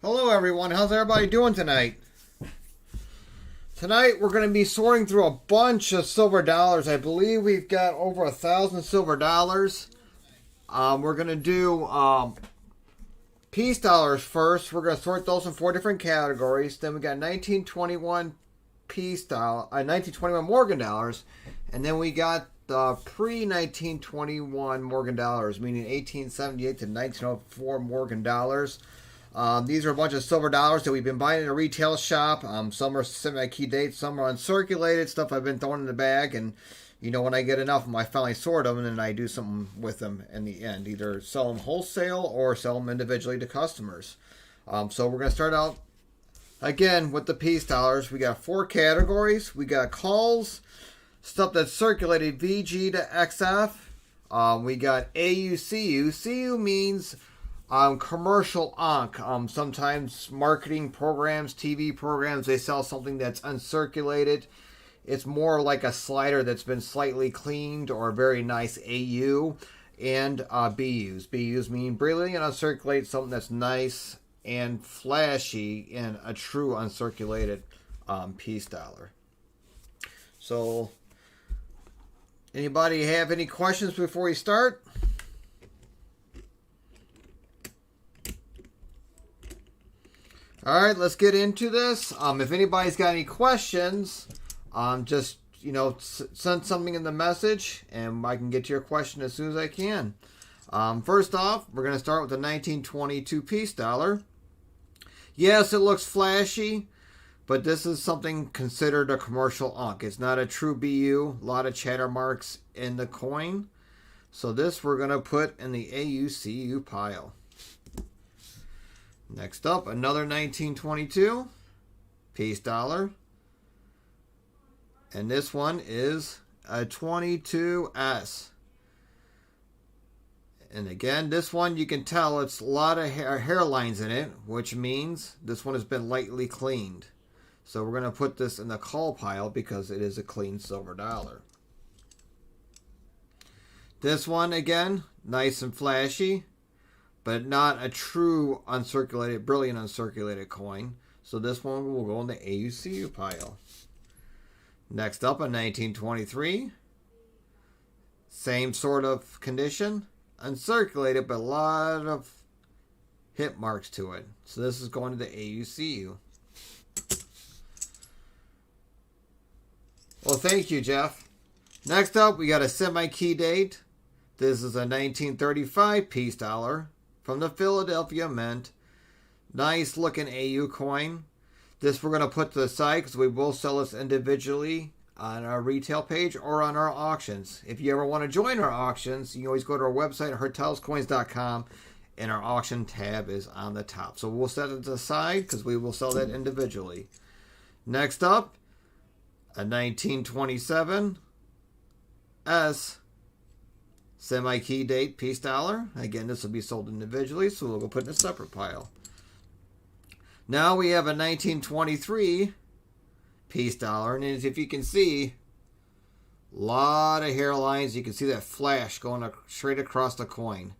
Hello everyone, how's everybody doing tonight? Tonight we're going to be sorting through a bunch of silver dollars. I believe we've got over 1,000 silver dollars. We're going to do peace dollars first. We're going to sort those in 4 different categories. Then we got 1921 peace dollar, 1921 Morgan dollars, and then we got the pre-1921 Morgan dollars, meaning 1878 to 1904 Morgan dollars. These are a bunch of silver dollars that we've been buying in a retail shop. Some are semi-key dates, some are uncirculated, stuff I've been throwing in the bag. And, you know, when I get enough of them, I finally sort them and then I do something with them in the end. Either sell them wholesale or sell them individually to customers. So we're going to start out, again, with the peace dollars. We got 4 categories. We got calls, stuff that's circulated VG to XF. We got AUCU. CU means commercial onc. Sometimes marketing programs, TV programs, they sell something that's uncirculated. It's more like a slider that's been slightly cleaned, or a very nice AU. And BUs. BUs mean brilliant and uncirculated, something that's nice and flashy in a true uncirculated peace dollar. So, anybody have any questions before we start? All right, let's get into this. If anybody's got any questions, just, you know, send something in the message, and I can get to your question as soon as I can. First off, we're going to start with the 1922 peace dollar. Yes, it looks flashy, but this is something considered a commercial onc. It's not a true BU. A lot of chatter marks in the coin. So this we're going to put in the AUCU pile. Next up, another 1922 peace dollar. And this one is a 22S. And again, this one you can tell it's a lot of hairlines in it, which means this one has been lightly cleaned. So we're going to put this in the call pile because it is a clean silver dollar. This one, again, nice and flashy, but not a true uncirculated, brilliant uncirculated coin. So this one will go in the AUCU pile. Next up, a 1923. Same sort of condition. Uncirculated, but a lot of hit marks to it. So this is going to the AUCU. Well, thank you, Jeff. Next up, we got a semi-key date. This is a 1935 peace dollar from the Philadelphia Mint. Nice looking AU coin. This we're going to put to the side because we will sell this individually on our retail page or on our auctions. If you ever want to join our auctions, you can always go to our website, hertelscoins.com, and our auction tab is on the top. So we'll set it to the side because we will sell that individually. Next up, a 1927 S semi-key date peace dollar. Again, this will be sold individually, so we'll go put in a separate pile. Now we have a 1923 peace dollar, and as if you can see, a lot of hairlines. You can see that flash going straight across the coin.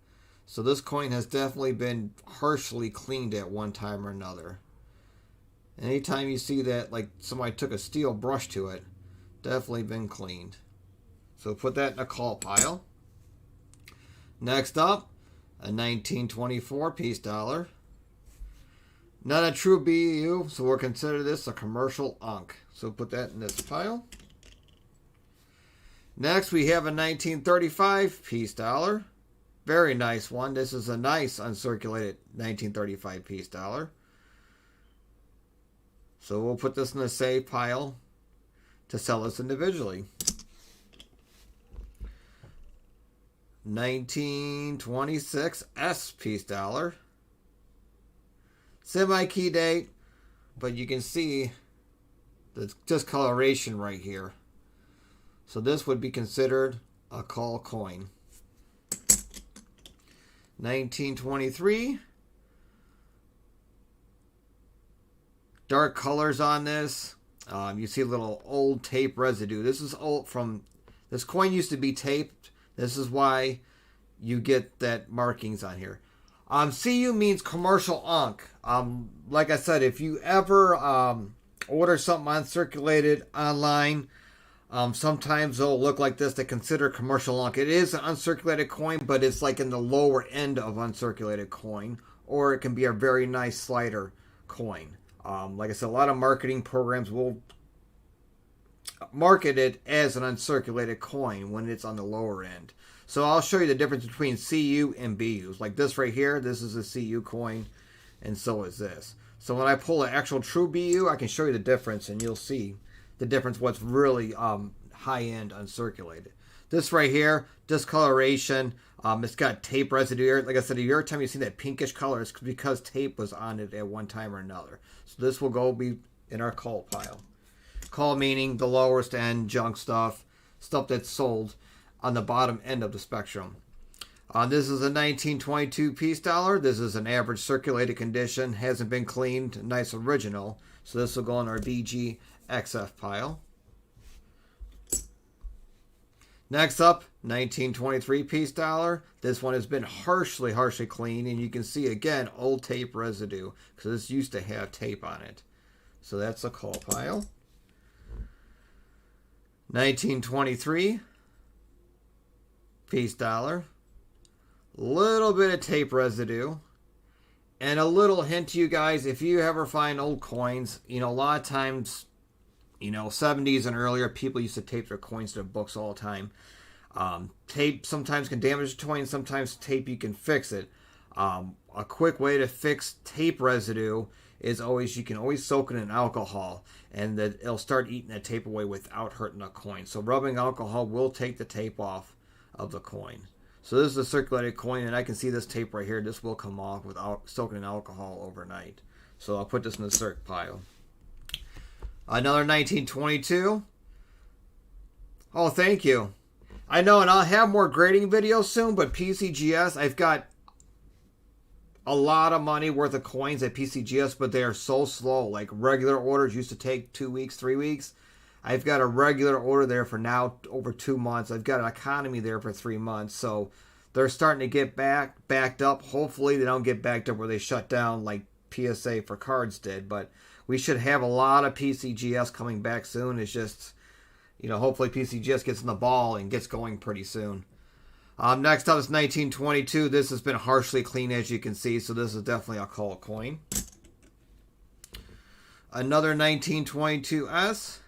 So this coin has definitely been harshly cleaned at one time or another. Anytime you see that, like somebody took a steel brush to it, definitely been cleaned. So put that in a call pile. Next up, a 1924 peace dollar. Not a true BU, so we'll consider this a commercial onc. So put that in this pile. Next, we have a 1935 peace dollar. Very nice one. This is a nice uncirculated 1935 peace dollar. So we'll put this in the save pile to sell this individually. 1926 S peace dollar. Semi-key date, but you can see the discoloration right here. So this would be considered a call coin. 1923. Dark colors on this. You see a little old tape residue. This is old from... This coin used to be taped. This is why you get that markings on here. CU means commercial unk. Like I said, if you ever order something uncirculated online, sometimes they'll look like this. They consider commercial unk. It is an uncirculated coin, but it's like in the lower end of uncirculated coin, or it can be a very nice slider coin. Like I said, a lot of marketing programs will market it as an uncirculated coin when it's on the lower end. So I'll show you the difference between CU and BUs. Like this right here, this is a CU coin, and so is this. So when I pull an actual true BU, I can show you the difference, and you'll see the difference, what's really high-end uncirculated. This right here, discoloration, it's got tape residue here. Like I said, every time you see that pinkish color, it's because tape was on it at one time or another. So this will go be in our call pile. Call meaning the lowest end junk stuff that's sold on the bottom end of the spectrum. This is a 1922 peace dollar. This is an average circulated condition. Hasn't been cleaned. Nice original. So this will go in our BGXF pile. Next up, 1923 peace dollar. This one has been harshly cleaned. And you can see, again, old tape residue. Because this used to have tape on it. So that's a call pile. 1923 peace dollar. Little bit of tape residue. And a little hint to you guys, if you ever find old coins, a lot of times, 70s and earlier, people used to tape their coins to their books all the time. Tape sometimes can damage the coin, sometimes tape you can fix it. A quick way to fix tape residue is you can always soak it in alcohol, and that it'll start eating the tape away without hurting the coin. So rubbing alcohol will take the tape off of the coin. So this is a circulated coin, and I can see this tape right here. This will come off without soaking in alcohol overnight. So I'll put this in the circ pile. Another 1922. Oh, thank you. I know, and I'll have more grading videos soon, but PCGS, I've got a lot of money worth of coins at PCGS, but they are so slow. Like regular orders used to take 2 weeks, 3 weeks. I've got a regular order there for now over 2 months. I've got an economy there for 3 months. So they're starting to get backed up. Hopefully they don't get backed up where they shut down like PSA for cards did. But we should have a lot of PCGS coming back soon. It's just, hopefully PCGS gets in the ball and gets going pretty soon. Next up is 1922. This has been harshly cleaned, as you can see. So this is definitely a call coin. Another 1922S.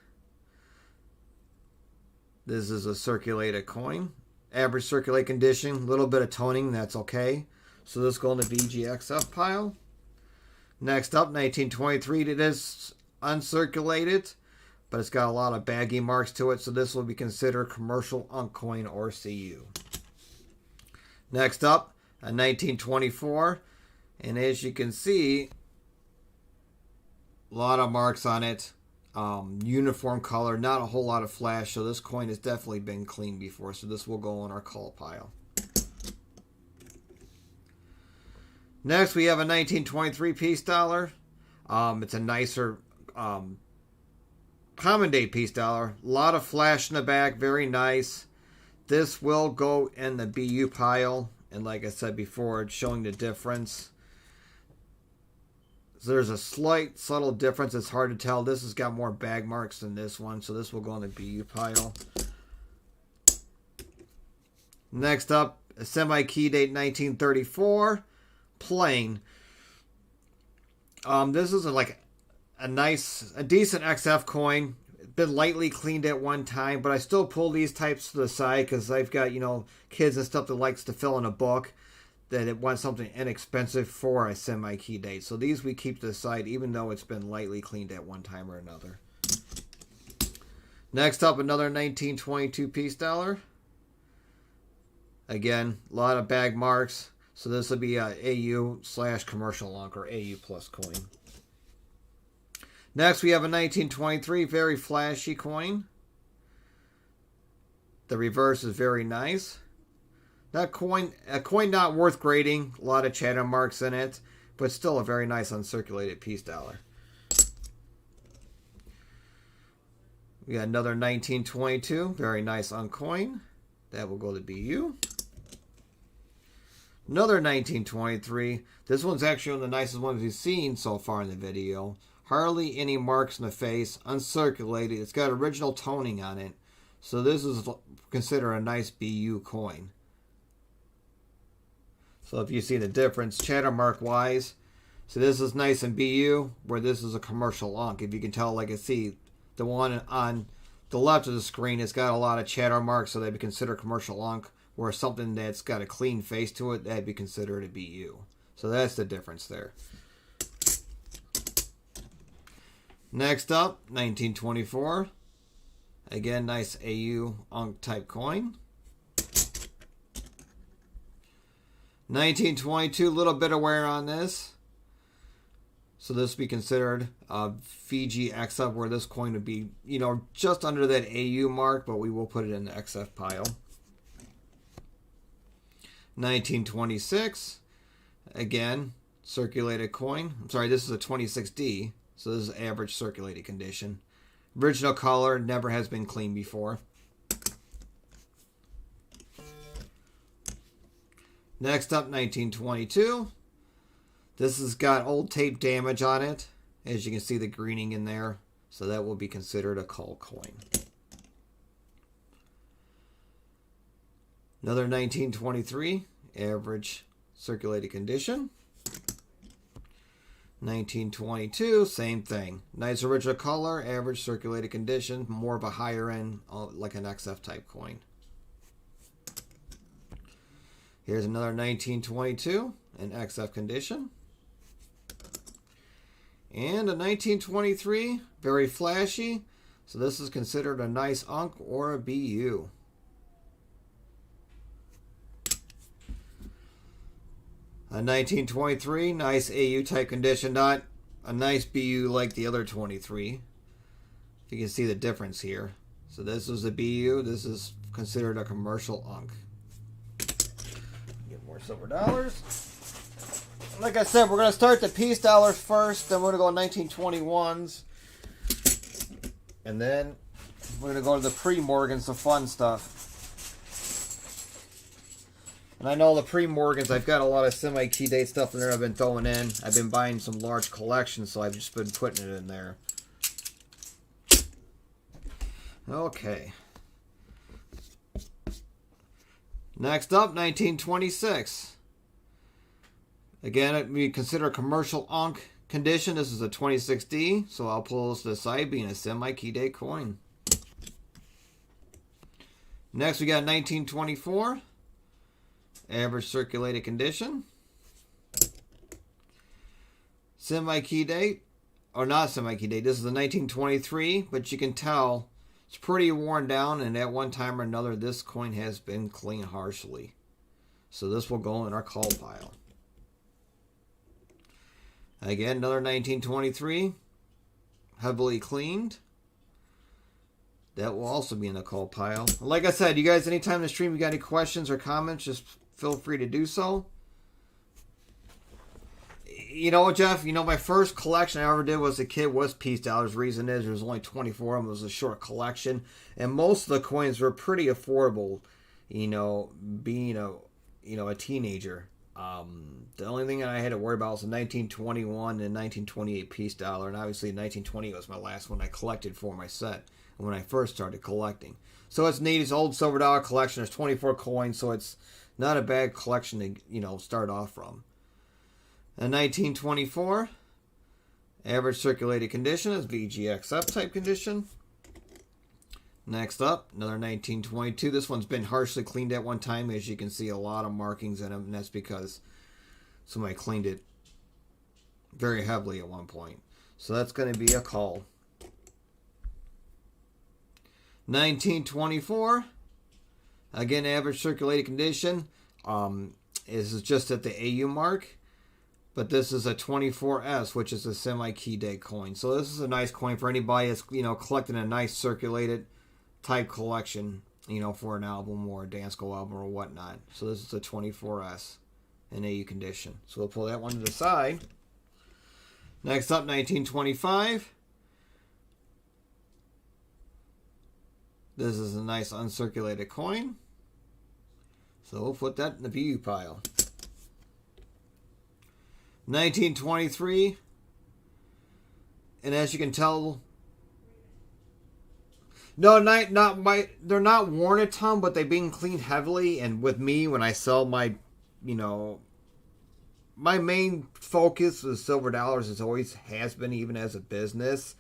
This is a circulated coin. Average circulate condition. A little bit of toning. That's okay. So this goes in the VGXF pile. Next up, 1923. It is uncirculated, but it's got a lot of baggy marks to it. So this will be considered commercial unk coin or CU. Next up, a 1924. And as you can see, a lot of marks on it. Uniform color, not a whole lot of flash, so this coin has definitely been cleaned before, so this will go on our call pile. Next, we have a 1923 peace dollar. It's a nicer common day peace dollar. A lot of flash in the back, very nice. This will go in the BU pile, and like I said before, it's showing the difference. So there's a slight, subtle difference. It's hard to tell. This has got more bag marks than this one, so this will go in the BU pile. Next up, a semi-key date 1934, plain. This is like a decent XF coin. Been lightly cleaned at one time, but I still pull these types to the side because I've got, kids and stuff that likes to fill in a book, that it wants something inexpensive for a semi-key date. So these we keep to the side, even though it's been lightly cleaned at one time or another. Next up, another 1922 peace dollar. Again, a lot of bag marks. So this will be a AU/commercial unk or AU plus coin. Next, we have a 1923 very flashy coin. The reverse is very nice. A coin not worth grading. A lot of chatter marks in it, but still a very nice uncirculated peace dollar. We got another 1922, very nice uncoin. That will go to BU. Another 1923. This one's actually one of the nicest ones we've seen so far in the video. Hardly any marks in the face, uncirculated. It's got original toning on it. So this is considered a nice BU coin. So if you see the difference, chatter mark wise, so this is nice in BU, where this is a commercial unk. If you can tell, like I see, the one on the left of the screen, it's got a lot of chatter marks, so they'd be considered commercial unk, where something that's got a clean face to it, that'd be considered a BU. So that's the difference there. Next up, 1924. Again, nice AU unk type coin. 1922, a little bit of wear on this. So this would be considered a Fiji XF, where this coin would be, you know, just under that AU mark, but we will put it in the XF pile. 1926, again, circulated coin. I'm sorry, this is a 26D, so this is average circulated condition. Original color, never has been cleaned before. Next up, 1922. This has got old tape damage on it. As you can see, the greening in there. So that will be considered a cull coin. Another 1923. Average circulated condition. 1922. Same thing. Nice original color. Average circulated condition. More of a higher end, like an XF type coin. Here's another 1922 in XF condition. And a 1923, very flashy. So this is considered a nice unk or a BU. A 1923, nice AU type condition, not a nice BU like the other 23. If you can see the difference here. So this is a BU, this is considered a commercial unk. Get more silver dollars. Like I said, we're going to start the piece dollars first, then we're going to go 1921s. And then we're going to go to the pre-Morgans, the fun stuff. And I know the pre-Morgans, I've got a lot of semi-key date stuff in there I've been throwing in. I've been buying some large collections, so I've just been putting it in there. Okay. Next up, 1926. Again, we consider commercial unk condition. This is a 26D, so I'll pull this to the side, being a semi-key date coin. Next, we got 1924. Average circulated condition. Semi-key date, or not semi-key date. This is a 1923, but you can tell it's pretty worn down, and at one time or another, this coin has been cleaned harshly. So this will go in our call pile. Again, another 1923, heavily cleaned. That will also be in the call pile. Like I said, you guys, anytime in the stream you got any questions or comments, just feel free to do so. You know what, Jeff? You know, my first collection I ever did was a kid was piece dollars. Reason is there was only 24 of them. It was a short collection, and most of the coins were pretty affordable. You know, being a teenager. The only thing that I had to worry about was the 1921 and 1928 piece dollar, and obviously 1920 was my last one I collected for my set when I first started collecting. So it's neat. It's an old silver dollar collection. There's 24 coins, so it's not a bad collection to, you know, start off from. A 1924, average circulated condition is VGXF type condition. Next up, another 1922. This one's been harshly cleaned at one time. As you can see, a lot of markings in them, and that's because somebody cleaned it very heavily at one point. So that's going to be a call. 1924. Again, average circulated condition. This is just at the AU mark. But this is a 24S, which is a semi-key date coin. So this is a nice coin for anybody that's, you know, collecting a nice circulated type collection, you know, for an album or a dance school album or whatnot. So this is a 24S in AU condition. So we'll pull that one to the side. Next up, 1925. This is a nice uncirculated coin. So we'll put that in the BU pile. 1923. And as you can tell, no, they're not worn a ton, but they've been cleaned heavily. And with me, when I sell my, my main focus is silver dollars. It always has been, even as a business.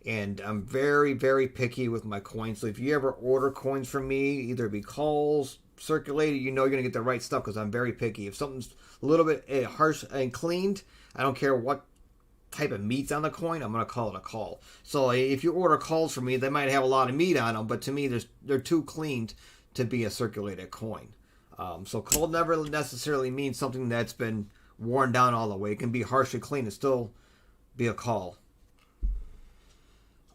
And I'm very, very picky with my coins. So if you ever order coins from me, either it be calls, circulated, you know you're going to get the right stuff because I'm very picky. If something's a little bit harsh and cleaned, I don't care what type of meat's on the coin, I'm going to call it a call. So if you order calls from me, they might have a lot of meat on them, but to me, they're too cleaned to be a circulated coin. So call never necessarily means something that's been worn down all the way. It can be harshly clean and still be a call.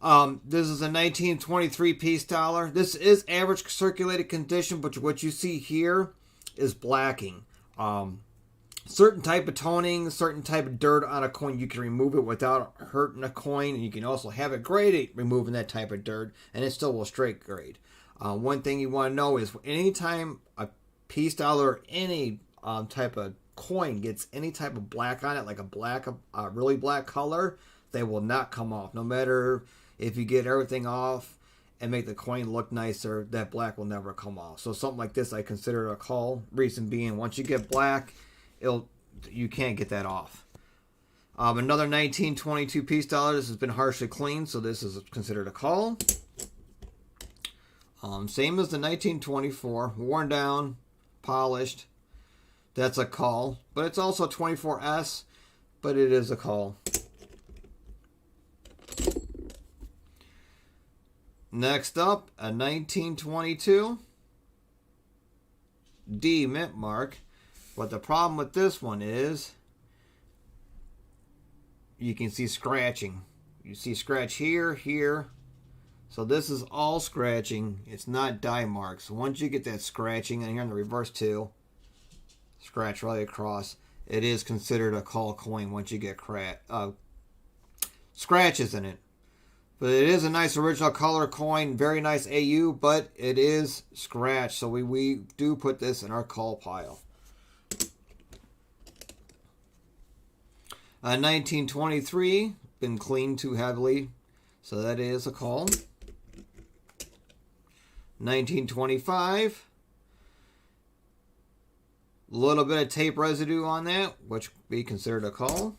This is a 1923 piece dollar. This is average circulated condition, but what you see here is blacking. Certain type of toning, certain type of dirt on a coin, you can remove it without hurting a coin. And you can also have it graded, removing that type of dirt, and it still will straight grade. One thing you want to know is anytime a piece dollar or any type of coin gets any type of black on it, like a really black color, they will not come off. No matter if you get everything off and make the coin look nicer, that black will never come off. So something like this I consider a call. Reason being, once you get black, you can't get that off. Another 1922 piece dollar. This has been harshly cleaned, so this is considered a call. Same as the 1924, worn down, polished. That's a call, but it's also 24S, but it is a call. Next up, a 1922 D mint mark. But the problem with this one is you can see scratching. You see scratch here, here. So this is all scratching. It's not die marks. So once you get that scratching, and here in the reverse too, scratch right across, it is considered a call coin once you get scratches in it. But it is a nice original color coin, very nice AU, but it is scratched. So we do put this in our call pile. 1923, been cleaned too heavily, so that is a call. 1925, a little bit of tape residue on that, which would be considered a call.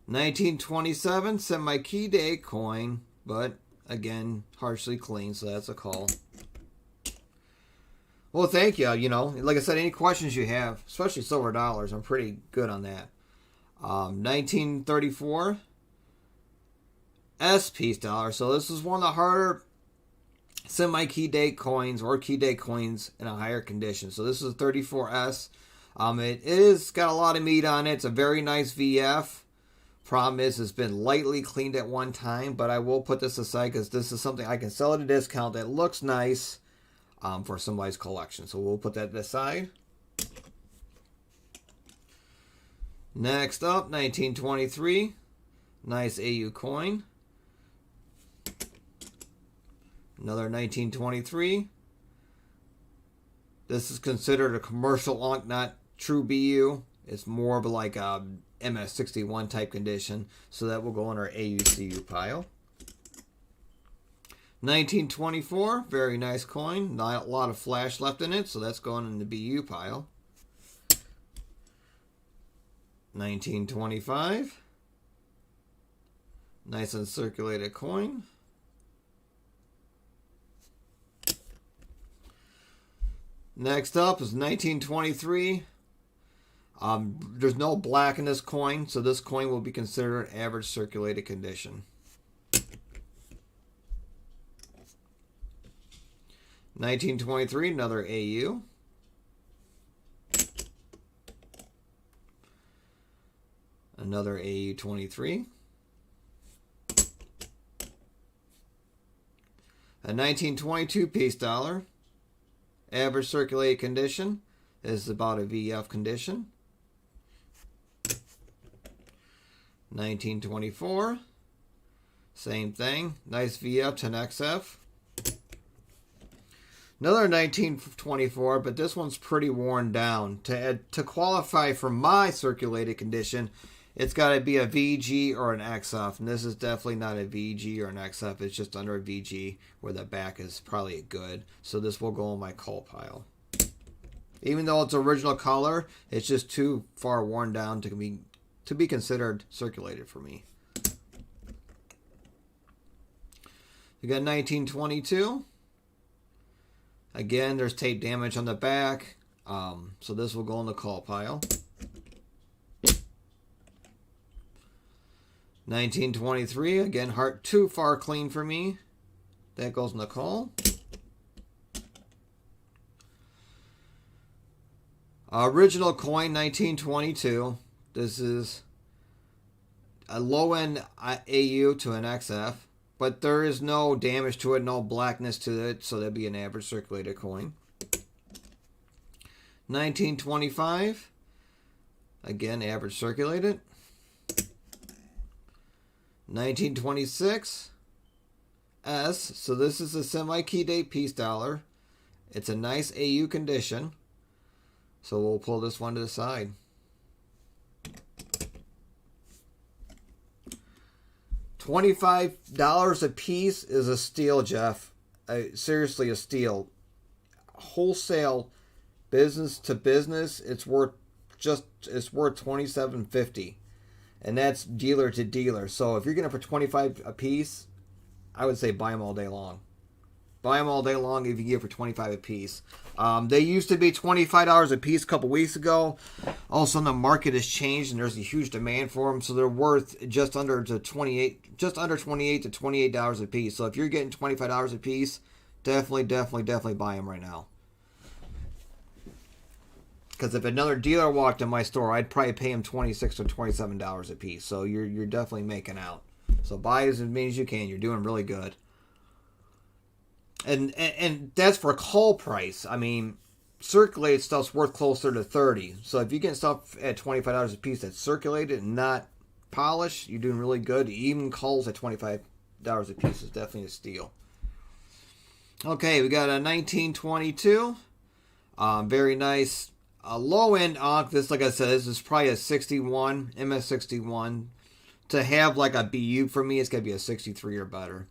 1927, semi-key day coin, but again, harshly clean, so that's a call. Well, thank you. Like I said, any questions you have, especially silver dollars, I'm pretty good on that. 1934 S piece dollar. So this is one of the harder semi-key date coins or key date coins in a higher condition. So this is a 34S. It is got a lot of meat on it. It's a very nice VF. Problem is, it's been lightly cleaned at one time, but I will put this aside because this is something I can sell at a discount that looks nice for somebody's collection. So we'll put that aside. Next up, 1923. Nice AU coin. Another 1923. This is considered a commercial unk, not true BU. It's more of like a MS61 type condition, so that will go in our AUCU pile. 1924, very nice coin. Not a lot of flash left in it, so that's going in the BU pile. 1925, nice uncirculated coin. Next up is 1923. There's no black in this coin, so this coin will be considered average circulated condition. 1923, another AU. Another AU 23. A 1922 piece dollar. Average circulated condition is about a VF condition. 1924. Same thing. Nice VF 10XF. Another 1924, but this one's pretty worn down. To qualify for my circulated condition, it's got to be a VG or an XF, and this is definitely not a VG or an XF. It's just under a VG, where the back is probably good. So this will go in my coal pile. Even though it's original color, it's just too far worn down to be considered circulated for me. You got 1922. Again, there's tape damage on the back, so this will go in the coal pile. 1923, again, heart too far clean for me. That goes in the coal. Original coin, 1922. This is a low-end AU to an XF, but there is no damage to it, no blackness to it, so that'd be an average circulated coin. 1925. Again, average circulated. 1926 S, so this is a semi-key date piece dollar. It's a nice AU condition, so we'll pull this one to the side. $25 a piece is a steal, Jeff. Seriously, a steal. Wholesale, business to business, it's worth $27.50. And that's dealer to dealer. So if you're getting it for $25 a piece, I would say buy them all day long. Buy them all day long if you get it for $25 a piece. They used to be $25 a piece a couple weeks ago. All of a sudden the market has changed and there's a huge demand for them. So they're worth just under $28 to $28 a piece. So if you're getting $25 a piece, definitely buy them right now. Because if another dealer walked in my store, I'd probably pay him $26 or $27 a piece. So you're definitely making out. So buy as many as you can. You're doing really good. And that's for coal price. I mean, circulated stuff's worth closer to $30. So if you get stuff at $25 a piece that's circulated and not polished, you're doing really good. Even coals at $25 a piece is definitely a steal. Okay, we got a 1922. Very nice. A low-end Ankh, this, like I said, this is probably a 61, MS61. To have like a BU for me, it's going to be a 63 or better.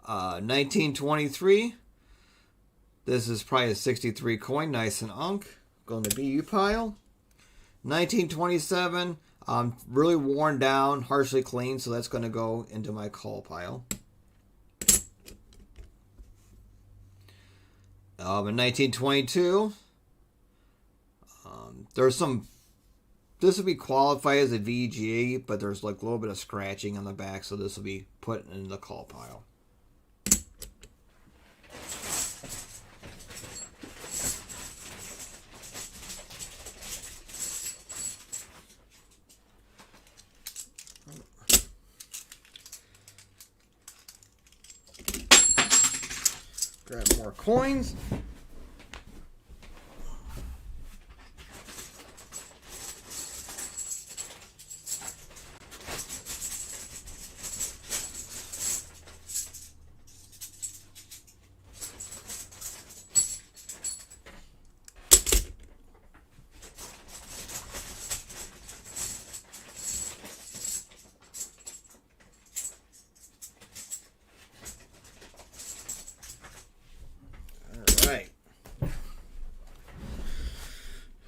1923. This is probably a 63 coin, nice and Ankh. Going to BU pile. 1927, really worn down, harshly clean, so that's going to go into my coal pile. In 1922, there's some, this will be qualified as a VGA, but there's like a little bit of scratching on the back, so this will be put in the coal pile. Grab more coins.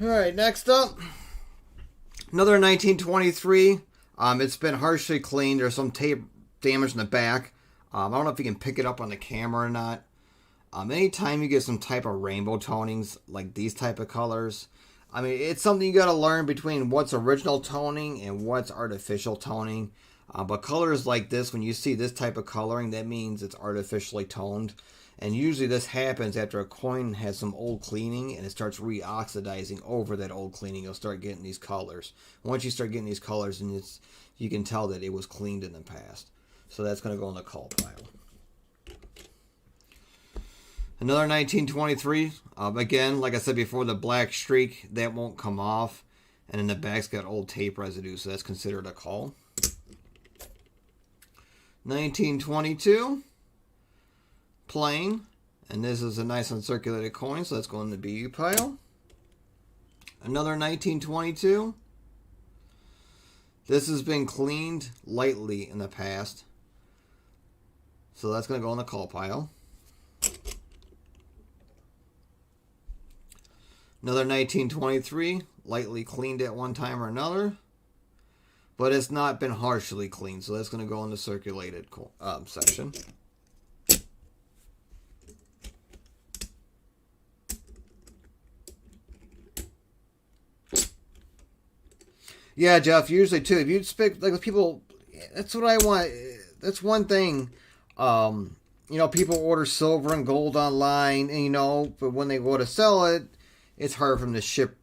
All right, next up, another 1923. It's been harshly cleaned. There's some tape damage in the back. I don't know if you can pick it up on the camera or not. Anytime you get some type of rainbow tonings, like these type of colors, I mean, it's something you got to learn between what's original toning and what's artificial toning. But colors like this, when you see this type of coloring, that means it's artificially toned. And usually this happens after a coin has some old cleaning and it starts reoxidizing over that old cleaning. You'll start getting these colors. Once you start getting these colors, and you can tell that it was cleaned in the past. So that's going to go in the coal pile. Another 1923. Again, like I said before, the black streak, that won't come off. And in the back's got old tape residue, so that's considered a coal. 1922, plain. And this is a nice uncirculated coin, so let's go in the BU pile. Another 1922. This has been cleaned lightly in the past, so that's going to go in the call pile. Another 1923, lightly cleaned at one time or another, but it's not been harshly cleaned, so that's going to go in the circulated section. Yeah, Jeff, usually too. If you speak like people, that's what I want. That's one thing. People order silver and gold online, and but when they go to sell it, it's hard for them to ship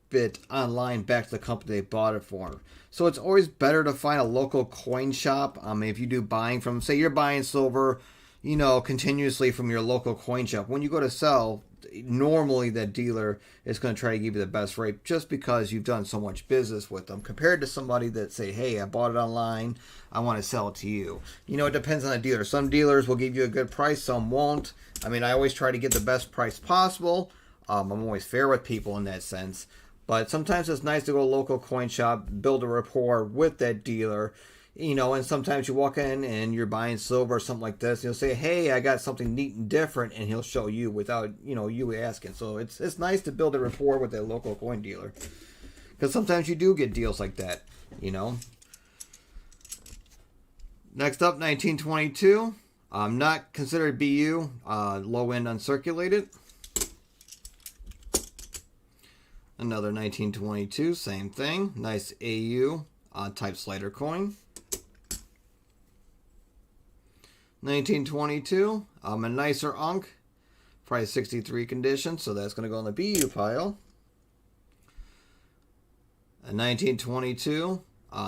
it online back to the company they bought it for. So it's always better to find a local coin shop. If you do buying from, say you're buying silver, continuously from your local coin shop. When you go to sell, normally that dealer is going to try to give you the best rate just because you've done so much business with them compared to somebody that say, hey, I bought it online, I want to sell it to you. It depends on the dealer. Some dealers will give you a good price, some won't. I always try to get the best price possible. I'm always fair with people in that sense, but sometimes it's nice to go to a local coin shop, build a rapport with that dealer. And sometimes you walk in and you're buying silver or something like this. And you'll say, hey, I got something neat and different. And he'll show you without, you asking. So it's nice to build a rapport with that local coin dealer. Because sometimes you do get deals like that, Next up, 1922. Not considered BU. Low end uncirculated. Another 1922. Same thing. Nice AU type slider coin. 1922, a nicer unk, probably 63 condition, so that's going to go in the BU pile. A 1922,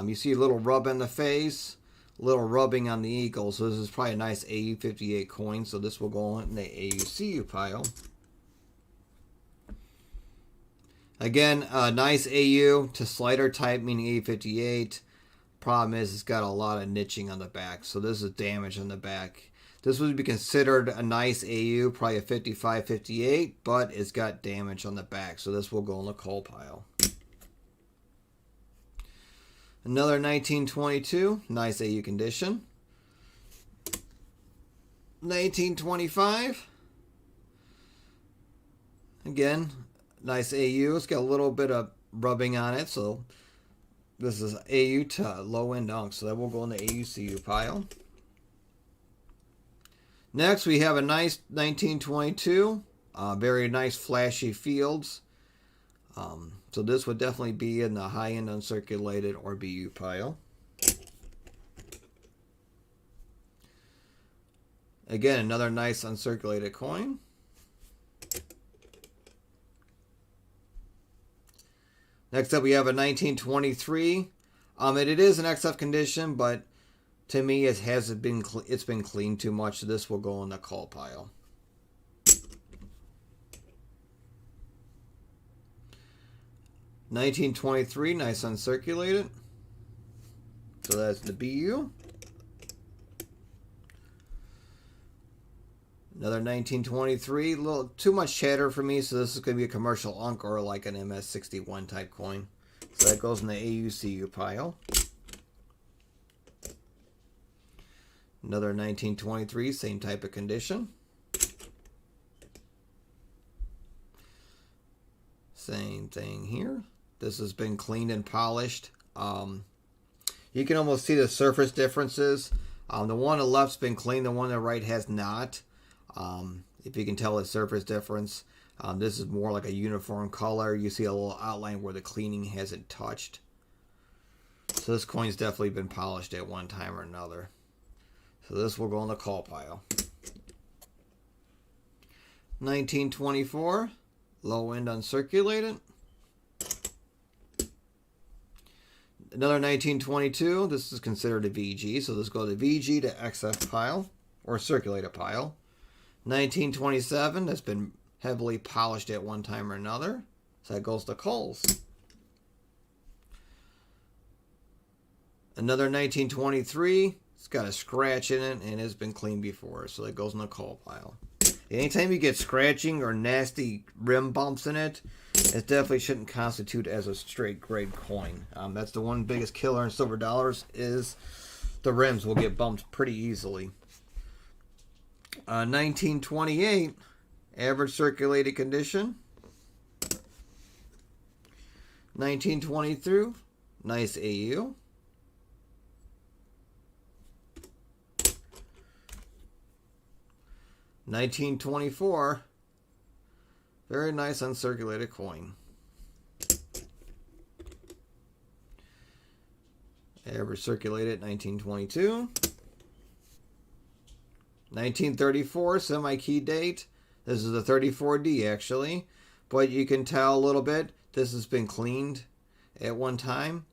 you see a little rub in the face, a little rubbing on the eagle, so this is probably a nice AU58 coin, so this will go in the AUCU pile. Again, a nice AU to slider type, meaning AU58. Problem is, it's got a lot of niching on the back, so this is damage on the back. This would be considered a nice AU, probably a 55, 58, but it's got damage on the back, so this will go in the coal pile. Another 1922, nice AU condition. 1925, again, nice AU. It's got a little bit of rubbing on it, so this is AU to low-end unk, so that will go in the AUCU pile. Next, we have a nice 1922. Very nice flashy fields. So this would definitely be in the high-end uncirculated or BU pile. Again, another nice uncirculated coin. Next up, we have a 1923. It is an XF condition, but to me, it's been cleaned too much, so this will go in the call pile. $19.23, nice uncirculated. So that's the BU. Another 1923, a little too much chatter for me, so this is going to be a commercial unk or like an MS61 type coin. So that goes in the AUCU pile. Another 1923, same type of condition. Same thing here. This has been cleaned and polished. You can almost see the surface differences. The one on the left's been cleaned, the one on the right has not. If you can tell the surface difference, this is more like a uniform color. You see a little outline where the cleaning hasn't touched. So this coin's definitely been polished at one time or another. So this will go in the call pile. 1924, low end uncirculated. Another 1922, this is considered a VG, so let's go to the VG to XF pile, or circulated pile. 1927, that's been heavily polished at one time or another, so that goes to coals. Another 1923, It's got a scratch in it and it's been cleaned before, so it goes in the coal pile. Anytime you get scratching or nasty rim bumps in it, it definitely shouldn't constitute as a straight grade coin. That's the one biggest killer in silver dollars, is the rims will get bumped pretty easily. 1928, average circulated condition. 1922, nice AU. 1924, very nice uncirculated coin. Average circulated 1922. 1934, semi-key date. This is a 34D actually, but you can tell a little bit this has been cleaned at one time.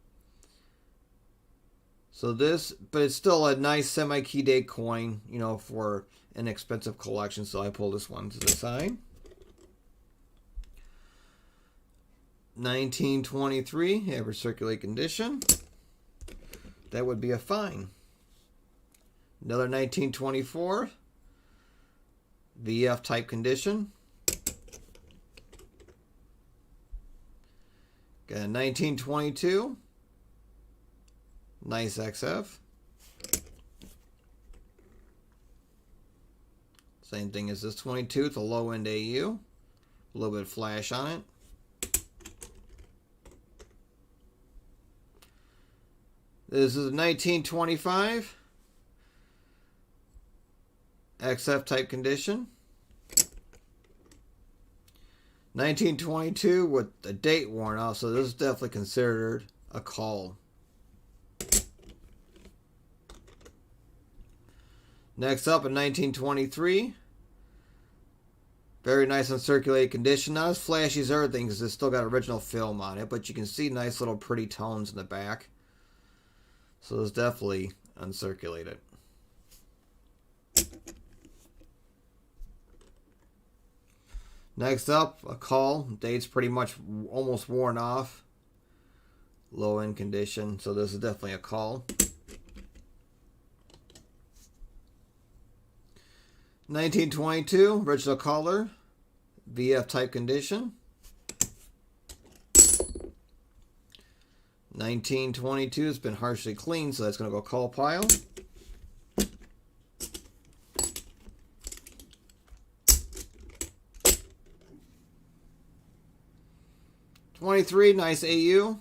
So this, but it's still a nice semi-key date coin, you know, for an expensive collection. So I pull this one to the side. 1923, average circulate condition. That would be a fine. Another 1924, VF type condition. Got a 1922, nice XF. Same thing as this 22, it's a low end AU. A little bit of flash on it. This is a 1925 XF type condition. 1922 with the date worn off, so this is definitely considered a call. Next up in 1923, very nice uncirculated condition. Not as flashy as everything because it's still got original film on it, but you can see nice little pretty tones in the back. So it's definitely uncirculated. Next up, a call. Date's pretty much almost worn off. Low end condition, so this is definitely a call. 1922, original color, VF type condition. 1922 has been harshly cleaned, so that's going to go call pile. 23, nice AU.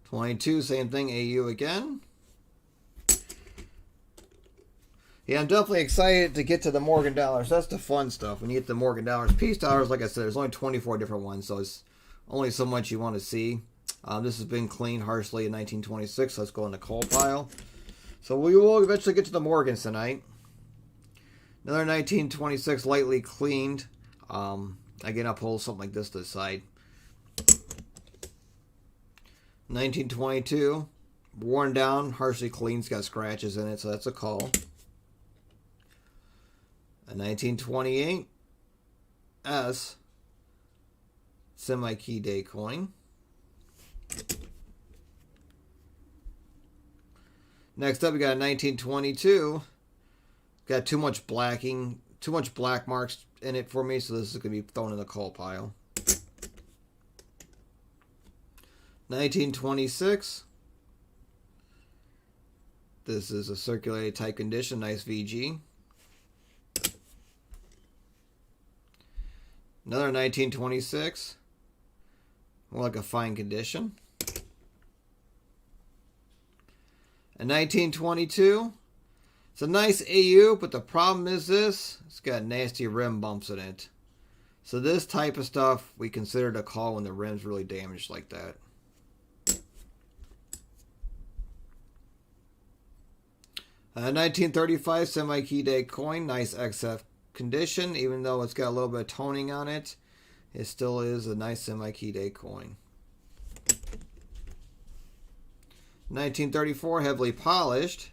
22, same thing, AU again. Yeah, I'm definitely excited to get to the Morgan dollars. That's the fun stuff. When you get the Morgan dollars, piece dollars, like I said, there's only 24 different ones, so it's only so much you want to see. This has been cleaned harshly in 1926. So let's go in the coal pile. So we will eventually get to the Morgans tonight. Another 1926 lightly cleaned. Again, I'll pull something like this to the side. 1922, worn down, harshly cleaned, it's got scratches in it, so that's a call. A 1928 S semi-key day coin. Next up, we got a 1922. Got too much blacking, too much black marks in it for me, so this is going to be thrown in the coal pile. 1926. This is a circulated type condition, nice VG. Another 1926. More like a fine condition. A 1922. It's a nice AU, but the problem is this. It's got nasty rim bumps in it. So this type of stuff we consider to call when the rim's really damaged like that. A 1935 semi-key day coin, nice XF condition. Even though it's got a little bit of toning on it, it still is a nice semi-key day coin. 1934, heavily polished.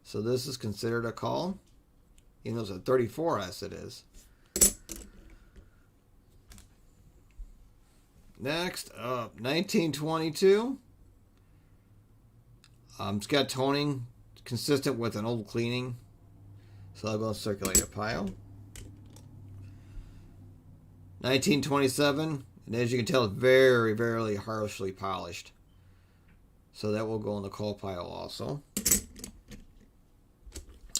So this is considered a call. Even though it's a 34S, it is. Next up, 1922. It's got toning consistent with an old cleaning. So I'll go and circulate a pile. 1927, and as you can tell, it's very, very harshly polished. So that will go in the coal pile also.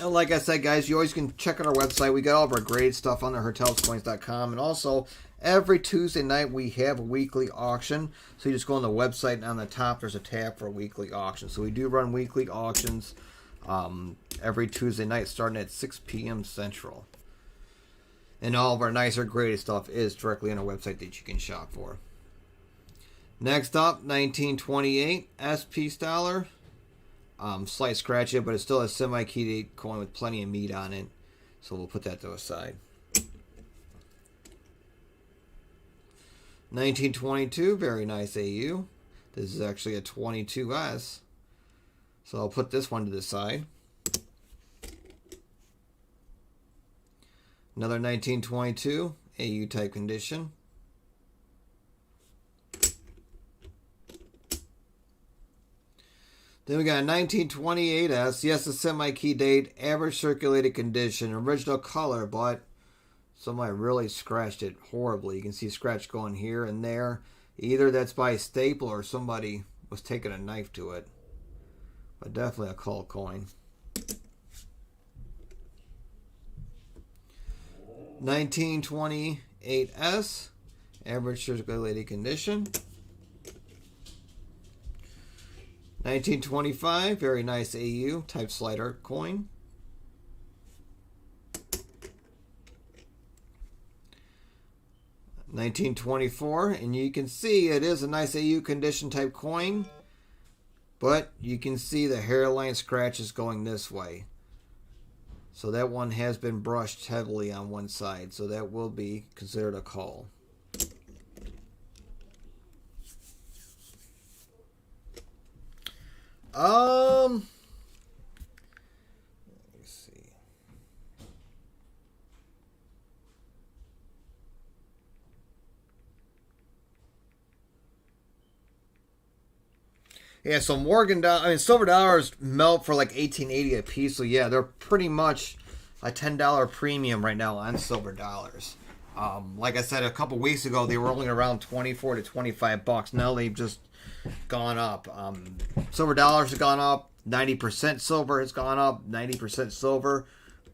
And like I said, guys, you always can check out our website. We got all of our great stuff on the hotelscoins.com. And also, every Tuesday night, we have a weekly auction. So you just go on the website, and on the top, there's a tab for a weekly auction. So we do run weekly auctions every Tuesday night, starting at 6 p.m. Central. And all of our nicer, greater stuff is directly on our website that you can shop for. Next up, 1928 SP dollar. Slight scratch it, but it still has semi-keyed coin with plenty of meat on it. So we'll put that to the side. 1922, very nice AU. This is actually a 22S. So I'll put this one to the side. Another 1922 AU type condition. Then we got a 1928S. Yes, a semi-key date, average circulated condition, original color, but somebody really scratched it horribly. You can see scratch going here and there. Either that's by a staple or somebody was taking a knife to it. But definitely a cull coin. 1928S, average circulated condition. 1925, very nice AU type slider coin. 1924, and you can see it is a nice AU condition type coin, but you can see the hairline scratches going this way. So that one has been brushed heavily on one side, so that will be considered a cull. Let me see. Yeah, so silver dollars melt for like $18.80 a piece. So yeah, they're pretty much a $10 premium right now on silver dollars. Like I said a couple weeks ago, they were only around $24 to $25. Now they've just gone up. Silver dollars have gone up. 90% silver has gone up. 90% silver.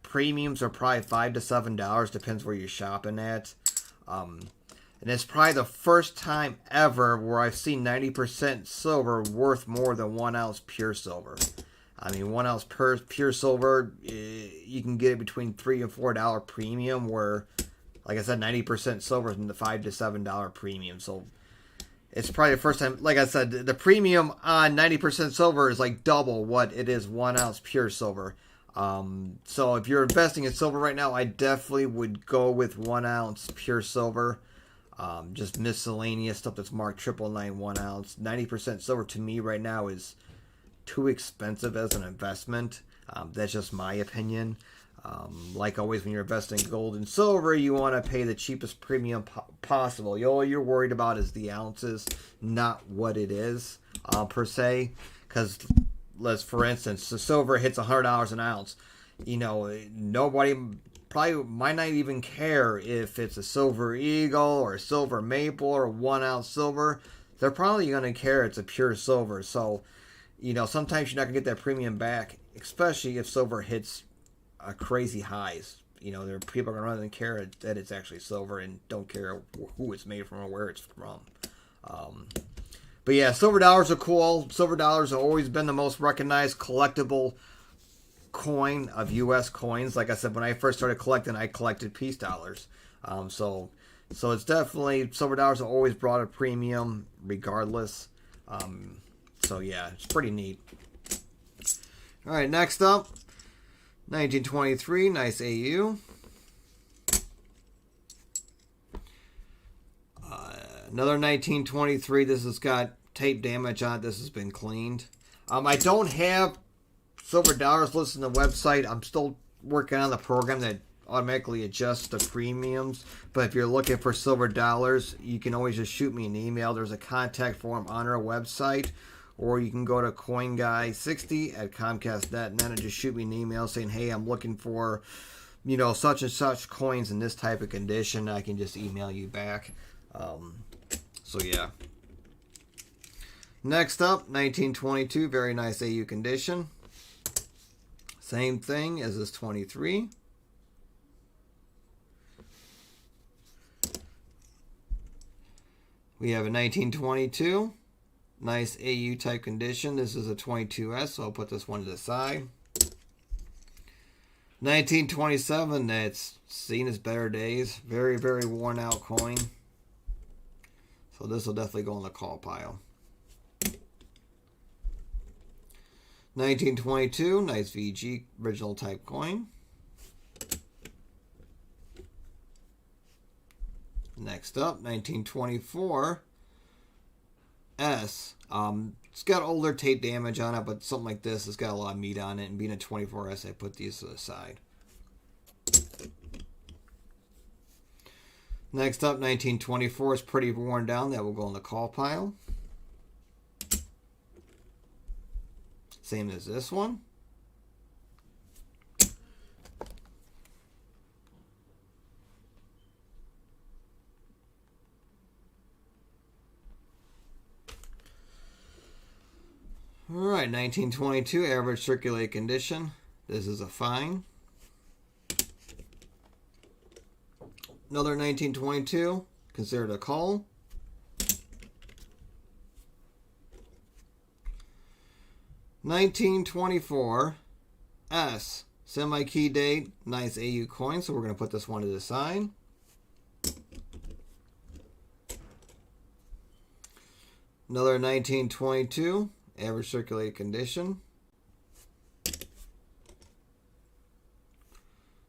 Premiums are probably $5 to $7. Depends where you're shopping at. And it's probably the first time ever where I've seen 90% silver worth more than 1 ounce pure silver. I mean, 1 ounce pure silver, you can get it between $3 and $4 premium, where, like I said, 90% silver is in the $5 to $7 premium. So it's probably the first time, like I said, the premium on 90% silver is like double what it is 1 ounce pure silver. So if you're investing in silver right now, I definitely would go with 1 ounce pure silver. Just miscellaneous stuff that's marked 999 1 ounce. 90% silver to me right now is too expensive as an investment. That's just my opinion. Like always, when you're investing in gold and silver, you want to pay the cheapest premium possible. All you're worried about is the ounces, not what it is per se. Because, for instance, the silver hits $100 an ounce. Nobody probably might not even care if it's a silver eagle or a silver maple or 1 ounce silver. They're probably going to care it's a pure silver. So, sometimes you're not going to get that premium back, especially if silver hits crazy highs. There are people are going to care that it's actually silver and don't care who it's made from or where it's from. But yeah, silver dollars are cool. Silver dollars have always been the most recognized collectible coin of U.S. coins. Like I said, when I first started collecting, I collected peace dollars. So it's definitely, silver dollars have always brought a premium regardless. So yeah, it's pretty neat. All right, next up, 1923, nice AU. Another 1923. This has got tape damage on it. This has been cleaned. I don't have silver dollars listed on the website. I'm still working on the program that automatically adjusts the premiums. But if you're looking for silver dollars, you can always just shoot me an email. There's a contact form on our website, or you can go to coinguy60@comcast.net and just shoot me an email saying, hey, I'm looking for, you know, such and such coins in this type of condition. I can just email you back. So yeah. Next up, 1922, very nice AU condition. Same thing as this 23. We have a 1922, nice AU type condition. This is a 22S, so I'll put this one to the side. 1927, that's seen its better days. Very, very worn out coin. So this will definitely go in the call pile. 1922, nice VG original type coin. Next up, 1924 S. It's got older tape damage on it, but something like this has got a lot of meat on it. And being a 24S, I put these to the side. Next up, 1924 is pretty worn down. That will go in the call pile. Same as this one. Alright, 1922, average circulated condition. This is a fine. Another 1922, considered a call. $1924 S, semi-key date, nice AU coin, so we're going to put this one to the side. Another 1922, average circulated condition.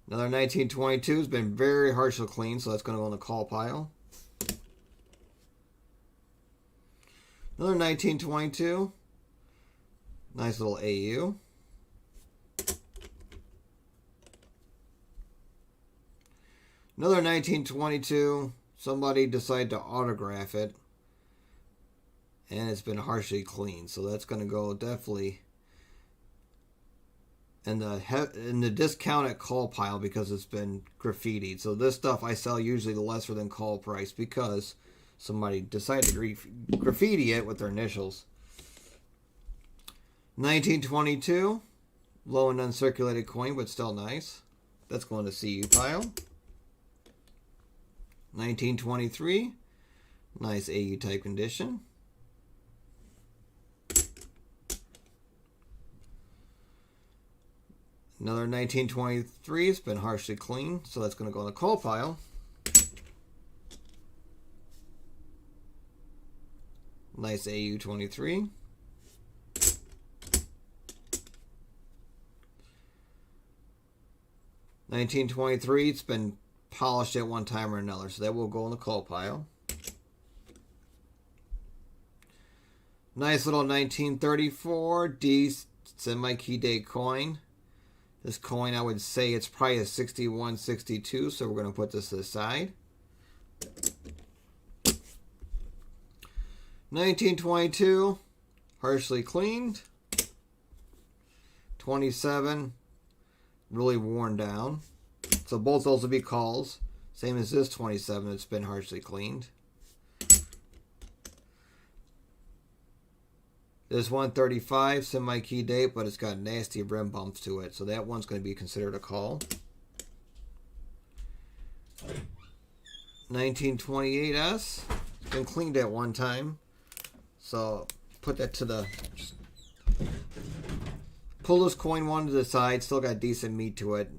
Another 1922 has been very harshly clean, so that's going to go in the call pile. Another 1922, nice little AU. Another 1922, somebody decided to autograph it, and it's been harshly cleaned, so that's going to go definitely in the discounted call pile because it's been graffitied. So this stuff I sell usually the lesser than call price because somebody decided to graffiti it with their initials. 1922, low and uncirculated coin, but still nice. That's going to CU pile. 1923, nice AU type condition. Another 1923, it's been harshly cleaned, so that's going to go in the call pile. Nice AU 23. $1923, it's been polished at one time or another, so that will go in the call pile. Nice little 1934 D semi-key date coin. This coin, I would say it's probably a 61, 62, so we're going to put this to the side. 1922, harshly cleaned. 27, really worn down. So both those will be calls. Same as this 27, it's been harshly cleaned. This 135, semi-key date, but it's got nasty rim bumps to it. So that one's going to be considered a call. 1928S. It's been cleaned at one time. So put that to the... Pull this coin one to the side. Still got decent meat to it.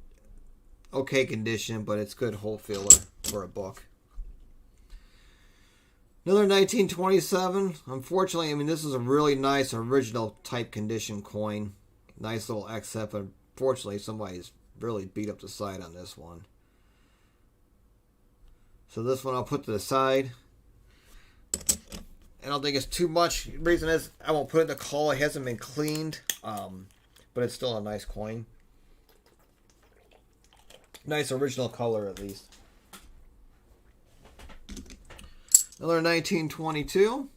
Okay condition, but it's good hole filler for a book. Another 1927. Unfortunately, I mean, this is a really nice original type condition coin. Nice little XF. Unfortunately, somebody's really beat up the side on this one. So this one I'll put to the side. I don't think it's too much. The reason is I won't put it in the call. It hasn't been cleaned. But it's still a nice coin. Nice original color at least. Another 1922.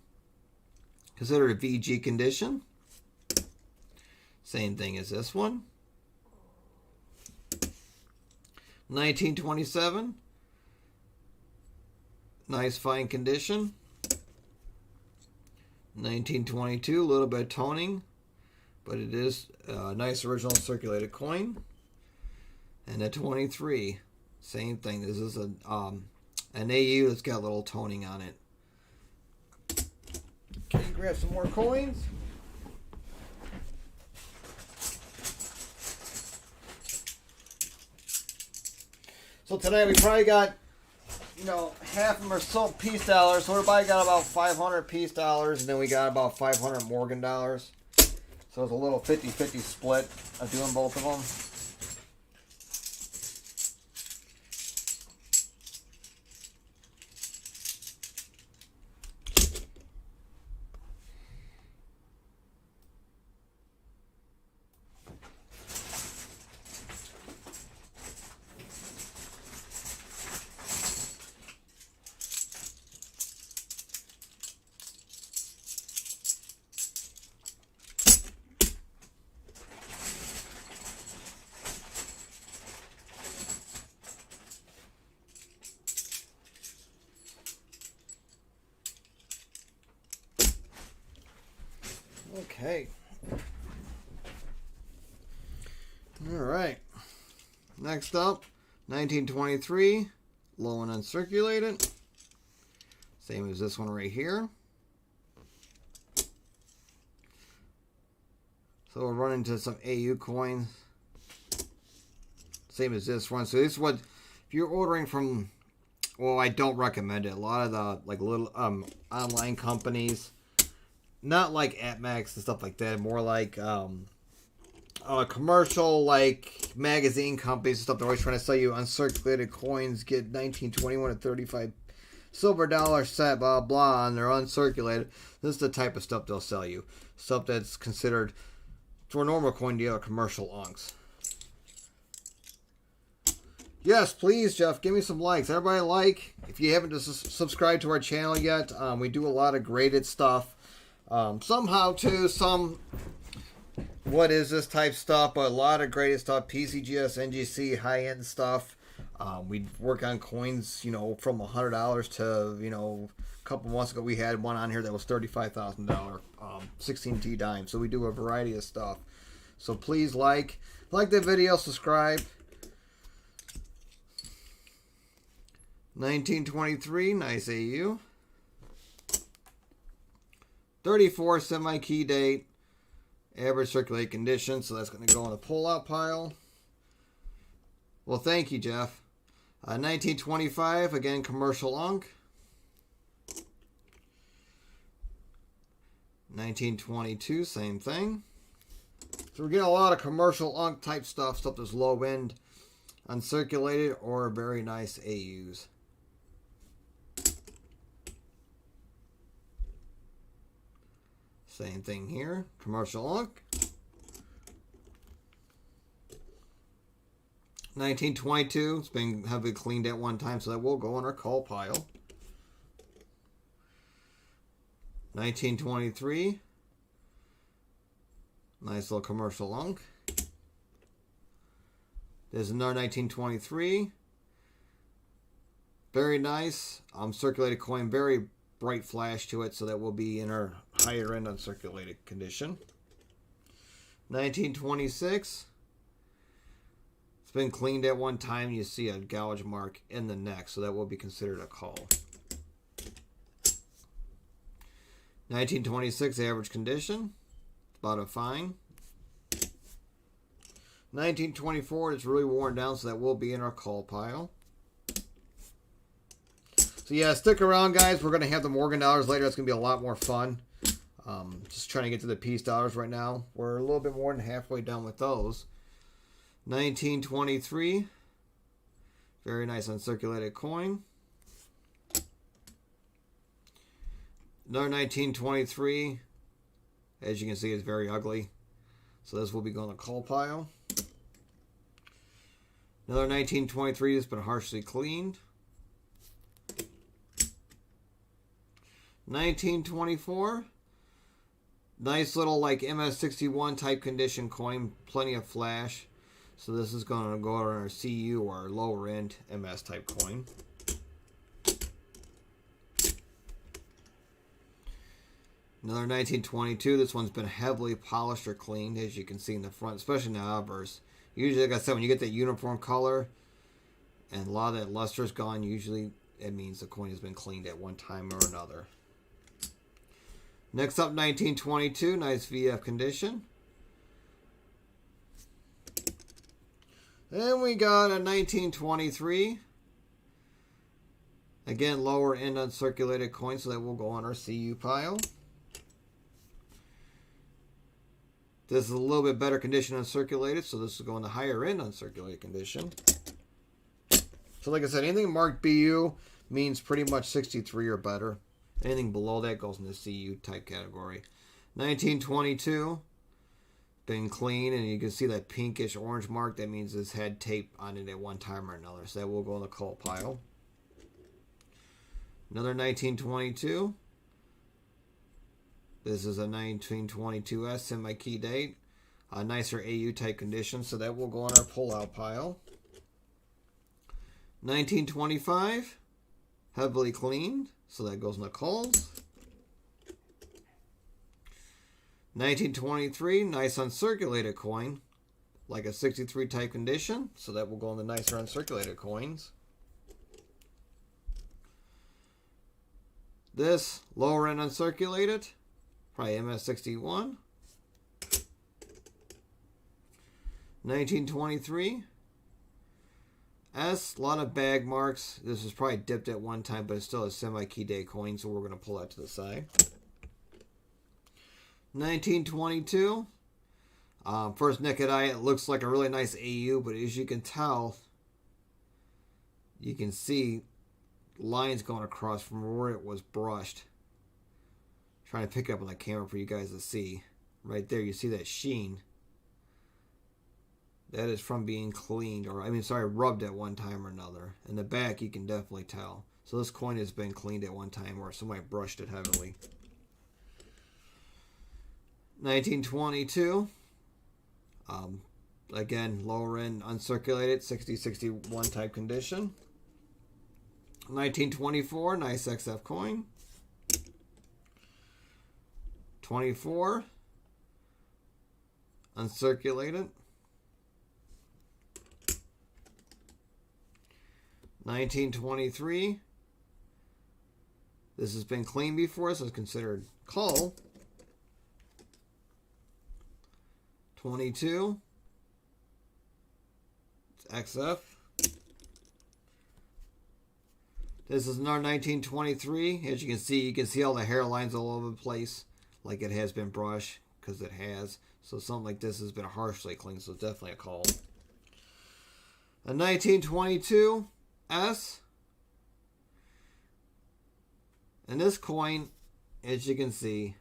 considered a VG condition. Same thing as this one. 1927. Nice fine condition. 1922, a little bit of toning, but it is a nice original circulated coin. And a 23, same thing. This is an AU that's got a little toning on it. Okay, grab some more coins. So tonight we probably got, half of them are sold piece dollars. So everybody got about 500 piece dollars, and then we got about 500 Morgan dollars. So it's a little 50-50 split of doing both of them. Okay. All right. Next up, 1923, low and uncirculated. Same as this one right here. So we'll run into some AU coins. Same as this one. So this is what, if you're ordering from, well, I don't recommend it. A lot of the little online companies, not like AppMax and stuff like that, more like commercial, like magazine companies and stuff. They're always trying to sell you uncirculated coins, get 1921 and 35 silver dollar set, blah blah, and they're uncirculated. This is the type of stuff they'll sell you. Stuff that's considered, for a normal coin dealer, commercial unks. Yes, please, Jeff, give me some likes. Everybody like. If you haven't subscribed to our channel yet, we do a lot of graded stuff. Some how-to, some what is this type stuff, but a lot of graded stuff, PCGS, NGC, high-end stuff. We work on coins, from $100 to, a couple months ago we had one on here that was $35,000, 16T dime. So we do a variety of stuff. So please like the video, subscribe. 1923, nice AU. 34 semi-key date, average circulated condition, so that's going to go in the pull-out pile. Well, thank you, Jeff. 1925, again, commercial unk. 1922, same thing. So we're getting a lot of commercial unk type stuff that's low end, uncirculated, or very nice AUs. Same thing here, commercial unk. 1922, it's been heavily cleaned at one time, so that will go in our cull pile. 1923, nice little commercial unk. There's another 1923, very nice, circulated coin, very bright flash to it, so that will be in our higher end uncirculated condition. 1926, it's been cleaned at one time. You see a gouge mark in the neck, so that will be considered a cull. 1926, average condition, about a fine. 1924, it's really worn down, so that will be in our cull pile. So yeah, stick around, guys. We're going to have the Morgan dollars later. It's going to be a lot more fun. Just trying to get to the piece dollars right now. We're a little bit more than halfway done with those. 1923. Very nice uncirculated coin. Another 1923. As you can see, it's very ugly. So this will be going to cull pile. Another 1923 that's been harshly cleaned. 1924. Nice little like MS61 type condition coin, plenty of flash. So this is going to go on our CU or lower end MS type coin. Another 1922. This one's been heavily polished or cleaned, as you can see in the front, especially in the obverse. Usually, like I said, when you get that uniform color and a lot of that luster is gone, usually it means the coin has been cleaned at one time or another. Next up, 1922. Nice VF condition. Then we got a 1923. Again, lower end uncirculated coin, so that will go on our CU pile. This is a little bit better condition uncirculated, so this will go in the higher end uncirculated condition. So like I said, anything marked BU means pretty much 63 or better. Anything below that goes in the CU type category. 1922. Been clean, and you can see that pinkish orange mark. That means it's had tape on it at one time or another. So that will go in the cult pile. Another 1922. This is a 1922S semi-key date. A nicer AU type condition, so that will go on our pull-out pile. 1925. Heavily cleaned, so that goes in the culls. 1923, nice uncirculated coin, like a 63 type condition, so that will go in the nicer uncirculated coins. This, lower end uncirculated, probably MS61. 1923. S, a lot of bag marks. This was probably dipped at one time, but it's still a semi-key day coin, so we're going to pull that to the side. 1922. First naked eye, it looks like a really nice AU, but as you can tell, you can see lines going across from where it was brushed. Trying to pick up on the camera for you guys to see. Right there, you see that sheen. That is from being cleaned, or rubbed at one time or another. In the back, you can definitely tell. So this coin has been cleaned at one time, or somebody brushed it heavily. 1922. Again, lower end uncirculated, 60-61 type condition. 1924, nice XF coin. 24, uncirculated. 1923. This has been cleaned before, so it's considered cull. 22. It's XF. This is another 1923. As you can see all the hairlines all over the place, like it has been brushed, because it has. So something like this has been harshly cleaned, so it's definitely a cull. A 1922 S. And this coin, as you can see,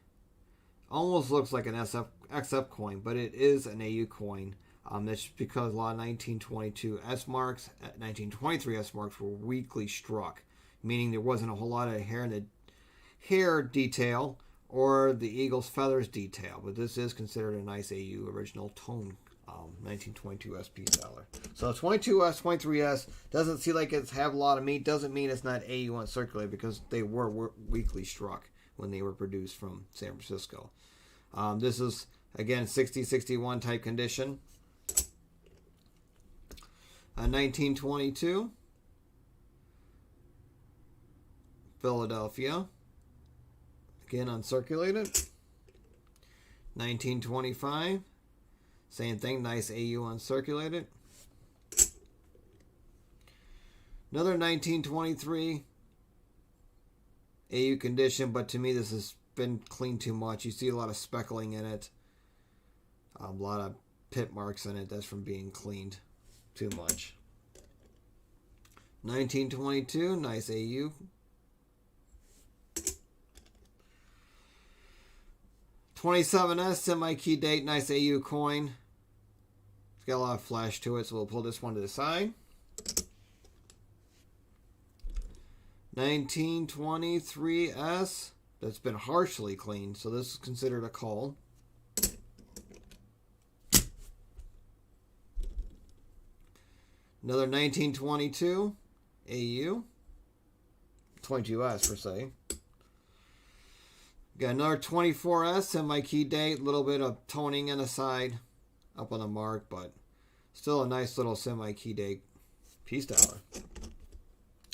almost looks like an XF coin, but it is an AU coin. That's because a lot of 1922 S marks, 1923 S marks were weakly struck, meaning there wasn't a whole lot of hair in the hair detail or the eagle's feathers detail. But this is considered a nice AU original tone 1922 SP seller. So 22S, 23S doesn't seem like it's have a lot of meat. Doesn't mean it's not AU uncirculated, because they were weakly struck when they were produced from San Francisco. This is, again, 60-61 type condition. 1922. Philadelphia. Again, uncirculated. 1925. Same thing, nice AU uncirculated. Another 1923 AU condition, but to me this has been cleaned too much. You see a lot of speckling in it. A lot of pit marks in it. That's from being cleaned too much. 1922, nice AU. 27S, semi-key date, nice AU coin. It's got a lot of flash to it, so we'll pull this one to the side. 1923S, that's been harshly cleaned, so this is considered a call. Another 1922 AU, 22S per se. Got another 24S semi-key date, a little bit of toning in the side, up on the mark, but still a nice little semi-key date piece dollar.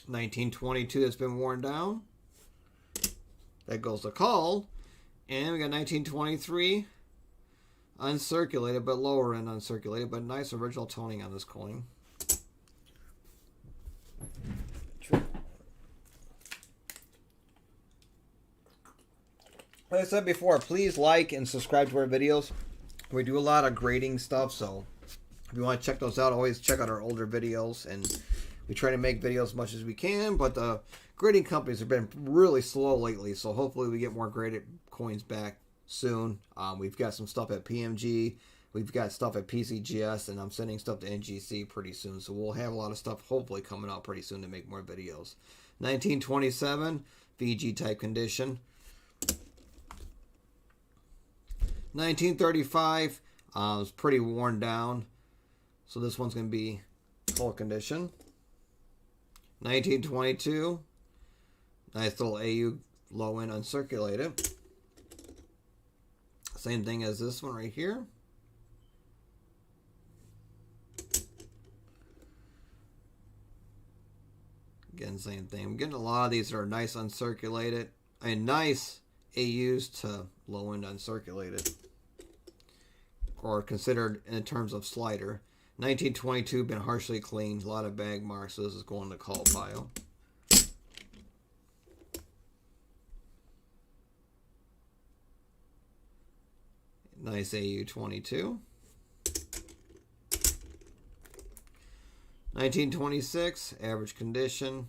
1922 that's been worn down. That goes to call. And we got 1923 uncirculated, but lower end uncirculated, but nice original toning on this coin. Like I said before, please like and subscribe to our videos. We do a lot of grading stuff, so if you want to check those out, always check out our older videos. And we try to make videos as much as we can, but the grading companies have been really slow lately, so hopefully we get more graded coins back soon. We've got some stuff at PMG, we've got stuff at PCGS, and I'm sending stuff to NGC pretty soon, so we'll have a lot of stuff hopefully coming out pretty soon to make more videos. 1927 VG type condition. 1935 was pretty worn down, so this one's going to be full condition. 1922, nice little AU low end uncirculated. Same thing as this one right here. Again, same thing. I'm getting a lot of these that are nice uncirculated and nice AUs to low end uncirculated, or considered in terms of slider. 1922 been harshly cleaned, a lot of bag marks, so this is going to call pile. Nice AU 22. 1926 average condition.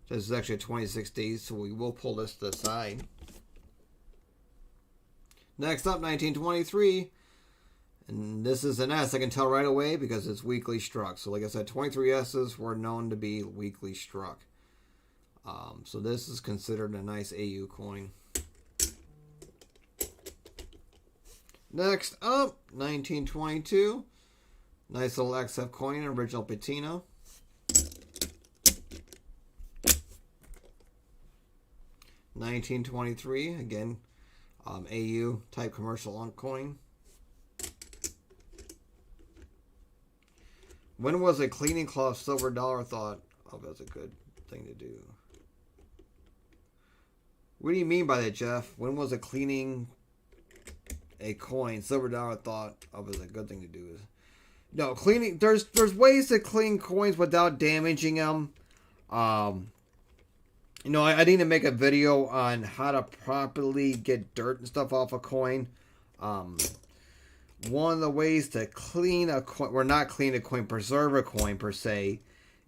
This is actually a 26D, so we will pull this to the side. Next up, 1923. And this is an S. I can tell right away because it's weakly struck. So like I said, 23 S's were known to be weakly struck. So this is considered a nice AU coin. Next up, 1922. Nice little XF coin, original patina. 1923, again, AU type commercial coin. When was a cleaning cloth silver dollar thought of as a good thing to do? What do you mean by that, Jeff? When was a cleaning a coin silver dollar thought of as a good thing to do? No, cleaning. There's ways to clean coins without damaging them. You know, I need to make a video on how to properly get dirt and stuff off a coin. One of the ways to clean a coin, or not clean a coin, preserve a coin per se,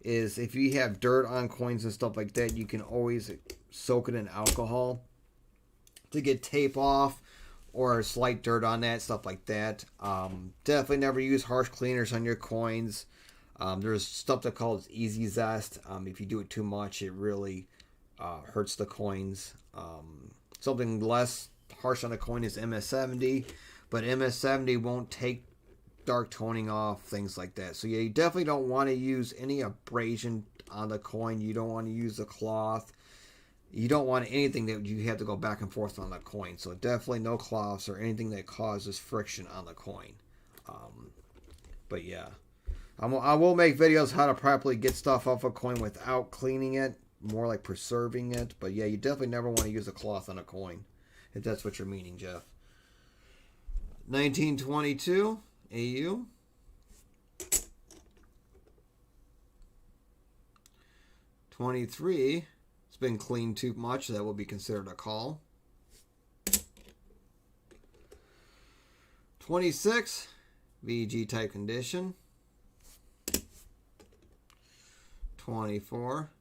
is if you have dirt on coins and stuff like that, you can always soak it in alcohol to get tape off or slight dirt on that, stuff like that. Definitely never use harsh cleaners on your coins. There's stuff that calls Easy Zest. If you do it too much, it really hurts the coins. Something less harsh on the coin is MS70, but MS70 won't take dark toning off, things like that. So yeah, you definitely don't want to use any abrasion on the coin. You don't want to use the cloth. You don't want anything that you have to go back and forth on the coin. So definitely no cloths or anything that causes friction on the coin. But yeah, I will make videos how to properly get stuff off a coin without cleaning it, more like preserving it. But yeah, you definitely never want to use a cloth on a coin, if that's what you're meaning, Jeff. 1922 AU. 23. It's been cleaned too much. That will be considered a call. 26. VG type condition. 24.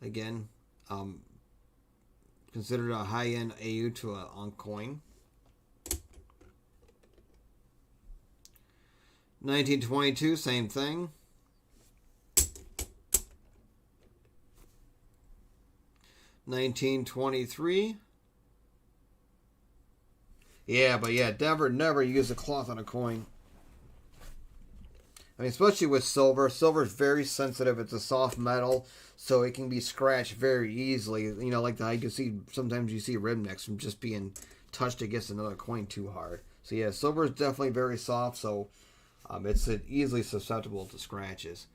Again, considered a high-end AU to a on coin. 1922, same thing. 1923. Yeah, but yeah, never use a cloth on a coin. I mean, especially with silver. Silver is very sensitive. It's a soft metal, so it can be scratched very easily. You know, like you can see, sometimes you see rib necks from just being touched against another coin too hard. So yeah, silver is definitely very soft, so it's easily susceptible to scratches.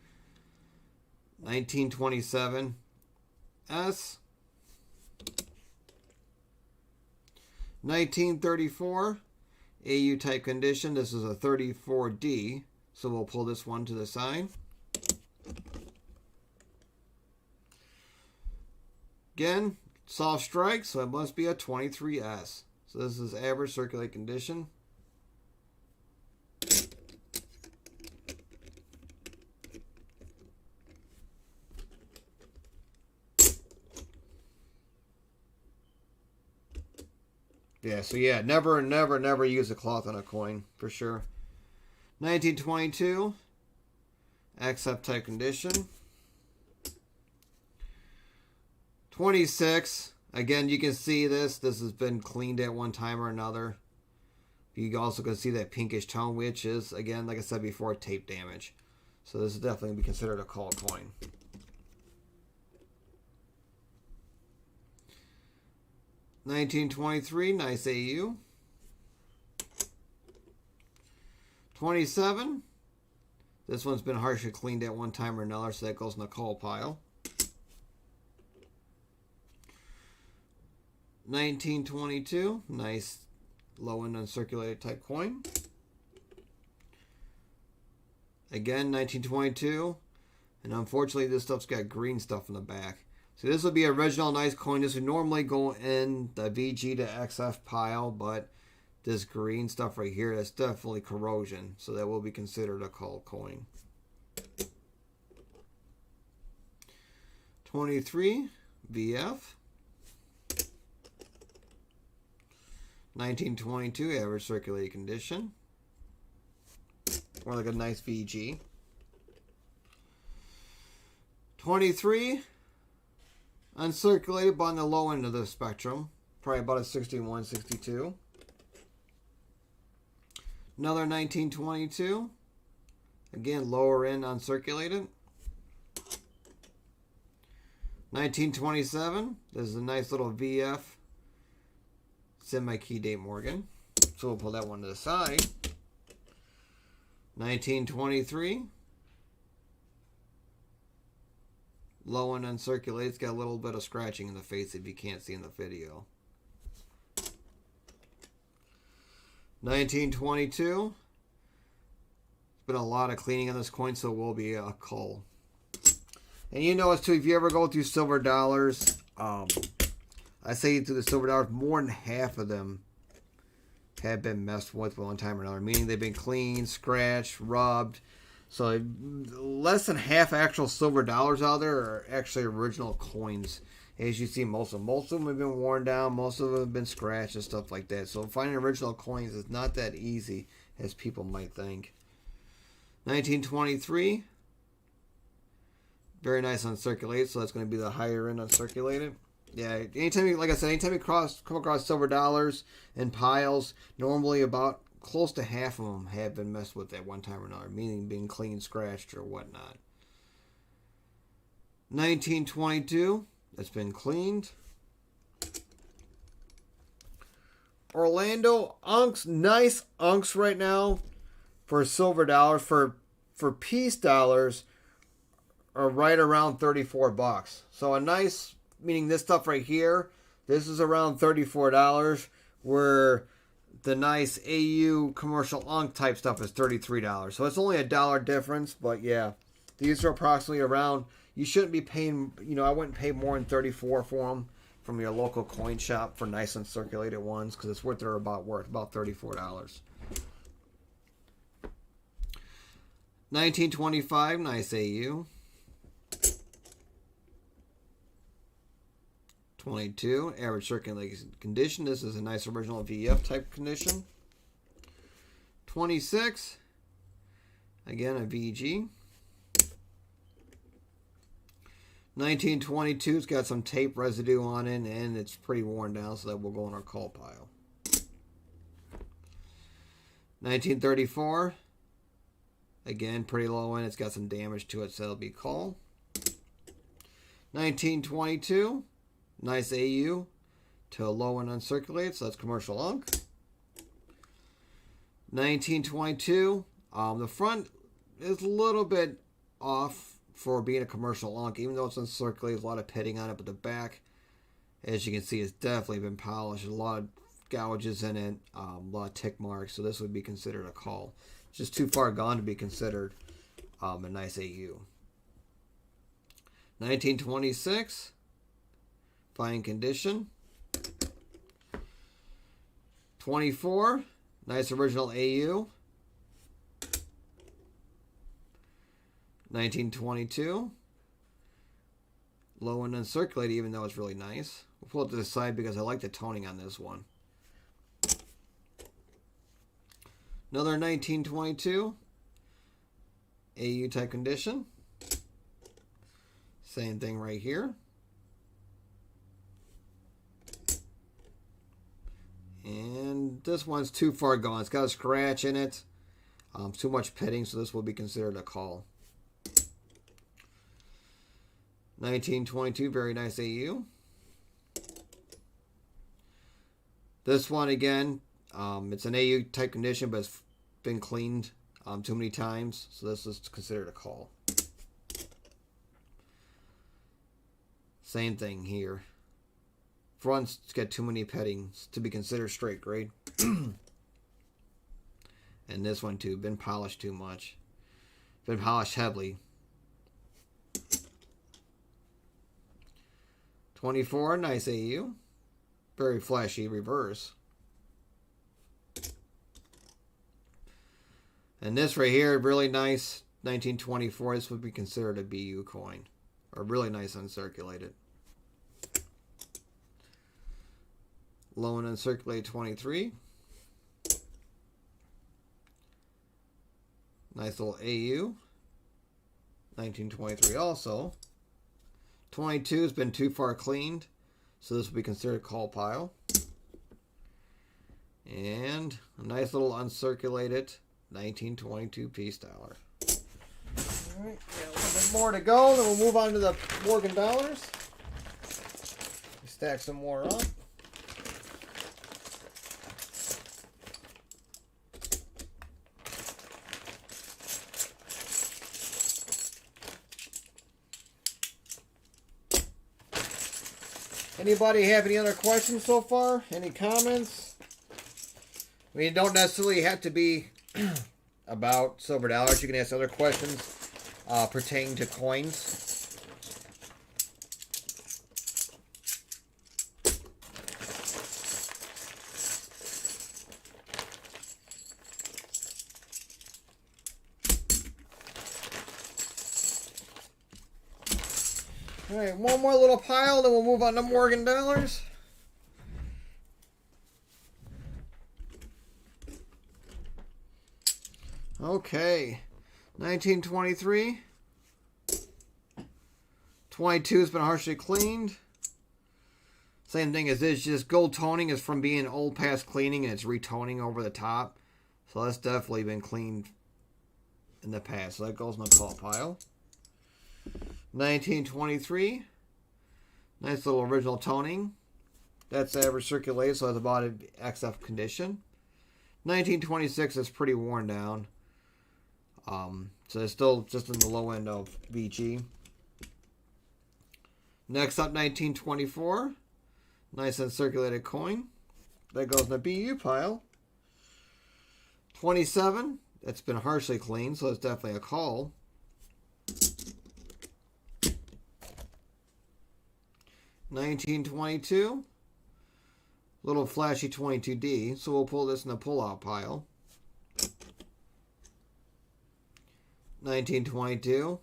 1927 S. 1934 AU type condition. This is a 34D, so we'll pull this one to the side. Again, soft strike, so it must be a 23S. So this is average circulate condition. Yeah, so yeah, never use a cloth on a coin, for sure. 1922, XF type condition. 26, again, you can see this. This has been cleaned at one time or another. You also can see that pinkish tone, which is, again, like I said before, tape damage. So this is definitely be considered a call coin. 1923, nice AU. 27, this one's been harshly cleaned at one time or another, so that goes in the call pile. 1922, nice low-end uncirculated type coin. Again, 1922, and unfortunately this stuff's got green stuff in the back. So this would be original nice coin. This would normally go in the VG to XF pile, but this green stuff right here, that's definitely corrosion. So that will be considered a call coin. 23, VF. 1922, average circulated condition. Or like a nice VG. 23, uncirculated, but on the low end of the spectrum. Probably about a 61, 62. Another 1922. Again, lower end uncirculated. 1927. This is a nice little VF. Semi-key date Morgan. So we'll pull that one to the side. 1923. Low and uncirculated. It's got a little bit of scratching in the face if you can't see in the video. 1922. It's been a lot of cleaning on this coin, so it will be a cull. And you notice too, if you ever go through silver dollars, I say through the silver dollars, more than half of them have been messed with one time or another. Meaning they've been cleaned, scratched, rubbed. So less than half actual silver dollars out there are actually original coins. As you see, most of them have been worn down. Most of them have been scratched and stuff like that. So finding original coins is not that easy as people might think. 1923. Very nice uncirculated. So that's going to be the higher end uncirculated. Yeah, anytime you come across silver dollars in piles, normally about close to half of them have been messed with at one time or another, meaning being clean, scratched, or whatnot. 1922, that's been cleaned. Orlando unks, nice unks right now for silver dollars. For piece dollars are right around $34. So a nice, meaning this stuff right here, this is around $34, where the nice AU commercial unk type stuff is $33. So it's only $1 difference, but yeah, these are approximately around, you shouldn't be paying, I wouldn't pay more than $34 for them from your local coin shop for nice uncirculated ones, because it's worth about $34. 1925, nice AU. 22, average circulated condition. This is a nice original VF type condition. 26, again a VG. 1922's got some tape residue on it, and it's pretty worn down, so that will go in our call pile. 1934, again, pretty low end. It's got some damage to it, so that'll be call. 1922, nice AU to a low end uncirculated, so that's commercial unk. 1922, the front is a little bit off for being a commercial unk, even though it's uncirculated. There's a lot of pitting on it, but the back, as you can see, has definitely been polished. There's a lot of gouges in it, a lot of tick marks, so this would be considered a call. It's just too far gone to be considered a nice AU. 1926, fine condition. 24, nice original AU. 1922, low and uncirculated, even though it's really nice. We'll pull it to the side because I like the toning on this one. Another 1922, AU type condition. Same thing right here. And this one's too far gone. It's got a scratch in it. Too much pitting, so this will be considered a call. 1922, very nice AU. This one again, it's an AU type condition, but it's been cleaned too many times, so this is considered a call. Same thing here. Front's got too many pettings to be considered straight grade. And this one too, been polished too much. Been polished heavily. 24, nice AU. Very flashy reverse. And this right here, really nice 1924. This would be considered a BU coin. Or really nice uncirculated. Low and uncirculated 23. Nice little AU. 1923 also. 22 has been too far cleaned, so this will be considered a call pile. And a nice little uncirculated 1922 piece dollar. Alright, got a little bit more to go, then we'll move on to the Morgan dollars. Stack some more up. Anybody have any other questions so far? Any comments? I mean, it don't necessarily have to be about silver dollars. You can ask other questions pertaining to coins. All right, one more little pile, then we'll move on to Morgan dollars. Okay, 1923. 22 has been harshly cleaned. Same thing as this, just gold toning is from being old past cleaning and it's retoning over the top. So that's definitely been cleaned in the past. So that goes in the call pile. 1923, nice little original toning. That's average circulated, so it's about an XF condition. 1926 is pretty worn down. So it's still just in the low end of VG. Next up, 1924, nice uncirculated coin. That goes in the BU pile. 27, it's been harshly cleaned, so it's definitely a call. 1922, little flashy 22D, so we'll pull this in the pull-out pile. 1922,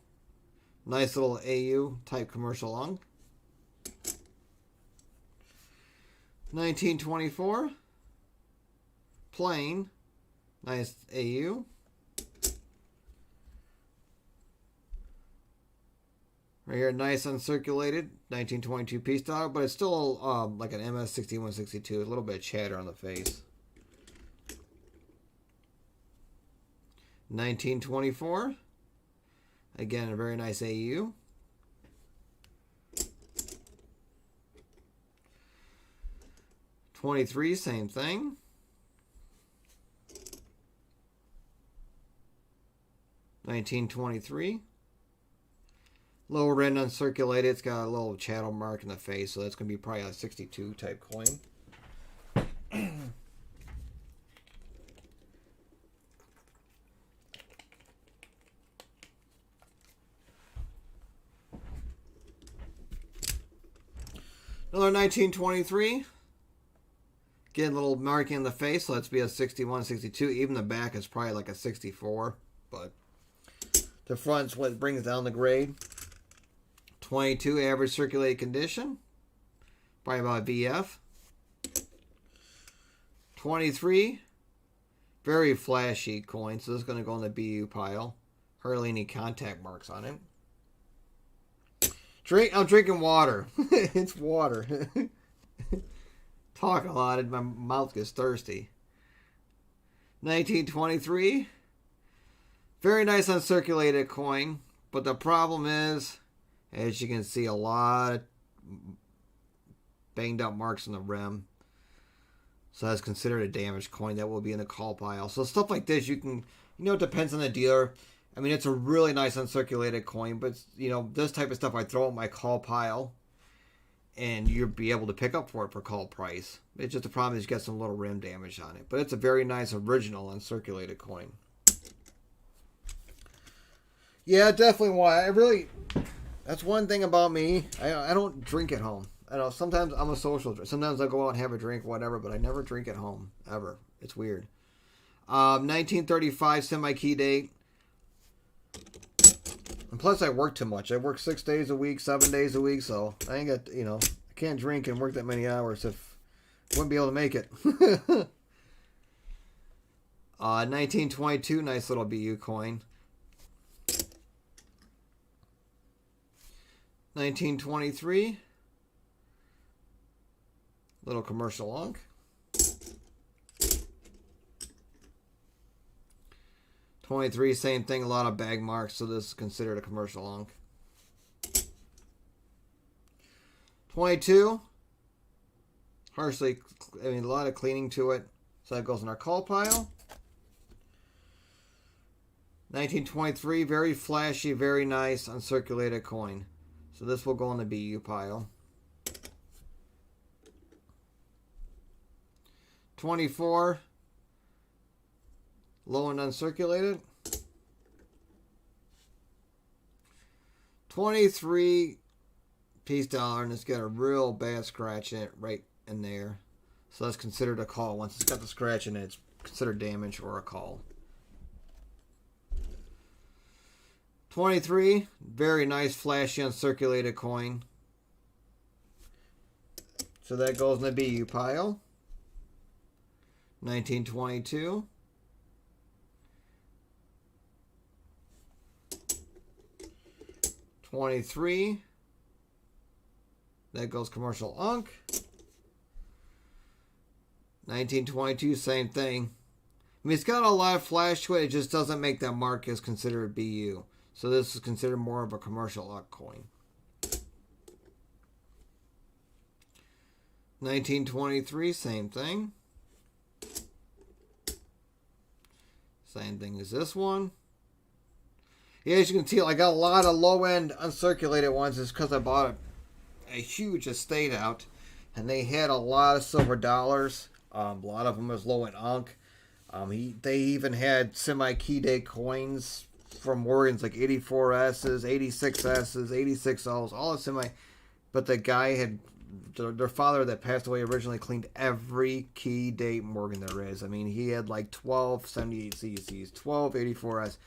nice little AU type commercial lung. 1924, plain, nice AU. Right here, nice uncirculated 1922 piece dollar, but it's still like an MS 6162. A little bit of chatter on the face. 1924. Again, a very nice AU. 23, same thing. 1923. Lower end uncirculated. It's got a little chattel mark in the face, so that's going to be probably a 62 type coin. Another 1923. Get a little marking in the face, so let's be a 61, 62. Even the back is probably like a 64, but the front's what brings down the grade. 22, average circulated condition. Probably about VF. 23, very flashy coin, so this is going to go in the BU pile. Hardly any contact marks on it. I'm drinking water. It's water. Talk a lot and my mouth gets thirsty. 1923. Very nice uncirculated coin. But the problem is, as you can see, a lot of banged up marks on the rim. So that's considered a damaged coin. That will be in the call pile. So stuff like this, you can, it depends on the dealer. I mean, it's a really nice uncirculated coin, but, this type of stuff I throw in my call pile, and you'll be able to pick up for it for call price. It's just the problem is you get some little rim damage on it. But it's a very nice original uncirculated coin. Yeah, definitely why. That's one thing about me. I don't drink at home. I know sometimes I'm a social drinker. Sometimes I'll go out and have a drink, whatever, but I never drink at home, ever. It's weird. 1935 semi-key date. And plus, I work too much. I work 6 days a week, 7 days a week, so I ain't got, I can't drink and work that many hours if I wouldn't be able to make it. 1922, nice little BU coin. 1923, little commercial unk. 23, same thing, a lot of bag marks, so this is considered a commercial unk. 22, harshly, a lot of cleaning to it, so that goes in our call pile. 1923, very flashy, very nice, uncirculated coin. So this will go in the BU pile. 24, low and uncirculated. 23 piece dollar, and it's got a real bad scratch in it right in there. So that's considered a call. Once it's got the scratch in it, it's considered damage or a call. 23, very nice, flashy, uncirculated coin. So that goes in the BU pile. 1922. 23. That goes commercial unk. 1922, same thing. I mean, it's got a lot of flash to it. It just doesn't make that mark as considered BU. So this is considered more of a commercial unk coin. 1923, same thing. Same thing as this one. Yeah, as you can see, I got a lot of low-end uncirculated ones. It's because I bought a huge estate out, and they had a lot of silver dollars. A lot of them was low-end unk. They even had semi-key day coins from Morgan's, like 84S's, 86S's, 86O's, all the semi. But the guy had, their father that passed away originally cleaned every key date Morgan there is. I mean, he had like 12 78 CCs, 12 84S,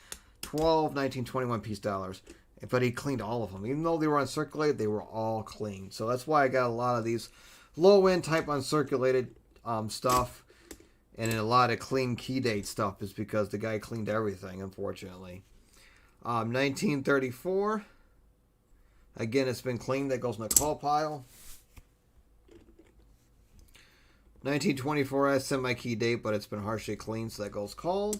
12 1921 piece dollars. But he cleaned all of them. Even though they were uncirculated, they were all clean. So that's why I got a lot of these low-end type uncirculated stuff. And a lot of clean key date stuff is because the guy cleaned everything, unfortunately. 1934. Again, it's been cleaned. That goes in the call pile. 1924S semi-key date, but it's been harshly cleaned, so that goes call.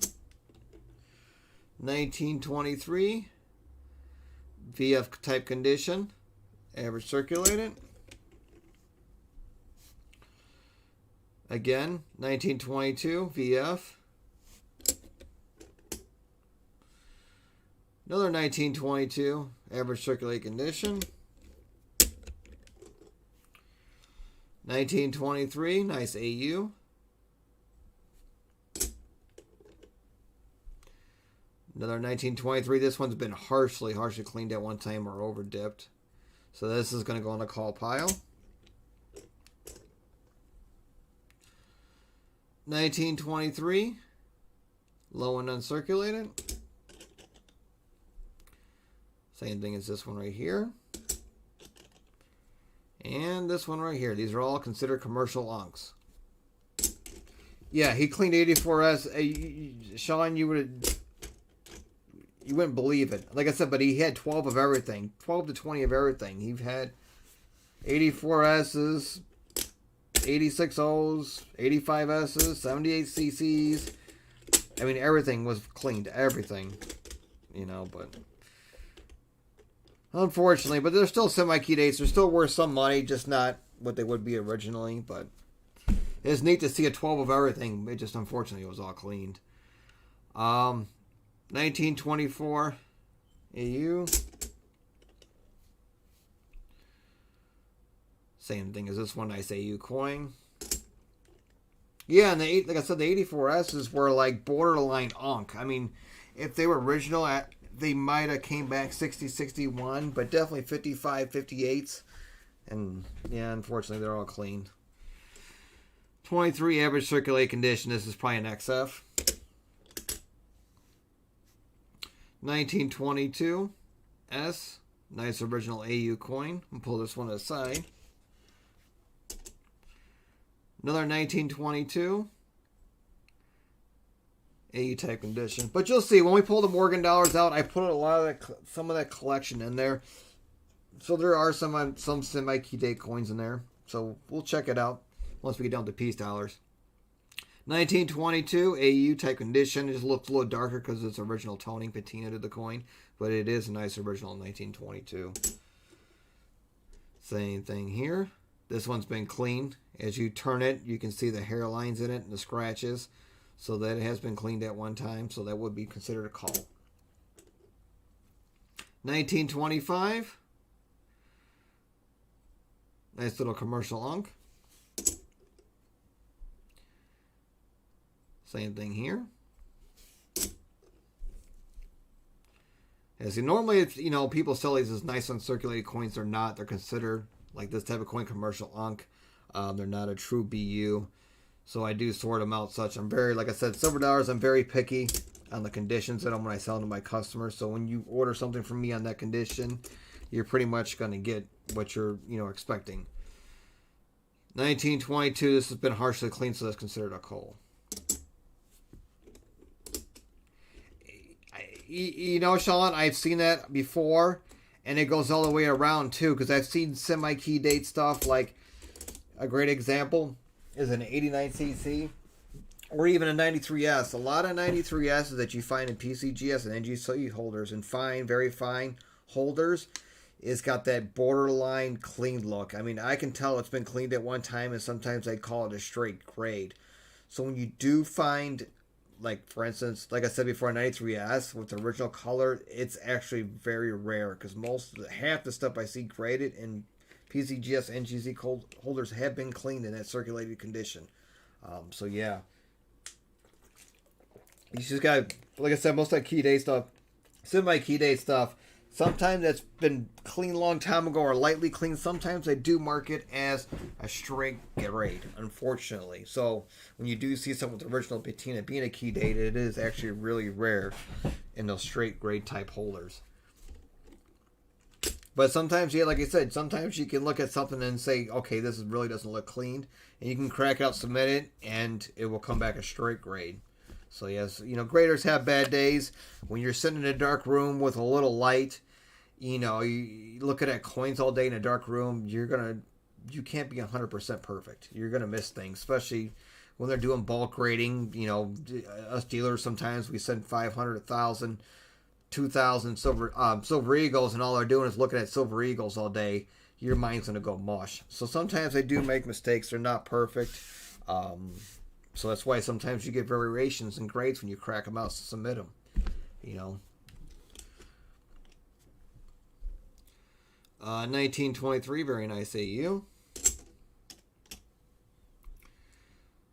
1923 VF type condition, average circulated. Again, 1922 VF. Another 1922 average circulated condition. 1923, nice AU. Another 1923. This one's been harshly cleaned at one time or over dipped. So this is going to go in the call pile. 1923, low and uncirculated. Same thing as this one right here. And this one right here. These are all considered commercial unks. Yeah, he cleaned 84S. Sean, you wouldn't believe it. Like I said, but he had 12 of everything. 12 to 20 of everything. He had 84S's, 86O's, 85S's, 78CC's. I mean, everything was cleaned. Everything. You know, but unfortunately, but they're still semi-key dates. They're still worth some money, just not what they would be originally. But it's neat to see a 12 of everything. It just, unfortunately, was all cleaned. 1924 AU. Same thing as this one, nice AU coin. Yeah, and like I said, the 84S's were like borderline unk. I mean, if they were original, they might have came back 60, 61, but definitely 55, 58s. And yeah, unfortunately, they're all clean. 23 average circulate condition. This is probably an XF. 1922 S. Nice original AU coin. I'll pull this one aside. Another 1922 AU type condition. But you'll see, when we pull the Morgan dollars out, I put a lot of that, some of that collection in there. So there are some semi-key date coins in there. So we'll check it out once we get down to piece dollars. 1922 AU type condition. It just looks a little darker because it's original toning patina to the coin. But it is a nice original 1922. Same thing here. This one's been cleaned. As you turn it, you can see the hairlines in it and the scratches. So that it has been cleaned at one time. So that would be considered a call. 1925. Nice little commercial unk. Same thing here. As normally, it's, you know, people sell these as nice uncirculated coins. They're not. They're considered like this type of coin commercial unk. They're not a true BU. So I do sort them out such. I'm very, like I said, silver dollars, I'm very picky on the conditions of them when I sell them to my customers. So when you order something from me on that condition, you're pretty much going to get what you're, you know, expecting. 1922, this has been harshly cleaned, so that's considered a coal. You know, Sean, I've seen that before, and it goes all the way around, too, because I've seen semi-key date stuff, like a great example is an 89cc, or even a 93S. A lot of 93S's that you find in PCGS and NGC holders, and fine, very fine holders, is got that borderline clean look. I mean, I can tell it's been cleaned at one time, and sometimes I call it a straight grade. So when you do find, like, for instance, like I said before, 93S with the original color, it's actually very rare because half the stuff I see graded in PCGS and NGC holders have been cleaned in that circulated condition. So yeah, you just got, like I said, most of that key date stuff, semi-key date stuff, sometimes that's been cleaned a long time ago or lightly cleaned. Sometimes they do mark it as a straight grade, unfortunately. So when you do see something with original patina being a key date, it is actually really rare in those straight grade type holders. But sometimes, yeah, like I said, sometimes you can look at something and say, okay, this really doesn't look clean. And you can crack it out, submit it, and it will come back a straight grade. So, yes, you know, graders have bad days. When you're sitting in a dark room with a little light, You looking at coins all day in a dark room, you can't be 100% perfect. You're gonna miss things, especially when they're doing bulk grading. Us dealers sometimes we send 500, 1,000, 2,000 silver eagles, and all they're doing is looking at silver eagles all day. Your mind's gonna go mush. So sometimes they do make mistakes. They're not perfect. So that's why sometimes you get variations in grades when you crack them out to submit them. 1923, very nice AU.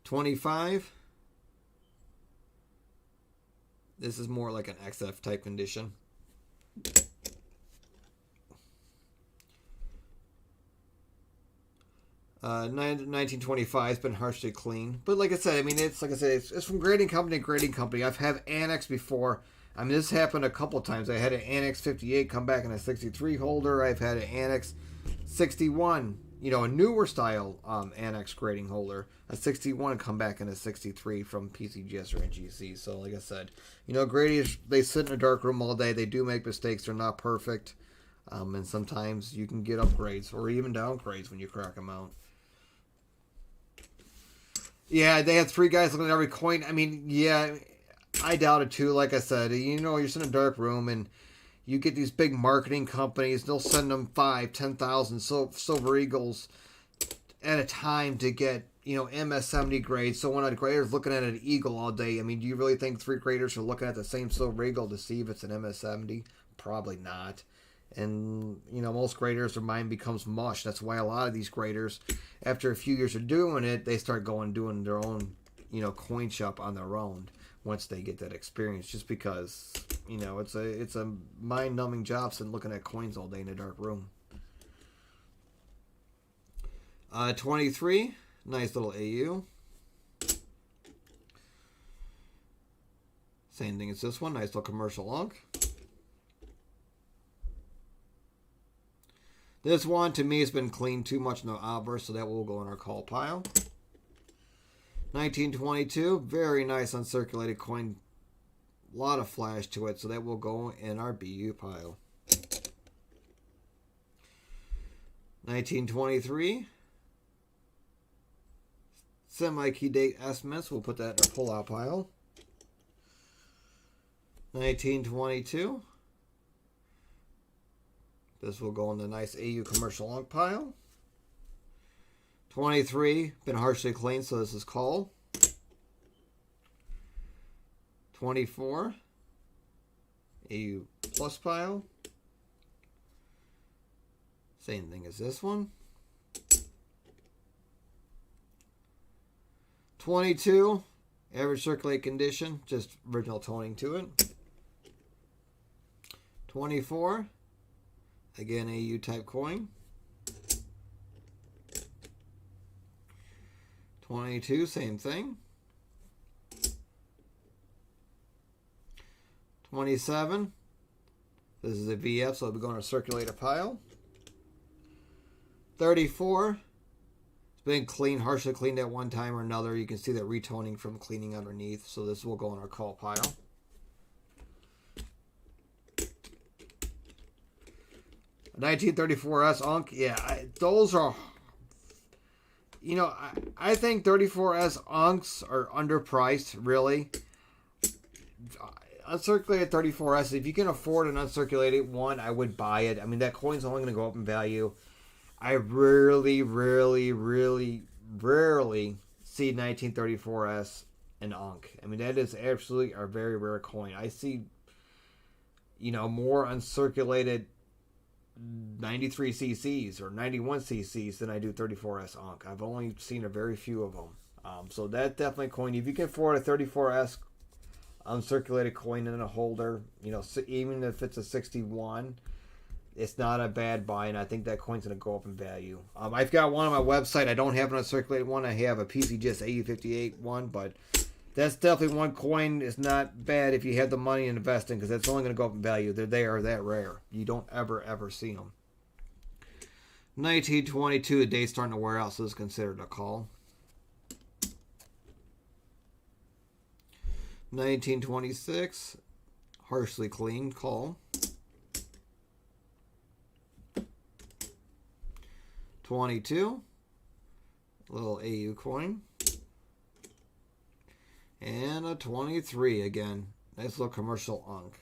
25. This is more like an XF type condition. 1925 has been harshly clean, but like I said, it's from grading company to grading company. I've had Annex before. This happened a couple times. I had an Annex 58 come back in a 63 holder. I've had an Annex 61, a newer style Annex grading holder, a 61 come back in a 63 from PCGS or NGC. So like I said, gradies, they sit in a dark room all day. They do make mistakes. They're not perfect. And sometimes you can get upgrades or even downgrades when you crack them out. Yeah, they had 3 guys looking at every coin. Yeah, I doubt it too. Like I said, you're sitting in a dark room and you get these big marketing companies. They'll send them 5,000, 10,000 silver eagles at a time to get MS70 grades. So when a grader's looking at an eagle all day, do you really think 3 graders are looking at the same silver eagle to see if it's an MS70? Probably not. And most graders, their mind becomes mush. That's why a lot of these graders, after a few years of doing it, they start doing their own coin shop on their own once they get that experience, just because it's a mind-numbing job sitting looking at coins all day in a dark room. 23, nice little AU. Same thing as this one, nice little commercial log. This one, to me, has been cleaned too much, no outburst, so that will go in our call pile. 1922, very nice uncirculated coin. A lot of flash to it, so that will go in our BU pile. 1923, semi-key date estimates. We'll put that in our pull-out pile. 1922. This will go in the nice AU commercial long pile. 23, been harshly cleaned, so this is call. 24, AU plus pile. Same thing as this one. 22, average circulate condition, just original toning to it. 24, again, AU type coin. 22, same thing. 27, this is a VF, so it'll be going to circulate a pile. 34, it's been cleaned, harshly cleaned at one time or another. You can see that retoning from cleaning underneath, so this will go in our call pile. 1934S Unk, yeah, those are, I think 34S Unks are underpriced, really. Uncirculated 34S, if you can afford an uncirculated one, I would buy it. That coin's only going to go up in value. I rarely see 1934S and Unk. That is absolutely a very rare coin. I see, more uncirculated 93 cc's or 91 cc's than I do 34S Unk. I've only seen a very few of them. So that definitely coin, if you can afford a 34S uncirculated coin in a holder, even if it's a 61, it's not a bad buy, and I think that coin's going to go up in value. I've got one on my website. I don't have an uncirculated one. I have a PCGS AU58 one, but that's definitely one coin. It's not bad if you have the money and invest in, because it's only going to go up in value. They are that rare. You don't ever see them. 1922, the date's starting to wear out, so it's considered a call. 1926, harshly clean, call. 22. Little AU coin. And a 23 again. Nice little commercial unk.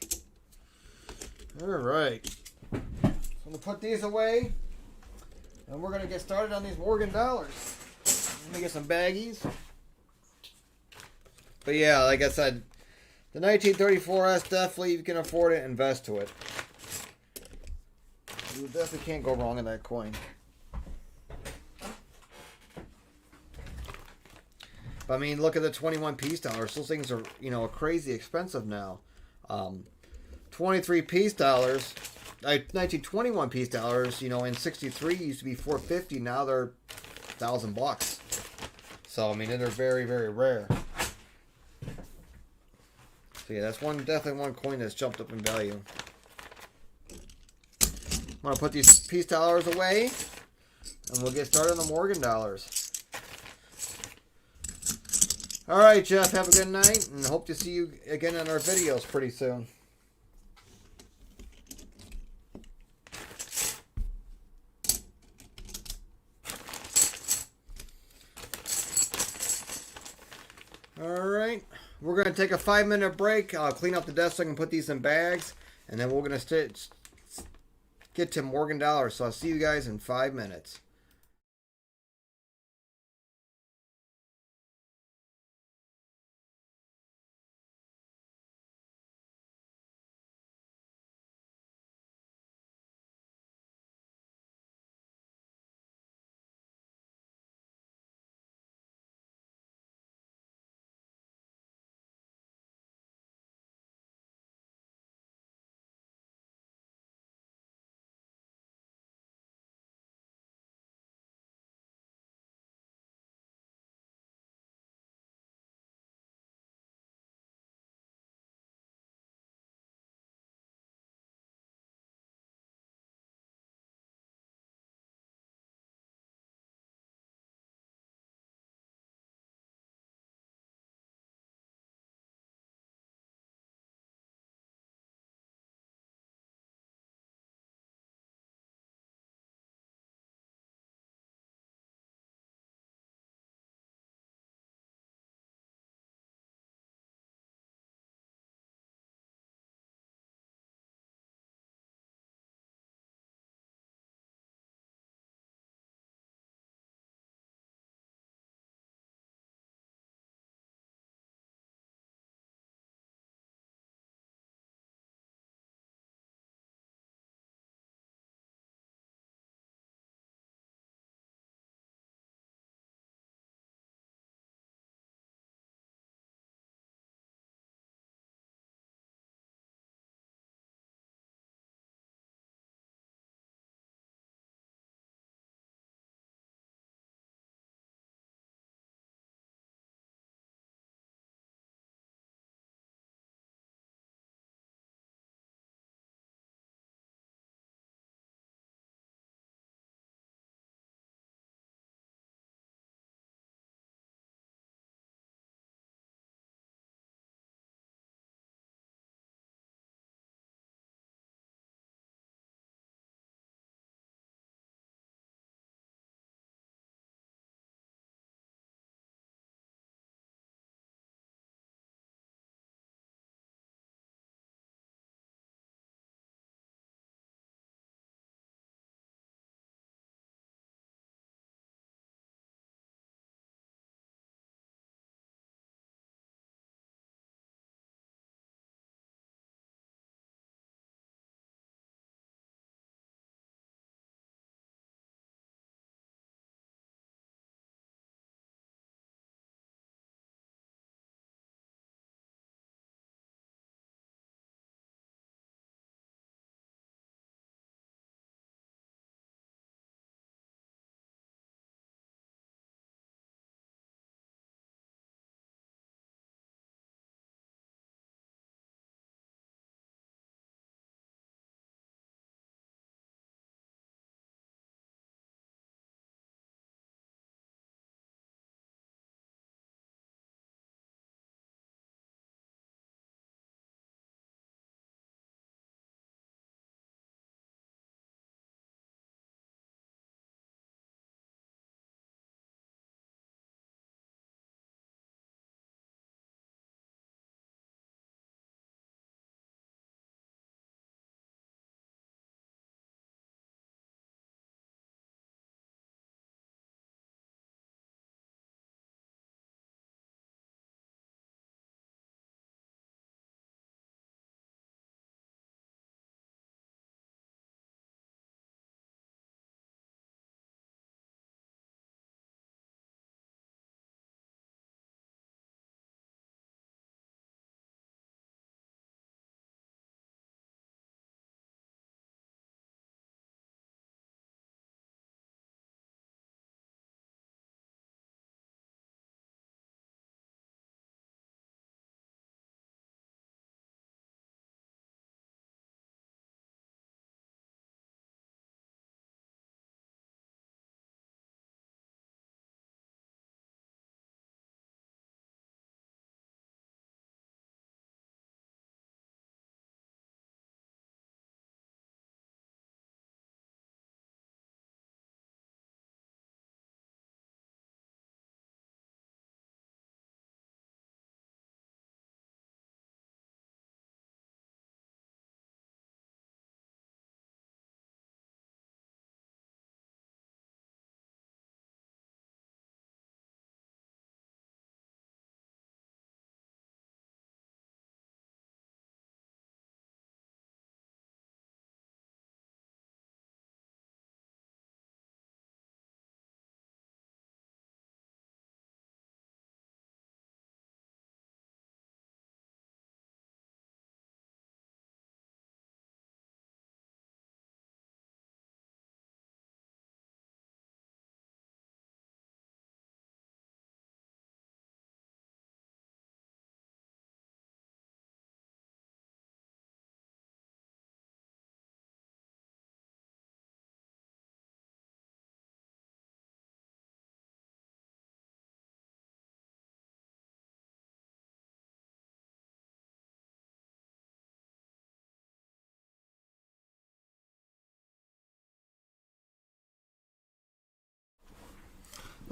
Alright. So I'm going to put these away. And we're going to get started on these Morgan dollars. Let me get some baggies. But yeah, like I said, the 1934S, definitely you can afford it, invest to it. You definitely can't go wrong in that coin. But I mean, look at the 21 piece dollars. Those things are, you know, crazy expensive now. 23 piece dollars, 1921 piece dollars, you know, in 63 used to be $450. Now they're $1,000. So I mean, they're very, very rare. So yeah, that's definitely one coin that's jumped up in value. I'm gonna put these piece dollars away, and we'll get started on the Morgan dollars. All right, Jeff. Have a good night, and hope to see you again in our videos pretty soon. All right. We're going to take a 5-minute break. I'll clean up the desk so I can put these in bags. And then we're going to get to Morgan dollars. So I'll see you guys in 5 minutes.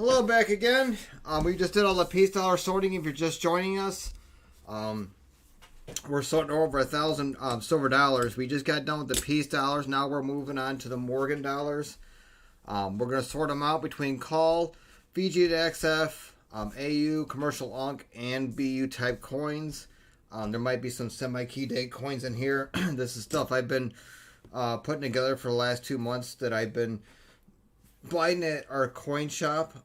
Hello, back again. We just did all the piece dollar sorting. If you're just joining us, we're sorting over 1,000 silver dollars. We just got done with the piece dollars. Now we're moving on to the Morgan dollars. We're going to sort them out between call, VG to XF, AU, commercial UNC, and BU type coins. There might be some semi-key date coins in here. This is stuff I've been putting together for the last 2 months that I've been buying at our coin shop.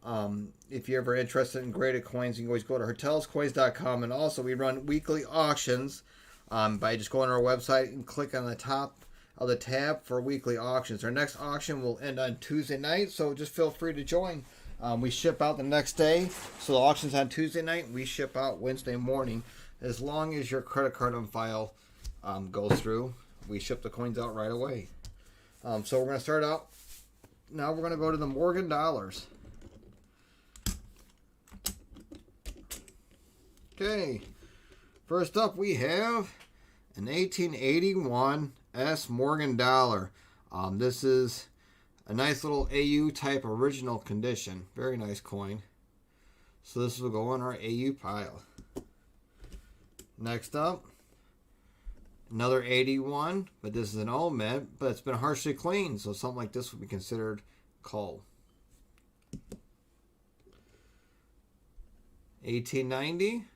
If you're ever interested in graded coins, you can always go to hotelscoins.com. And also, we run weekly auctions by just going to our website and click on the top of the tab for weekly auctions. Our next auction will end on Tuesday night, so just feel free to join. We ship out the next day, so the auction's on Tuesday night, and we ship out Wednesday morning. As long as your credit card on file goes through, we ship the coins out right away. So we're going to start out. Now we're going to go to the Morgan dollars. Okay. First up, we have an 1881 S Morgan dollar. This is a nice little AU type original condition. Very nice coin. So this will go in our AU pile. Next up, another 81, but this is an old mint, but it's been harshly cleaned, so something like this would be considered coal. 1890,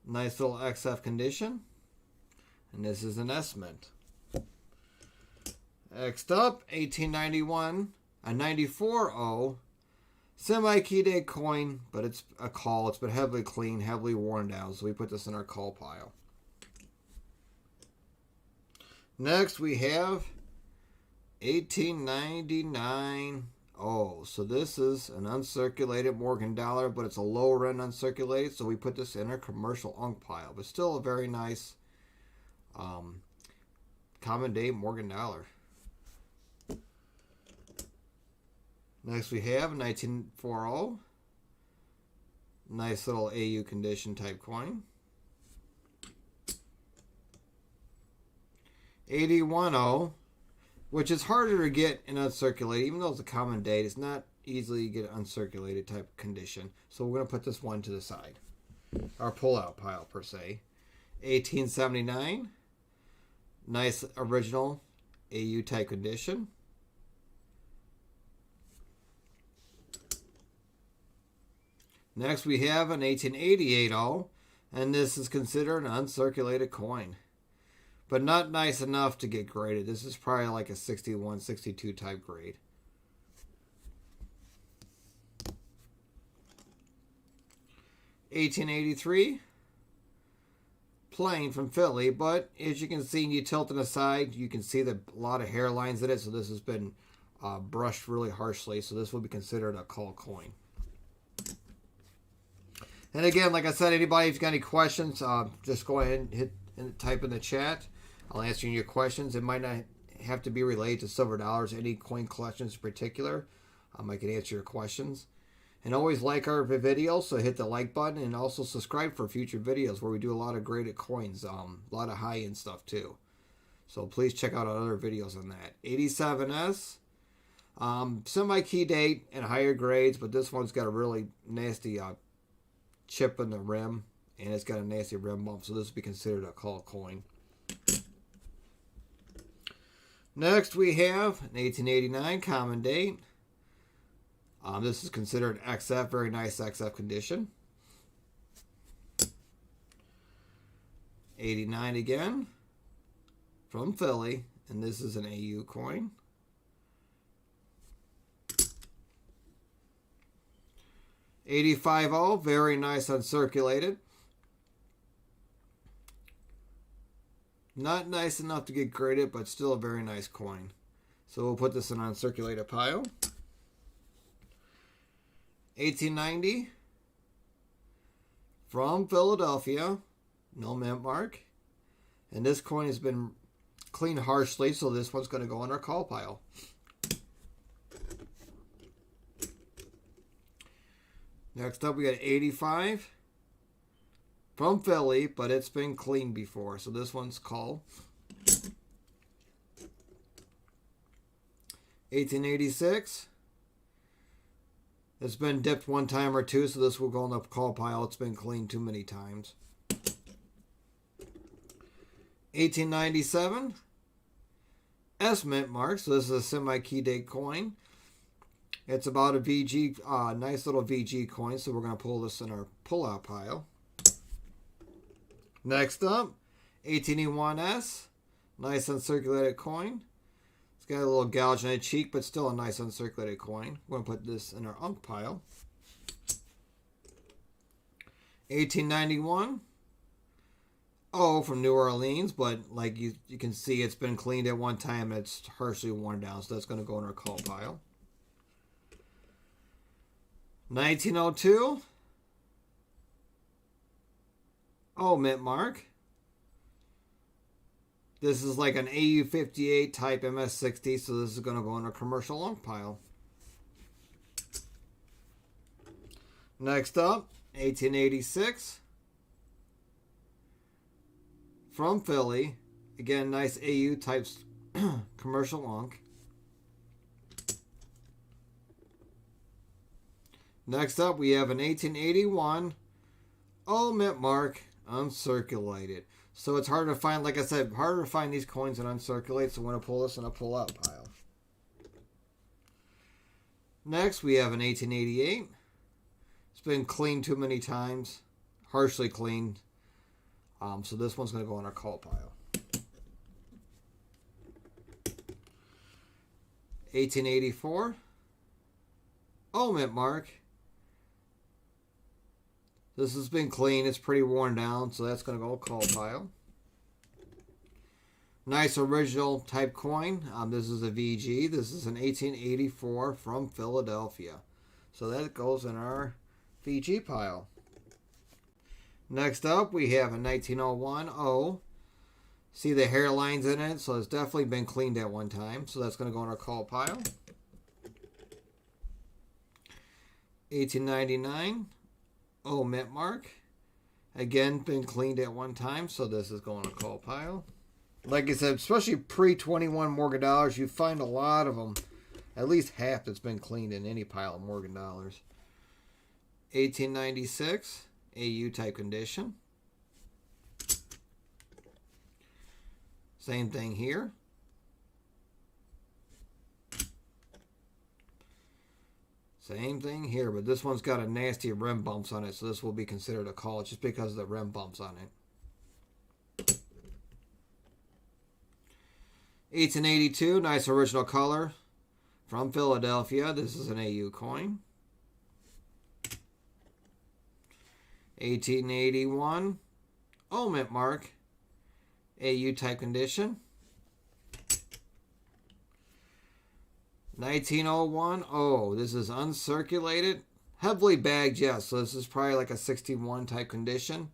nice little XF condition, and this is an S mint. Next up, 1891, a 94O. Semi-key date coin, but it's a call. It's been heavily cleaned, heavily worn down, so we put this in our call pile. Next, we have 1899. Oh, so this is an uncirculated Morgan dollar, but it's a lower end uncirculated, so we put this in our commercial UNC pile. But still a very nice common day Morgan dollar. Next we have 1940. Nice little AU condition type coin. 81O, which is harder to get in uncirculated, even though it's a common date. It's not easily get an uncirculated type condition. So we're going to put this one to the side. Our pull-out pile, per se. 1879. Nice original AU type condition. Next we have an 1888O, and this is considered an uncirculated coin, but not nice enough to get graded. This is probably like a 61, 62 type grade. (1883) plain from Philly, but as you can see, you tilt it aside, you can see a lot of hairlines in it, so this has been brushed really harshly, so this will be considered a call coin. And again, like I said, anybody who's got any questions, just go ahead and hit and type in the chat. I'll answer your questions. It might not have to be related to silver dollars, any coin collections in particular. I can answer your questions. And always like our video, so hit the like button, and also subscribe for future videos where we do a lot of graded coins, a lot of high-end stuff too. So please check out our other videos on that. 87S, semi-key date and higher grades, but this one's got a really nasty chip in the rim, and it's got a nasty rim bump, so this would be considered a call coin. Next we have an 1889 common date. This is considered XF, very nice XF condition. 89 again from Philly, and this is an AU coin. 85O, very nice uncirculated. Not nice enough to get graded, but still a very nice coin. So we'll put this in an uncirculated pile. 1890 from Philadelphia, no mint mark. And this coin has been cleaned harshly, so this one's going to go in our call pile. Next up, we got 85 from Philly, but it's been cleaned before, so this one's call. 1886 It's been dipped one time or two, so this will go in the call pile. It's been cleaned too many times. 1897. S mint mark. So this is a semi-key date coin. It's about a VG, nice little VG coin. So we're going to pull this in our pull-out pile. Next up, 1881S. Nice uncirculated coin. It's got a little gouge in its cheek, but still a nice uncirculated coin. We're going to put this in our unk pile. 1891. O from New Orleans, but like you can see, it's been cleaned at one time and it's harshly worn down, so that's going to go in our call pile. 1902. O mint mark. This is like an AU58 type MS60, so this is going to go in a commercial unk pile. Next up, 1886. From Philly. Again, nice AU type commercial unk. Next up, we have an 1881 O mint mark uncirculated. So it's harder to find, like I said, harder to find these coins that uncirculate, so I'm going to pull this in a pull-out pile. Next, we have an 1888. It's been cleaned too many times, harshly cleaned. So this one's going to go in our call pile. 1884. O mint mark. This has been clean. It's pretty worn down, so that's going to go call pile. Nice original type coin. This is a VG. This is an 1884 from Philadelphia. So that goes in our VG pile. Next up, we have a 1901 O. See the hairlines in it, so it's definitely been cleaned at one time. So that's going to go in our call pile. 1899 O mint mark. Again, been cleaned at one time, so this is going to call pile. Like I said, especially pre-21 Morgan dollars, you find a lot of them. At least half that's been cleaned in any pile of Morgan dollars. 1896 AU type condition. Same thing here. Same thing here, but this one's got a nasty rim bumps on it, so this will be considered a call just because of the rim bumps on it. 1882, nice original color from Philadelphia. This is an AU coin. 1881, O mint mark, AU type condition. 1901, oh, this is uncirculated, heavily bagged, yes, so this is probably like a 61 type condition,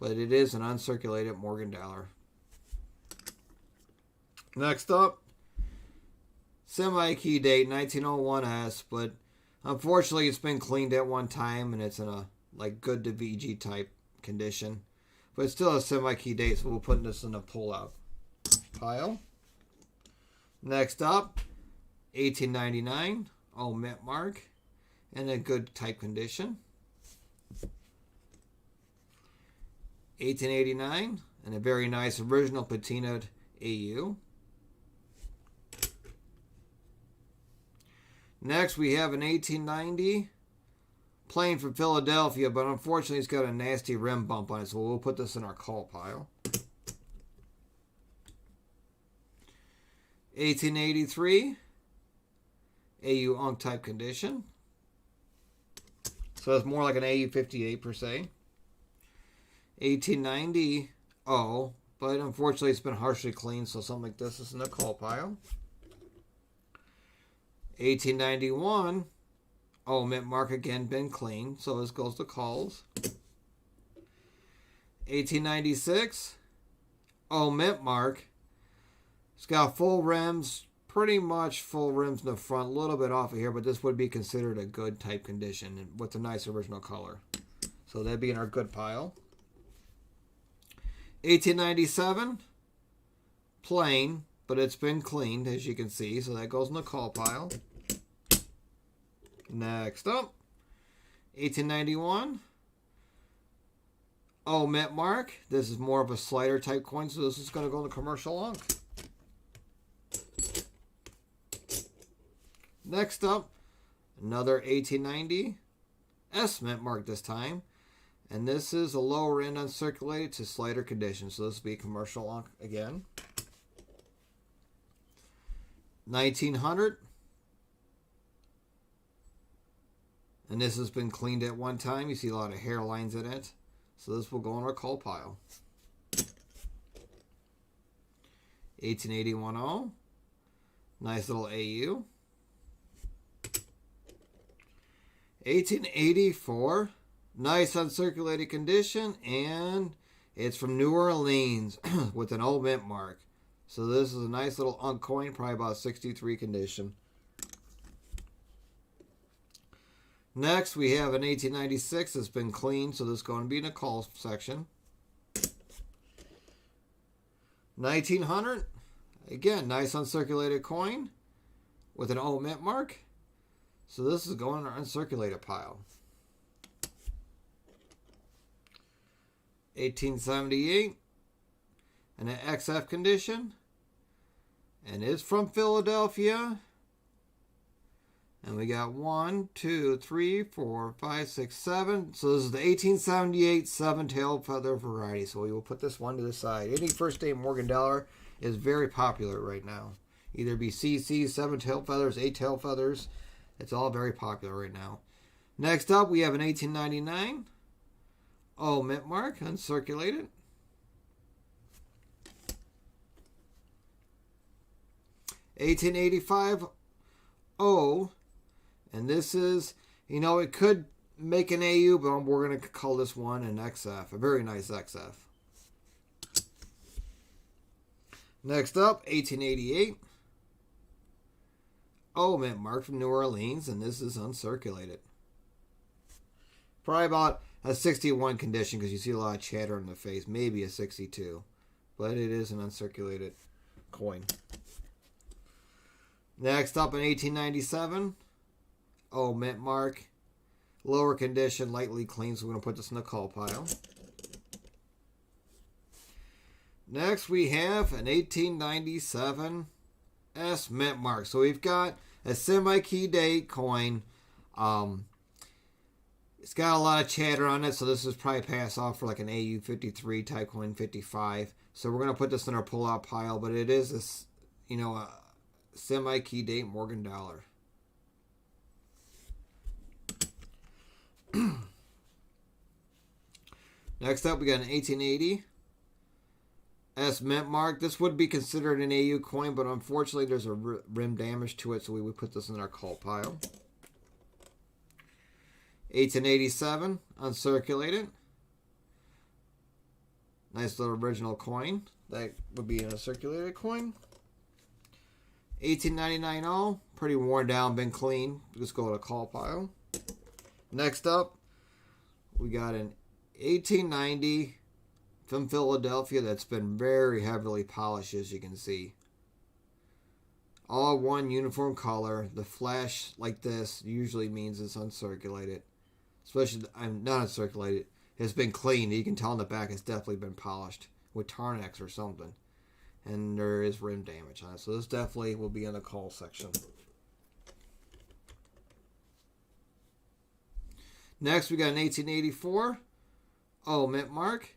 but it is an uncirculated Morgan dollar. Next up, semi-key date, 1901S, but unfortunately it's been cleaned at one time and it's in a like good to VG type condition, but it's still a semi-key date, so we'll put this in a pull-out pile. Next up, 1899, O mint mark, in a good type condition. 1889, and a very nice original patinaed AU. Next, we have an 1890, plain from Philadelphia, but unfortunately it's got a nasty rim bump on it, so we'll put this in our call pile. 1883, AU unk type condition. So it's more like an AU58 per se. 1890 O, but unfortunately it's been harshly cleaned, so something like this is in the call pile. 1891 O mint mark, again been cleaned, so this goes to calls. 1896 O mint mark. It's got full rims, pretty much full rims in the front, a little bit off of here, but this would be considered a good type condition with a nice original color. So that'd be in our good pile. 1897, plain, but it's been cleaned, as you can see, so that goes in the call pile. Next up, 1891. Oh, mint mark. This is more of a slider type coin, so this is going to go in the commercial lunk. Next up, another 1890 S mint mark this time. And this is a lower end uncirculated to slider condition, so this will be a commercial lunk again. 1900. And this has been cleaned at one time. You see a lot of hairlines in it. So this will go in our coal pile. 1881. Nice little AU. 1884. Nice uncirculated condition. And it's from New Orleans with an old mint mark. So this is a nice little unk coin, probably about 63 condition. Next, we have an 1896 that's been cleaned, so this is going to be in the call section. 1900, again, nice uncirculated coin with an old mint mark. So this is going in our uncirculated pile. 1878, and an XF condition, and it's from Philadelphia. And we got 1, 2, 3, 4, 5, 6, 7. So this is the 1878 seven-tailed feather variety. So we will put this one to the side. Any first day Morgan dollar is very popular right now. Either be CC, seven-tailed feathers, eight-tailed feathers. It's all very popular right now. Next up, we have an 1899. Oh, mint mark, uncirculated. 1885. Oh. And this is, you know, it could make an AU, but we're going to call this one an XF. A very nice XF. Next up, 1888. Oh, mint mark from New Orleans, and this is uncirculated. Probably about a 61 condition because you see a lot of chatter in the face. Maybe a 62. But it is an uncirculated coin. Next up in 1897. Oh, mint mark. Lower condition, lightly clean, so we're going to put this in the call pile. Next, we have an 1897 S mint mark. So we've got a semi-key date coin. It's got a lot of chatter on it, so this is probably pass off for like an AU 53 type coin 55. So we're going to put this in our pull-out pile, but it is a semi-key date Morgan dollar. Next up, we got an 1880 S mint mark. This would be considered an AU coin, but unfortunately there's a rim damage to it, so we would put this in our call pile. 1887, uncirculated. Nice little original coin. That would be an uncirculated coin. 1899 all, pretty worn down, been clean. Just go to the call pile. Next up, we got an 1890 from Philadelphia that's been very heavily polished, as you can see. All one uniform color. The flash like this usually means it's uncirculated. Especially, I'm not uncirculated. It's been cleaned. You can tell on the back it's definitely been polished with Tarnex or something. And there is rim damage on it. So this definitely will be in the call section. Next, we got an 1884. Oh, mint mark.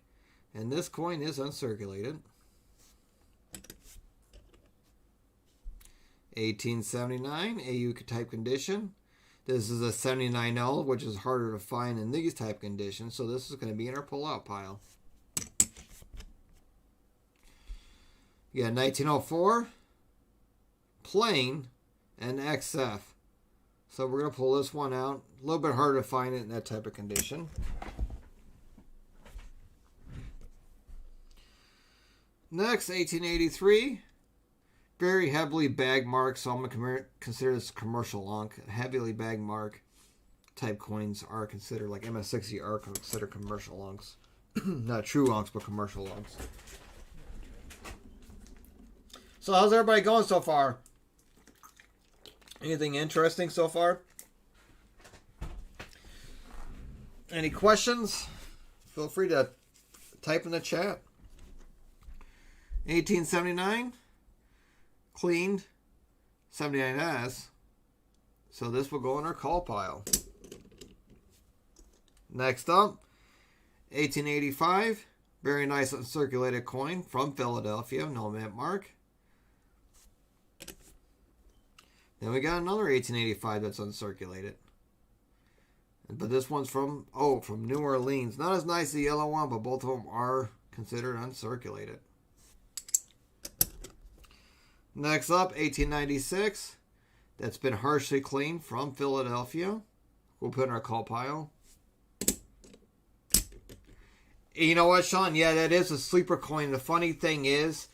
And this coin is uncirculated. 1879, AU type condition. This is a 79L, which is harder to find in these type conditions. So this is going to be in our pull-out pile. You got 1904, plain, and XF. So we're going to pull this one out. A little bit harder to find it in that type of condition. Next, 1883. Very heavily bagged mark, so I'm going to consider this commercial lunk. Heavily bagged mark type coins are considered, like MS60 are considered commercial lunks. Not true lunks, but commercial lunks. So how's everybody going so far? Anything interesting so far? Any questions? Feel free to type in the chat. 1879, cleaned, 79S. So this will go in our call pile. Next up, 1885, very nice uncirculated coin from Philadelphia, no mint mark. Then we got another 1885 that's uncirculated. But this one's from New Orleans. Not as nice as the yellow one, but both of them are considered uncirculated. Next up, 1896. That's been harshly cleaned from Philadelphia. We'll put in our call pile. You know what, Sean? Yeah, that is a sleeper coin. The funny thing is,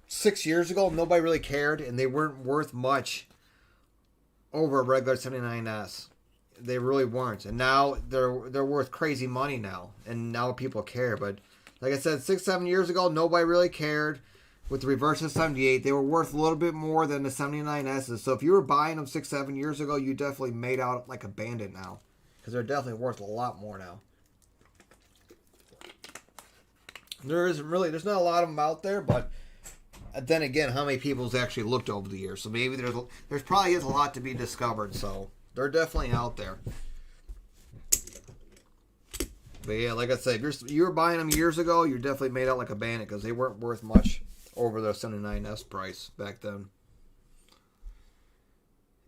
6 years ago, nobody really cared, and they weren't worth much over a regular 79S. They really weren't. And now they're worth crazy money now. And now people care. But like I said, 6-7 years ago, nobody really cared. With the reverse of 78, they were worth a little bit more than the 79S's. So if you were buying them 6-7 years ago, you definitely made out like a bandit now. Because they're definitely worth a lot more now. There's not a lot of them out there, but then again, how many people's actually looked over the years? So maybe there's probably is a lot to be discovered. So they're definitely out there. But yeah, like I said, if you were buying them years ago, you definitely made out like a bandit because they weren't worth much over the 79S price back then.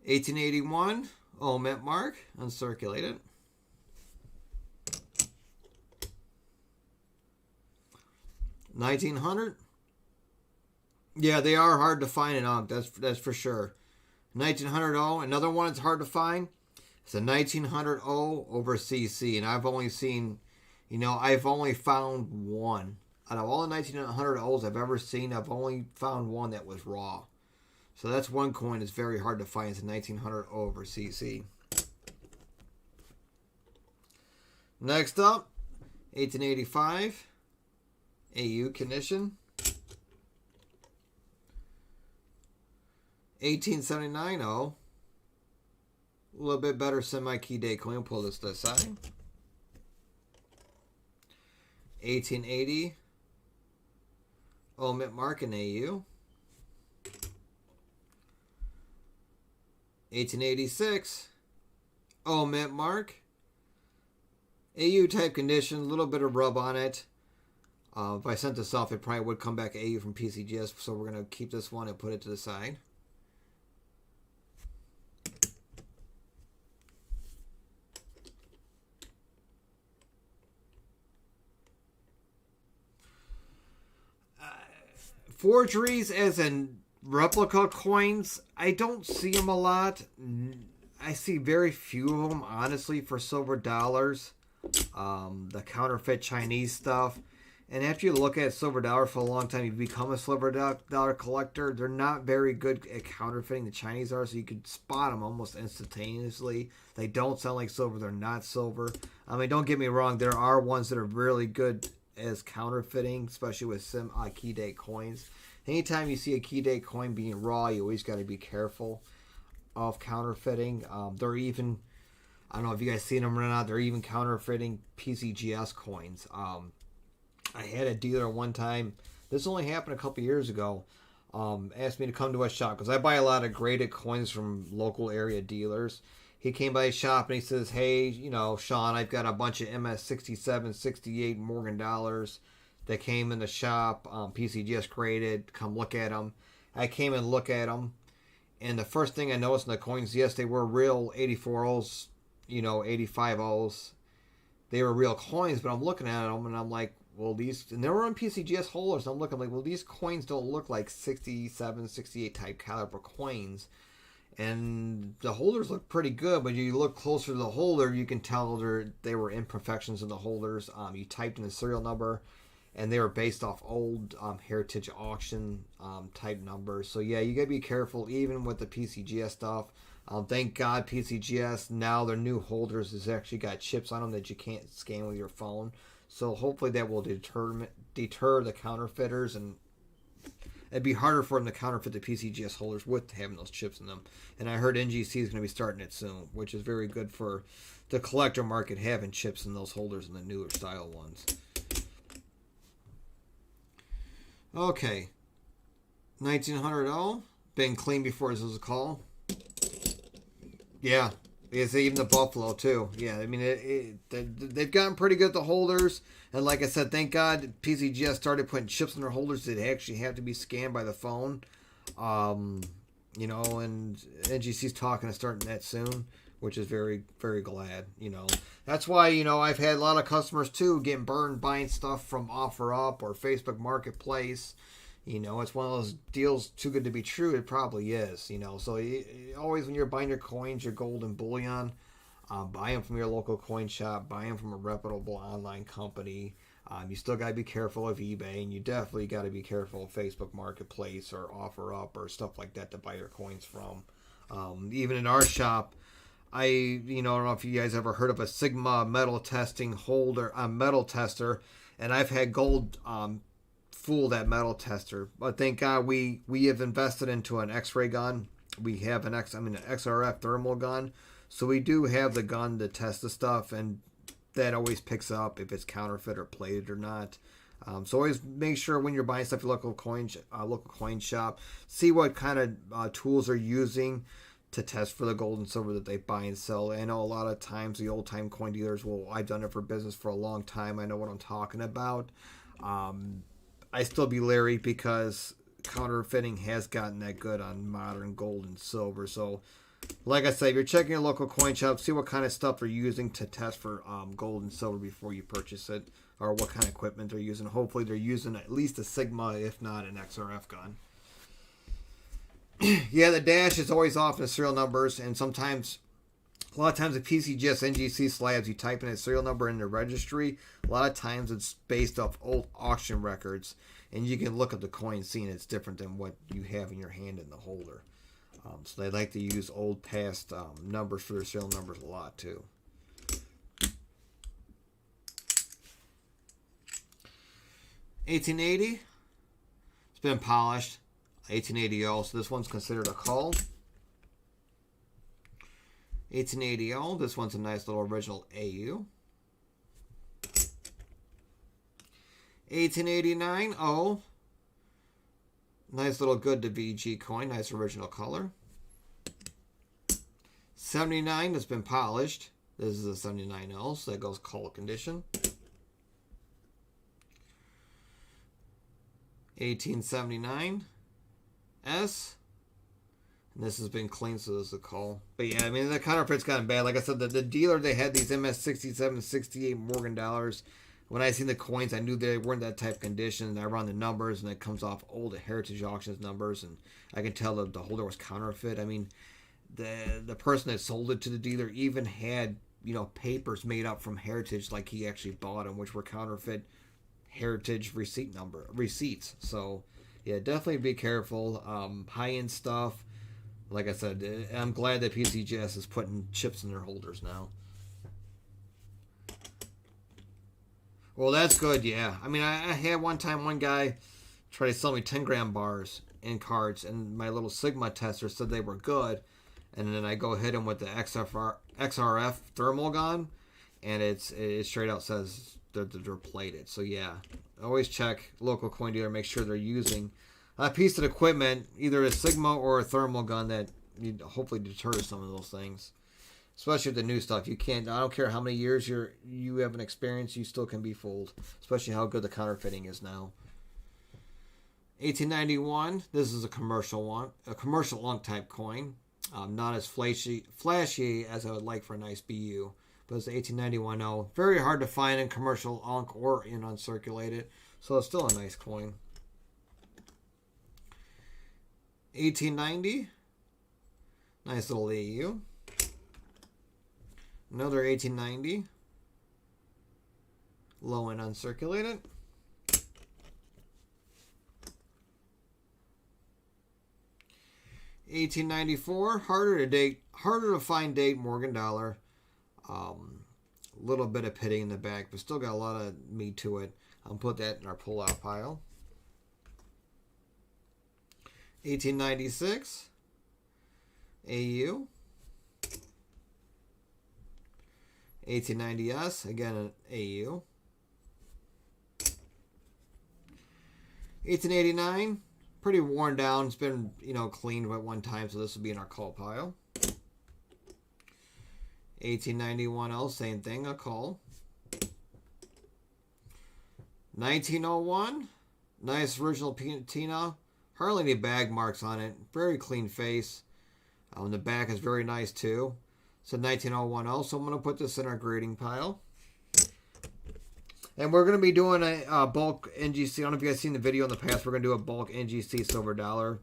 1881, mint mark, uncirculated. 1900. Yeah, they are hard to find in Unk. That's for sure. 1900 another one that's hard to find. It's a 1900 over CC, and I've only found one. Out of all the 1900 O's I've ever seen, I've only found one that was raw. So that's one coin that's very hard to find. It's a 1900 over CC. Next up, 1885 AU condition. 1879 a little bit better semi-key date coin. We'll pull this to the side. 1880 mint mark in AU. 1886 mint mark. AU type condition, a little bit of rub on it. If I sent this off, it probably would come back AU from PCGS, so we're going to keep this one and put it to the side. Forgeries as in replica coins, I don't see them a lot. I see very few of them, honestly, for silver dollars. The counterfeit Chinese stuff. And after you look at silver dollar for a long time, you become a silver dollar collector. They're not very good at counterfeiting. The Chinese are, so you can spot them almost instantaneously. They don't sound like silver. They're not silver. I mean, don't get me wrong. There are ones that are really good as counterfeiting, especially with key date coins. Anytime you see a key date coin being raw, you always got to be careful of counterfeiting. They're even, I don't know if you guys seen them or not, they're even counterfeiting PCGS coins. I had a dealer one time, this only happened a couple years ago, asked me to come to a shop because I buy a lot of graded coins from local area dealers. He came by his shop and he says, hey, Sean, I've got a bunch of MS 67, 68 Morgan dollars that came in the shop, PCGS graded, come look at them. I came and look at them, and the first thing I noticed in the coins, yes, they were real 84 O's, 85 O's. They were real coins, but I'm looking at them and I'm like, well, these, and they were on PCGS holders. I'm looking like, well, these coins don't look like 67, 68 type caliber coins. And the holders look pretty good, but you look closer to the holder, you can tell they were imperfections in the holders. You typed in the serial number, and they were based off old heritage auction type numbers. So yeah, you gotta be careful even with the PCGS stuff. Thank God PCGS, now their new holders has actually got chips on them that you can't scan with your phone. So hopefully that will deter the counterfeiters and it'd be harder for them to counterfeit the PCGS holders with having those chips in them. And I heard NGC is going to be starting it soon, which is very good for the collector market, having chips in those holders in the newer style ones. Okay. 1900 been clean before this was a call. Yeah. It's even the Buffalo, too. Yeah, I mean, they've gotten pretty good at the holders. And like I said, thank God PCGS started putting chips in their holders that actually have to be scanned by the phone. You know, and NGC's talking to starting that soon, which is very, very glad, you know. That's why, you know, I've had a lot of customers, too, getting burned buying stuff from OfferUp or Facebook Marketplace. You know, it's one of those deals too good to be true. It probably is, you know. So always when you're buying your coins, your gold and bullion, buy them from your local coin shop. Buy them from a reputable online company. You still got to be careful of eBay, and you definitely got to be careful of Facebook Marketplace or OfferUp or stuff like that to buy your coins from. Even in our shop, I don't know if you guys ever heard of a Sigma metal testing holder, metal tester, and I've had gold fool that metal tester, but thank God we have invested into an X-ray gun. We have an XRF thermal gun, so we do have the gun to test the stuff, and that always picks up if it's counterfeit or plated or not. So always make sure when you're buying stuff at your local coin shop, see what kind of tools they're using to test for the gold and silver that they buy and sell. I know a lot of times the old time coin dealers I've done it for business for a long time. I know what I'm talking about. I still be leery because counterfeiting has gotten that good on modern gold and silver. So, like I said, if you're checking your local coin shop, see what kind of stuff they're using to test for gold and silver before you purchase it, or what kind of equipment they're using. Hopefully they're using at least a Sigma, if not an XRF gun. Yeah, the dash is always off in the serial numbers, and a lot of times the PCGS NGC slabs, you type in a serial number in the registry, a lot of times it's based off old auction records, and you can look at the coin seeing it's different than what you have in your hand in the holder. So they like to use old past numbers for their serial numbers a lot too. $18.80, it's been polished. $18.80, so this one's considered a call. $18.80, this one's a nice little original AU. $18.89, nice little good to VG coin, nice original color. $79 has been polished. This is a 79L, so that goes call condition. $18.79 S. And this has been clean, so this is a call. But yeah, I mean, the counterfeit's gotten bad. Like I said, the dealer, they had these MS-67, 68 Morgan dollars. When I seen the coins, I knew they weren't that type of condition. And I run the numbers, and it comes off old Heritage Auctions numbers, and I can tell that the holder was counterfeit. I mean, the person that sold it to the dealer even had, papers made up from Heritage, like he actually bought them, which were counterfeit Heritage receipts. So yeah, definitely be careful. High-end stuff. Like I said, I'm glad that PCGS is putting chips in their holders now. Well, that's good, yeah. I mean, I had one guy try to sell me 10-gram bars and cards, and my little Sigma tester said they were good. And then I go hit him with the XRF thermal gun, and it straight out says they're plated. So yeah, always check local coin dealer, make sure they're using a piece of equipment, either a Sigma or a thermal gun that hopefully deters some of those things. Especially with the new stuff, I don't care how many years you have an experience, you still can be fooled. Especially how good the counterfeiting is now. 1891, this is a commercial unk type coin. Not as flashy as I would like for a nice BU. But it's 1891. Very hard to find in commercial unk or in uncirculated. So it's still a nice coin. 1890. Nice little AU. Another 1890. Low and uncirculated. $18.94. Harder to find date Morgan dollar. Little bit of pitting in the back, but still got a lot of meat to it. I'll put that in our pull-out pile. 1896 AU. 1890S, again an AU. 1889, pretty worn down. It's been, cleaned at one time, so this will be in our call pile. 1891L, same thing, a call. 1901, nice original patina. Hardly any bag marks on it. Very clean face. The back is very nice too. So 1901L, so I'm going to put this in our grading pile. And we're going to be doing a bulk NGC. I don't know if you guys seen the video in the past. We're going to do a bulk NGC silver dollar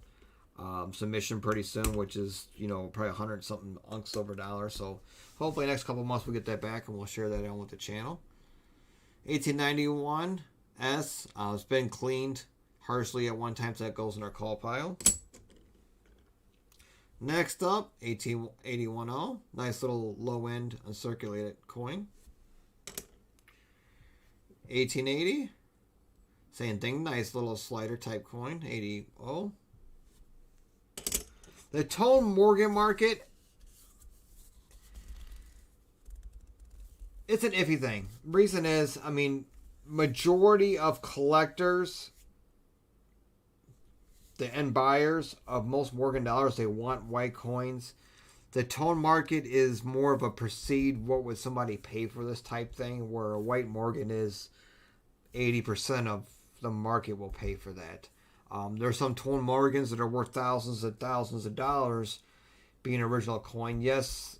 submission pretty soon, which is, probably 100 something unk silver dollar. So hopefully next couple months we'll get that back and we'll share that on with the channel. 1891 S. It's been cleaned harshly at one time, so that goes in our call pile. Next up, 1881O. Nice little low end uncirculated coin. 1880. Same thing, nice little slider type coin. 80O. The Tone Morgan market, it's an iffy thing. Reason is, majority of collectors, the end buyers of most Morgan dollars, they want white coins. The tone market is more of a perceived, what would somebody pay for this type thing, where a white Morgan is 80% of the market will pay for that. There's some tone Morgans that are worth thousands and thousands of dollars being original coin. Yes,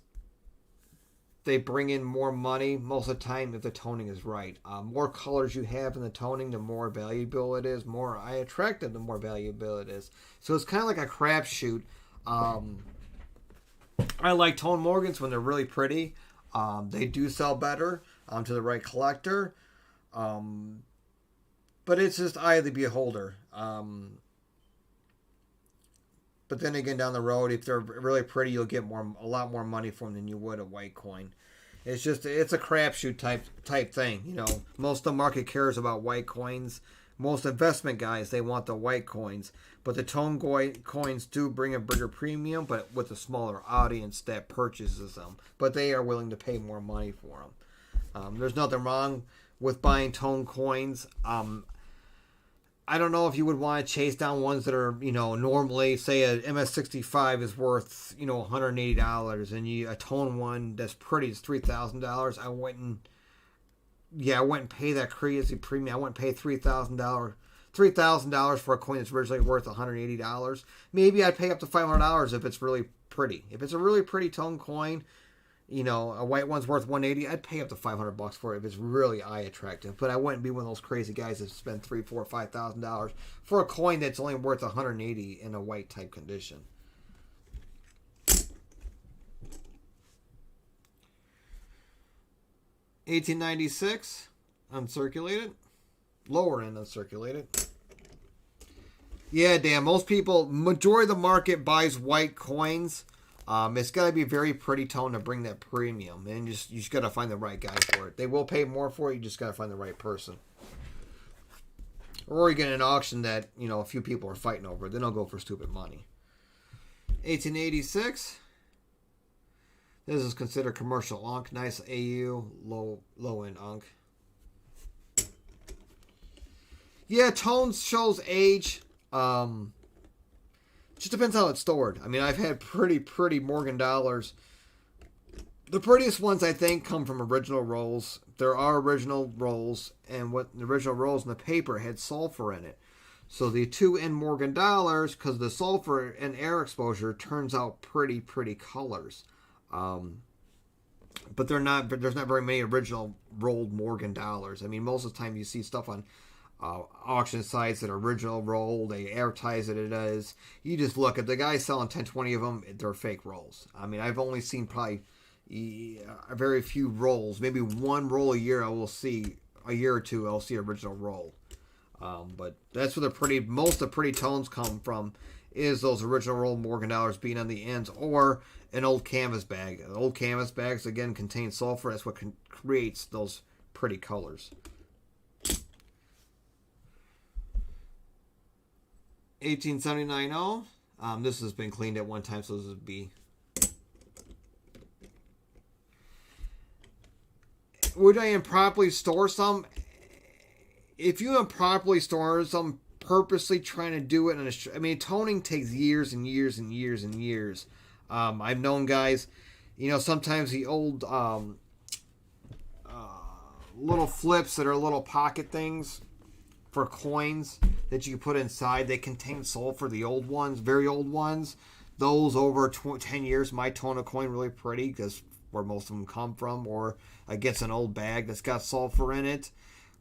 they bring in more money most of the time if the toning is right. More colors you have in the toning, the more valuable it is. More eye attractive, the more valuable it is. So it's kind of like a crapshoot. I like tone Morgans when they're really pretty. They do sell better to the right collector. But it's just eye of the beholder. But then again, down the road, if they're really pretty, you'll get a lot more money for them than you would a white coin. It's a crapshoot type thing. Most of the market cares about white coins. Most investment guys, they want the white coins. But the tone coins do bring a bigger premium, but with a smaller audience that purchases them. But they are willing to pay more money for them. There's nothing wrong with buying tone coins. I don't know if you would want to chase down ones that are, normally, say a MS65 is worth, $180, and a tone one that's pretty is $3,000. I wouldn't pay that crazy premium. I wouldn't pay $3,000 for a coin that's originally worth $180. Maybe I'd pay up to $500 if it's really pretty. If it's a really pretty tone coin, a white one's worth $180. I'd pay up to $500 for it if it's really eye attractive. But I wouldn't be one of those crazy guys that spend $3,000, $4,000, $5,000 for a coin that's only worth $180 in a white type condition. $18.96 uncirculated, lower end uncirculated. Yeah, Dan. Most people, majority of the market buys white coins. It's got to be a very pretty tone to bring that premium, and you just got to find the right guy for it. They will pay more for it. You just got to find the right person, or you get an auction that a few people are fighting over. Then they'll go for stupid money. 1886. This is considered commercial unk. Nice AU, low end unk. Yeah, tone shows age. Just depends how it's stored. I've had pretty Morgan dollars. The prettiest ones, I think, come from original rolls. There are original rolls, and what the original rolls in the paper had sulfur in it. So the 2N Morgan dollars, because the sulfur and air exposure, turns out pretty colors. But there's not very many original rolled Morgan dollars. Most of the time you see stuff on auction sites that are original roll, they advertise it as. You just look at the guys selling 10, 20 of them, they're fake rolls. I've only seen probably a very few rolls, maybe one roll a year. A year or two I'll see original roll. But that's where most of the pretty tones come from, is those original rolled Morgan dollars being on the ends, or an old canvas bag. Old canvas bags again contain sulfur. That's what creates those pretty colors. 1879. This has been cleaned at one time, so this is B. Would I improperly store some? If you improperly store some, purposely trying to do it, I mean, toning takes years and years and years and years. I've known guys, sometimes the old little flips that are little pocket things for coins that you can put inside. They contain sulfur, the old ones, very old ones. Those over 10 years might tone a coin really pretty because where most of them come from, or against an old bag that's got sulfur in it.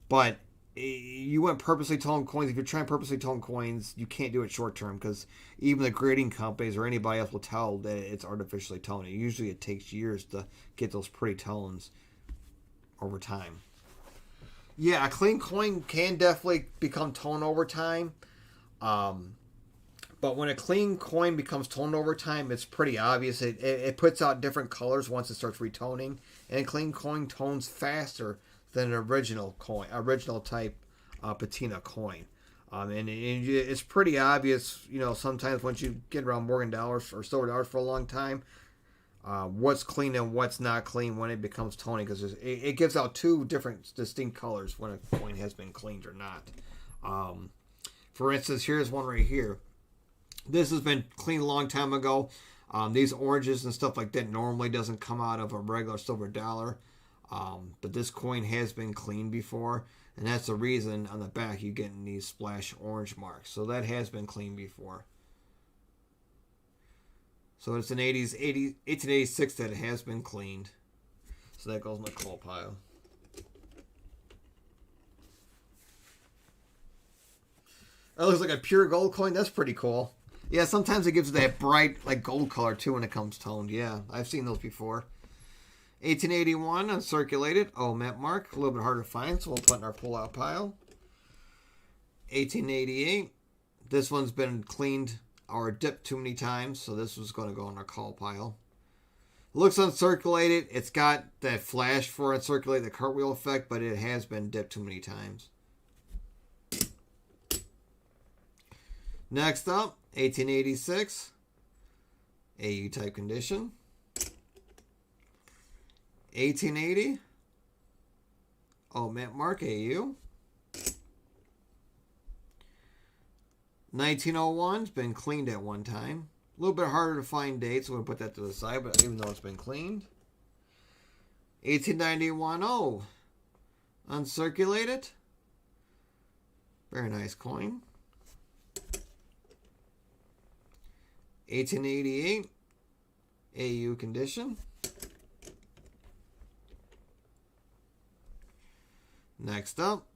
But you wouldn't purposely tone coins. If you're trying to purposely tone coins, you can't do it short term because even the grading companies or anybody else will tell that it's artificially toned. Usually it takes years to get those pretty tones over time. Yeah, a clean coin can definitely become toned over time. But when a clean coin becomes toned over time, it's pretty obvious. It puts out different colors once it starts retoning. And a clean coin tones faster than an original type patina coin. And it's pretty obvious, sometimes once you get around Morgan dollars or silver dollars for a long time, what's clean and what's not clean when it becomes toning, because it gives out two different distinct colors when a coin has been cleaned or not. For instance, here's one right here. This has been cleaned a long time ago. These oranges and stuff like that normally doesn't come out of a regular silver dollar. But this coin has been cleaned before, and that's the reason on the back you get these splash orange marks. So that has been cleaned before. So it's an 1886 that it has been cleaned. So that goes in the coal pile. That looks like a pure gold coin. That's pretty cool. Yeah, sometimes it gives that bright like gold color too when it comes toned. Yeah, I've seen those before. 1881 uncirculated. Met mark. A little bit harder to find, so we'll put in our pull-out pile. 1888. This one's been cleaned or dipped too many times, so this was going to go in our call pile. Looks uncirculated. It's got that flash for uncirculated, the cartwheel effect, but it has been dipped too many times. Next up, 1886. AU type condition. 1880. Mint mark AU. 1901's been cleaned at one time. A little bit harder to find dates, so we'll put that to the side, but even though it's been cleaned. 1891 uncirculated. Very nice coin. 1888 AU condition. Next up,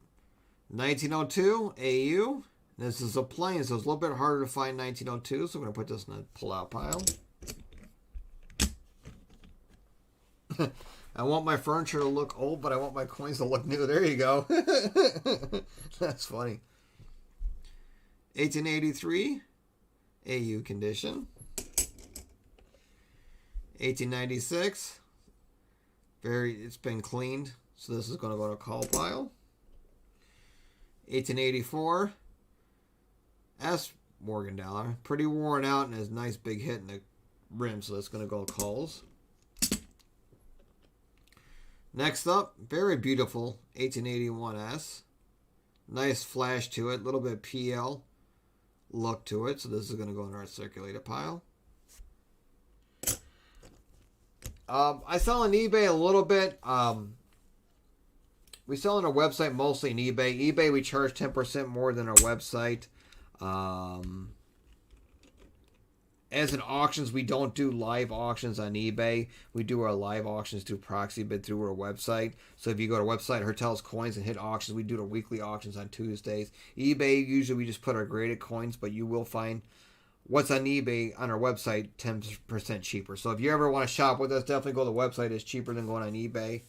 1902 AU. This is a plain, so it's a little bit harder to find 1902, so I'm going to put this in a pull-out pile. I want my furniture to look old, but I want my coins to look new. There you go. That's funny. 1883 AU condition. 1896. It's been cleaned, so this is going to go to a call pile. 1884 S Morgan dollar. Pretty worn out and has a nice big hit in the rim, so that's going to go to calls. Next up, very beautiful 1881S. Nice flash to it, a little bit PL look to it, so this is going to go in our circulated pile. I sell on eBay a little bit. We sell on our website mostly on eBay. eBay, we charge 10% more than our website. As in auctions, we don't do live auctions on eBay. We do our live auctions through proxy bid through our website. So if you go to our website, Hotels Coins, and hit auctions, we do our weekly auctions on Tuesdays. eBay, usually we just put our graded coins, but you will find what's on eBay on our website 10% cheaper. So if you ever want to shop with us, definitely go to the website. It's cheaper than going on eBay.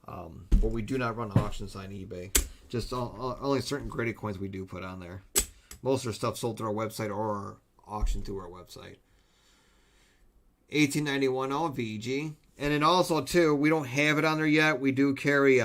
But we do not run auctions on eBay. Just only certain graded coins we do put on there. Most of our stuff sold through our website or auctioned through our website. 1891 VG. And then also, too, we don't have it on there yet. We do carry,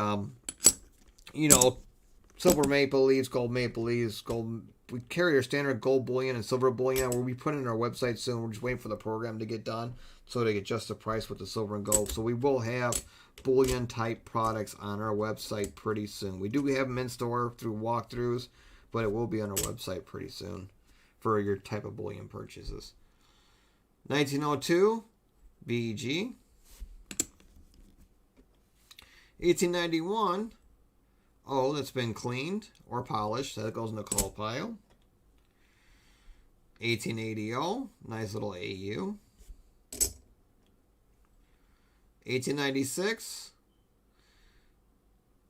silver maple leaves, gold maple leaves, gold. We carry our standard gold bullion and silver bullion. We'll be putting it on our website soon. We're just waiting for the program to get done so they adjust the price with the silver and gold. So we will have bullion type products on our website pretty soon. We do have them in store through walkthroughs, but it will be on our website pretty soon for your type of bullion purchases. 1902 BEG. 1891 that's been cleaned or polished. That goes in the call pile. 1880 nice little AU. 1896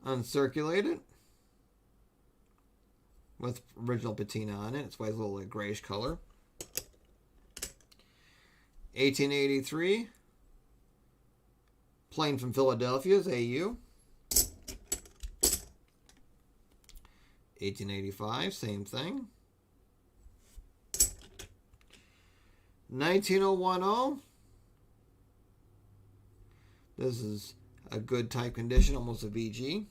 uncirculated with original patina on it. It's why it's a little like grayish color. 1883 plain from Philadelphia's AU. 1885, same thing. 19010. This is a good type condition, almost a VG.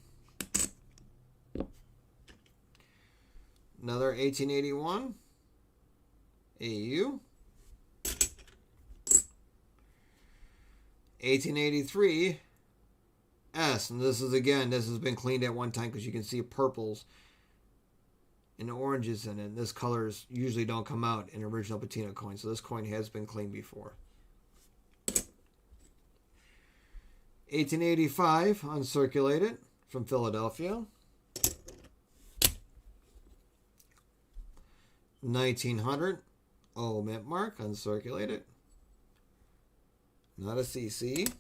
Another 1881 AU. 1883 S, and this has been cleaned at one time because you can see purples and oranges in it. This colors usually don't come out in original patina coin, so this coin has been cleaned before. 1885 uncirculated from Philadelphia. 1900 mint mark uncirculated. Not a CC.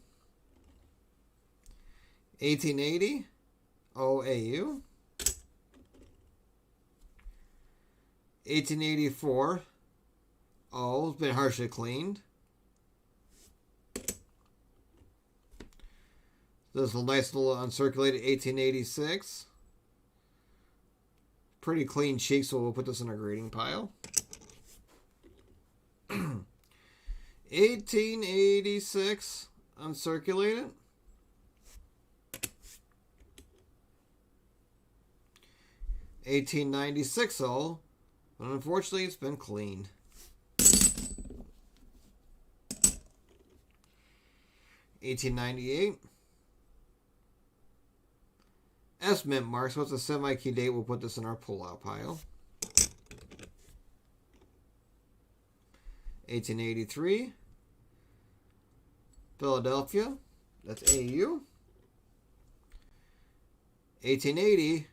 1880 OAU. 1884 it's been harshly cleaned. This is a nice little uncirculated 1886. Pretty clean cheek, so we'll put this in our grading pile. 1886 uncirculated. 1896 but unfortunately it's been cleaned. 1898 S mint mark, so it's a semi-key date. We'll put this in our pull-out pile. 1883 Philadelphia, that's AU. 1880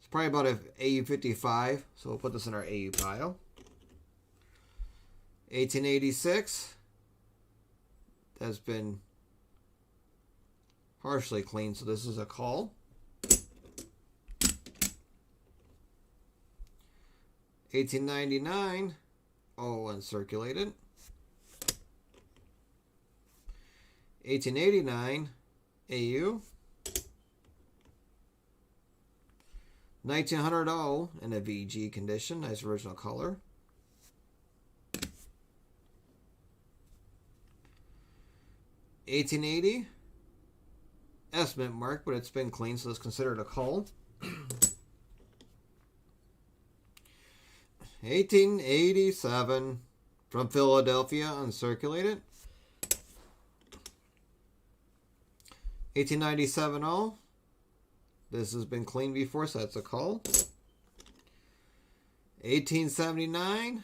it's probably about a AU 55, so we'll put this in our AU pile. 1886 that's been harshly cleaned, so this is a call. 1899 uncirculated. 1889 AU. 1900 in a VG condition, nice original color. 1880 S mint mark, but it's been cleaned, so it's considered a call. 1887 from Philadelphia uncirculated. 1897 this has been cleaned before, so that's a call. 1879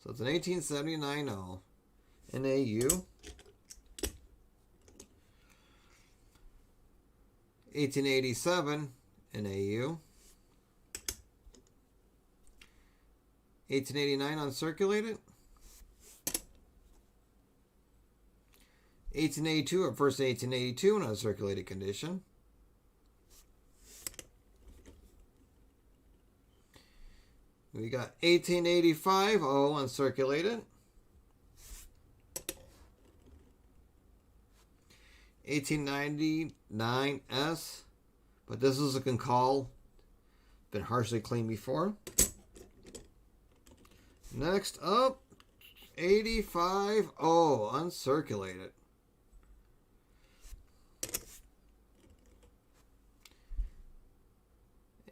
so it's an 1879 in AU. 1887 in AU. 1889 uncirculated. 1882, or first 1882 in uncirculated condition. We got 1885 uncirculated. 1899 S, but this is a call. Been harshly cleaned before. Next up, 85 uncirculated.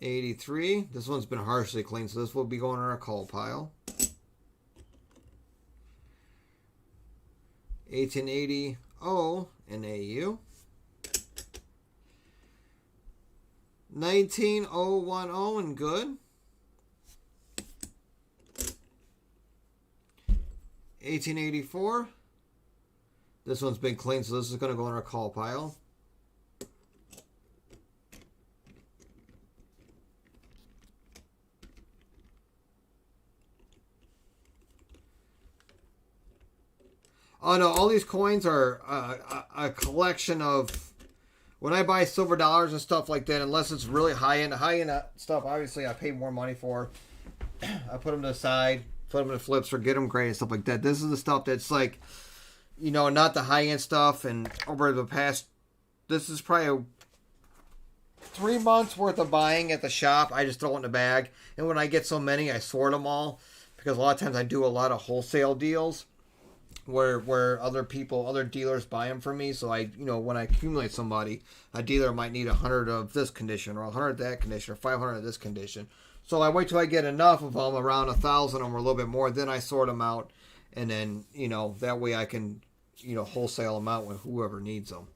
83. This one's been harshly cleaned, so this will be going in our call pile. 1880 O in AU. 19010 in good. 1884. This one's been cleaned, so this is going to go in our call pile. Oh no, all these coins are a collection of, when I buy silver dollars and stuff like that, unless it's really high-end stuff, obviously I pay more money for. I put them to the side, put them in flips or get them graded and stuff like that. This is the stuff that's like, you know, not the high-end stuff. And over the past, this is probably 3 months worth of buying at the shop. I just throw it in the bag. And when I get so many, I sort them all. Because a lot of times I do a lot of wholesale deals where other dealers buy them for me. So when I accumulate somebody, a dealer might need 100 of this condition or 100 of that condition or 500 of this condition. So I wait till I get enough of them, around 1,000 of them or a little bit more. Then I sort them out, and then that way I can wholesale them out with whoever needs them.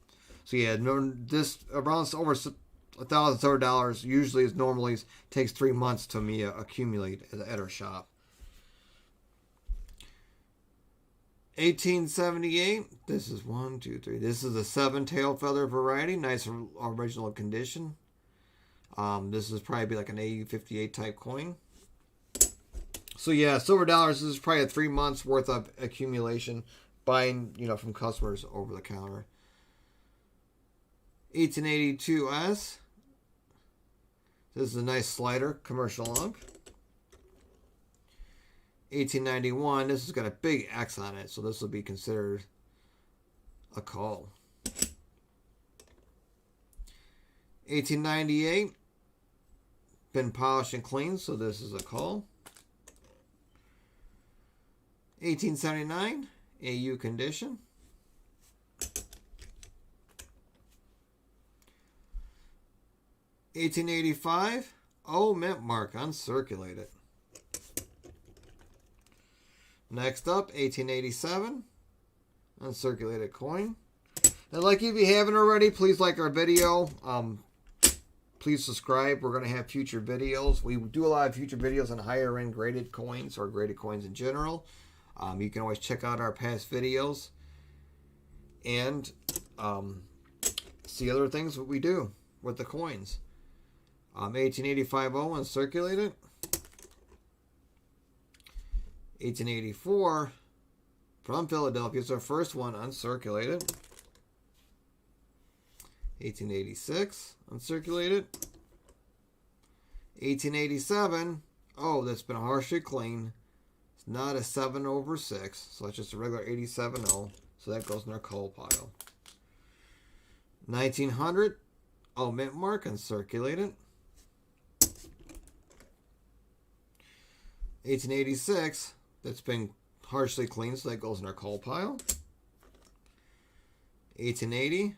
So yeah, this around over $1,000 usually normally takes 3 months to me accumulate at our shop. 1878. This is 1, 2, 3. This is a 7-tail feather variety. Nice original condition. This is probably be like an AU58 type coin. So yeah, silver dollars. This is probably a 3 months worth of accumulation, buying from customers over the counter. 1882S. This is a nice slider commercial unk. 1891, this has got a big X on it, so this will be considered a call. 1898, been polished and cleaned, so this is a call. 1879, AU condition. 1885, O mint mark, uncirculated. Next up, 1887, uncirculated coin. And like, if you haven't already, please like our video. Please subscribe. We're going to have future videos. We do a lot of future videos on higher end graded coins or graded coins in general. You can always check out our past videos and see other things that we do with the coins. 1885 O uncirculated. 1884 from Philadelphia is our first one uncirculated. 1886 uncirculated. 1887, oh, that's been harshly cleaned. It's not a 7/6, so it's just a regular 87 O, so that goes in our coal pile. 1900, oh, mint mark uncirculated. 1886, that's been harshly cleaned, so that goes in our coal pile. 1880,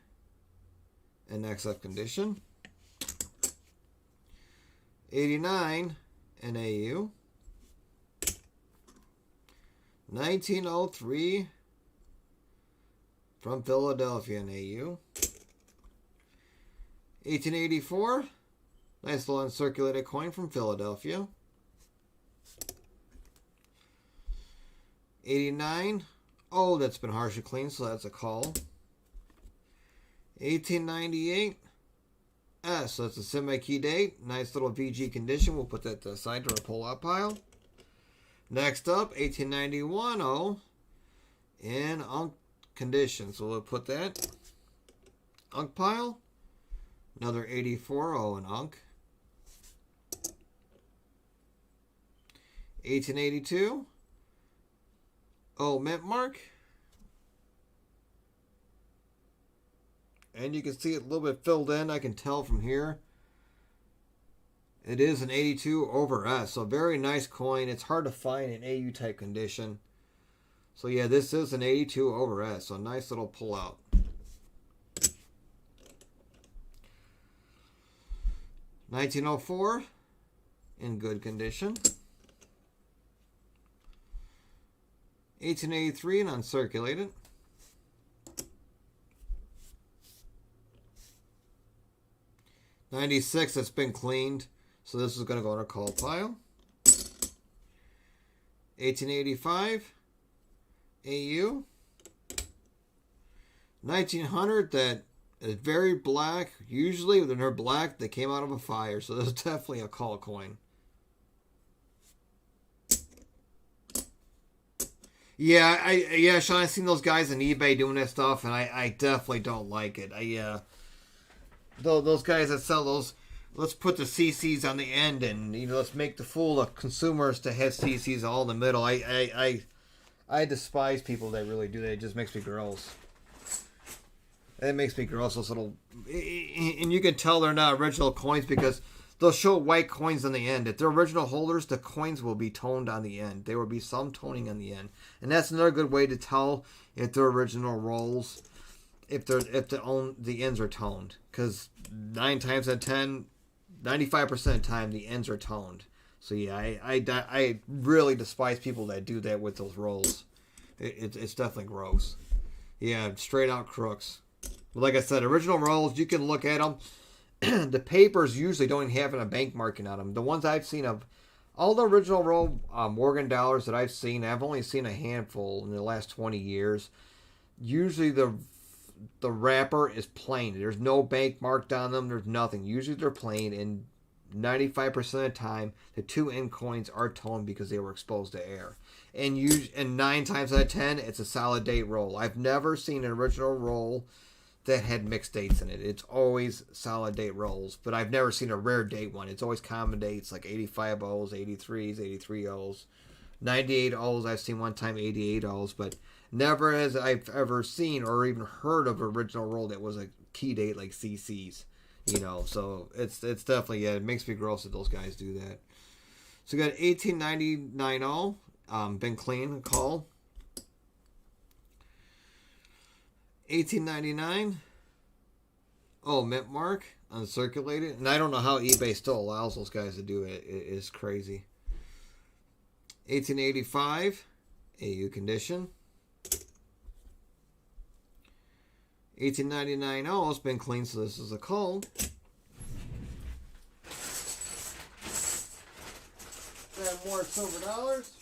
in XF condition. 89, in AU. 1903, from Philadelphia in AU. 1884, nice little uncirculated coin from Philadelphia. 89, oh, that's been harshly cleaned, so that's a call. 1898, S, so that's a semi-key date. Nice little VG condition. We'll put that to the side to our pull-out pile. Next up, 1891, O, in unk condition. So we'll put that unk pile. Another 84, O in unk. 1882, O mint mark. And you can see it a little bit filled in. I can tell from here. It is an 82 over S. So very nice coin. It's hard to find in AU type condition. So yeah, this is an 82 over S. So nice little pull out. 1904, in good condition. 1883 and uncirculated. 96 that's been cleaned, so this is going to go in our call pile. 1885 AU. 1900 that is very black. Usually when they're black, they came out of a fire, so this is definitely a call coin. Yeah, Sean, I've seen those guys on eBay doing that stuff, and I definitely don't like it. Those guys that sell those, let's put the CCs on the end, and let's make the fool of consumers to have CCs all in the middle. I despise people that really do that. It just makes me gross. It makes me gross. Those little, and you can tell they're not original coins because they'll show white coins on the end. If they're original holders, the coins will be toned on the end. There will be some toning on the end, and that's another good way to tell if they're original rolls. If the ends are toned, because 9 times out of 10, 95% of the time the ends are toned. So yeah, I really despise people that do that with those rolls. It's definitely gross. Yeah, straight out crooks. But like I said, original rolls, you can look at them. The papers usually don't even have a bank marking on them. The ones I've seen of all the original roll Morgan dollars that I've seen, I've only seen a handful in the last 20 years. Usually the wrapper is plain. There's no bank marked on them. There's nothing. Usually they're plain, and 95% of the time, the 2 end coins are toned because they were exposed to air. And 9 times out of 10, it's a solid date roll. I've never seen an original roll that had mixed dates in it. It's always solid date rolls, but I've never seen a rare date one. It's always common dates like 85 O's, 83s, 83 O's, 98 O's. I've seen one time 88 O's, but never has I've ever seen or even heard of an original roll that was a key date like CC's. So it's definitely, it makes me gross that those guys do that. So we got 1899 O, been clean, call. 1899 mint mark, uncirculated. And I don't know how eBay still allows those guys to do it. It is crazy. 1885 AU condition. 1899 it's been cleaned, so this is a call. Add more silver dollars.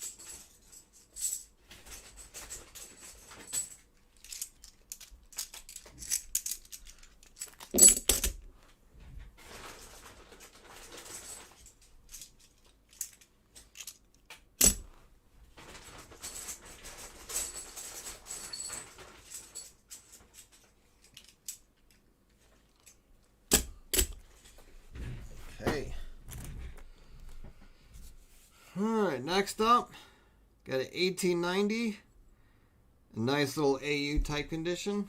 Alright, next up, got an 1890. A nice little AU type condition.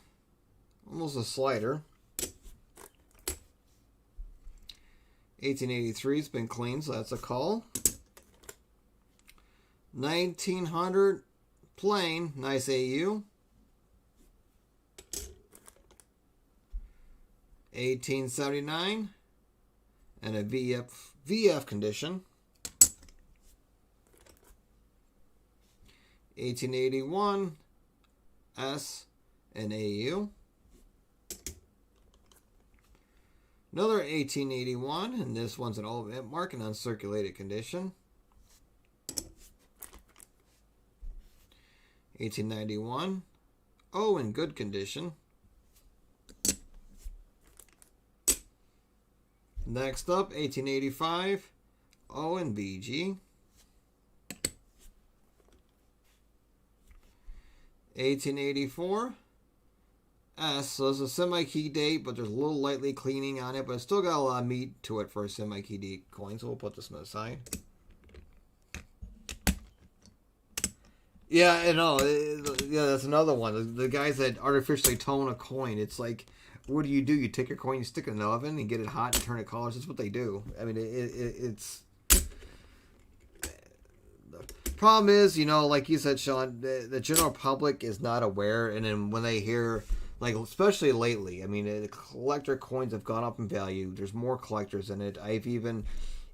Almost a slider. 1883 has been cleaned, so that's a call. 1900 plain, nice AU. 1879 and a VF condition. 1881 S and AU. Another 1881, and this one's an old mark and uncirculated condition. 1891 in good condition. Next up, 1885 and BG. 1884 S, so it's a semi-key date, but there's a little lightly cleaning on it, but it's still got a lot of meat to it for a semi-key date coin, so we'll put this on the side. Yeah, I know. Yeah, that's another one. The guys that artificially tone a coin, it's like, what do? You take your coin, you stick it in the oven, and get it hot and turn it colors. That's what they do. I mean, it's... Problem is, like you said, Sean, the general public is not aware, and then when they hear Like, especially lately. I mean, the collector coins have gone up in value. There's more collectors in it. I've even,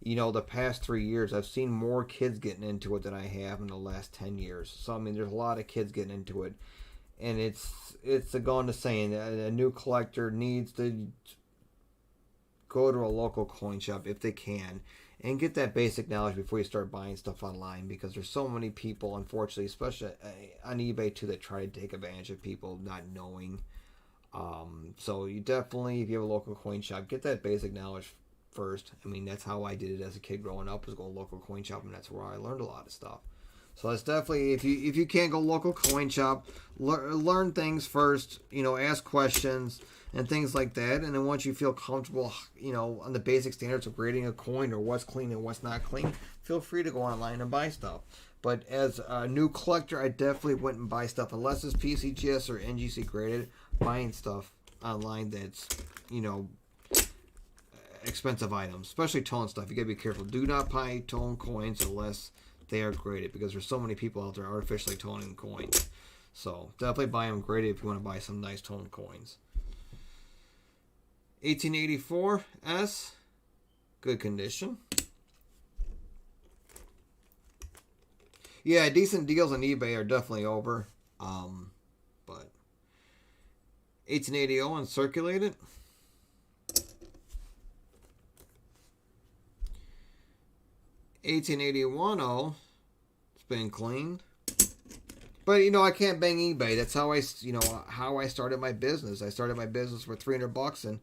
the past 3 years, I've seen more kids getting into it than I have in the last 10 years. So, I mean, there's a lot of kids getting into it. And it's a going to saying a new collector needs to go to a local coin shop if they can and get that basic knowledge before you start buying stuff online, because there's so many people, unfortunately, especially on eBay too, that try to take advantage of people not knowing. So you definitely, if you have a local coin shop, get that basic knowledge first. I mean, that's how I did it as a kid growing up, was go to a local coin shop, and that's where I learned a lot of stuff. So that's definitely, if you can't go local coin shop, learn things first, ask questions and things like that. And then once you feel comfortable, on the basic standards of grading a coin or what's clean and what's not clean, feel free to go online and buy stuff. But as a new collector, I definitely wouldn't buy stuff unless it's PCGS or NGC graded. Buying stuff online that's, expensive items, especially tone stuff. You gotta be careful. Do not buy tone coins unless they are graded, because there's so many people out there artificially toning coins. So definitely buy them graded if you want to buy some nice tone coins. 1884 S, good condition. Yeah, decent deals on eBay are definitely over. But 1880 and Circulated. 1881 it's been cleaned. But I can't bang eBay. That's how I started my business. I started my business for $300 and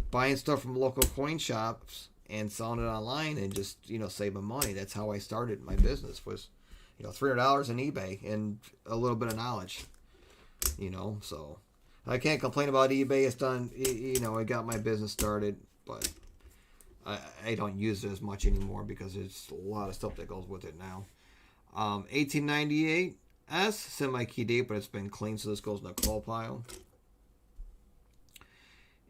buying stuff from local coin shops and selling it online and just saving money. That's how I started my business, was $300 in eBay and a little bit of knowledge. So I can't complain about eBay. It's done. I got my business started, but I don't use it as much anymore because there's a lot of stuff that goes with it now. 1898 S, semi-key date, but it's been cleaned, so this goes in the coal pile.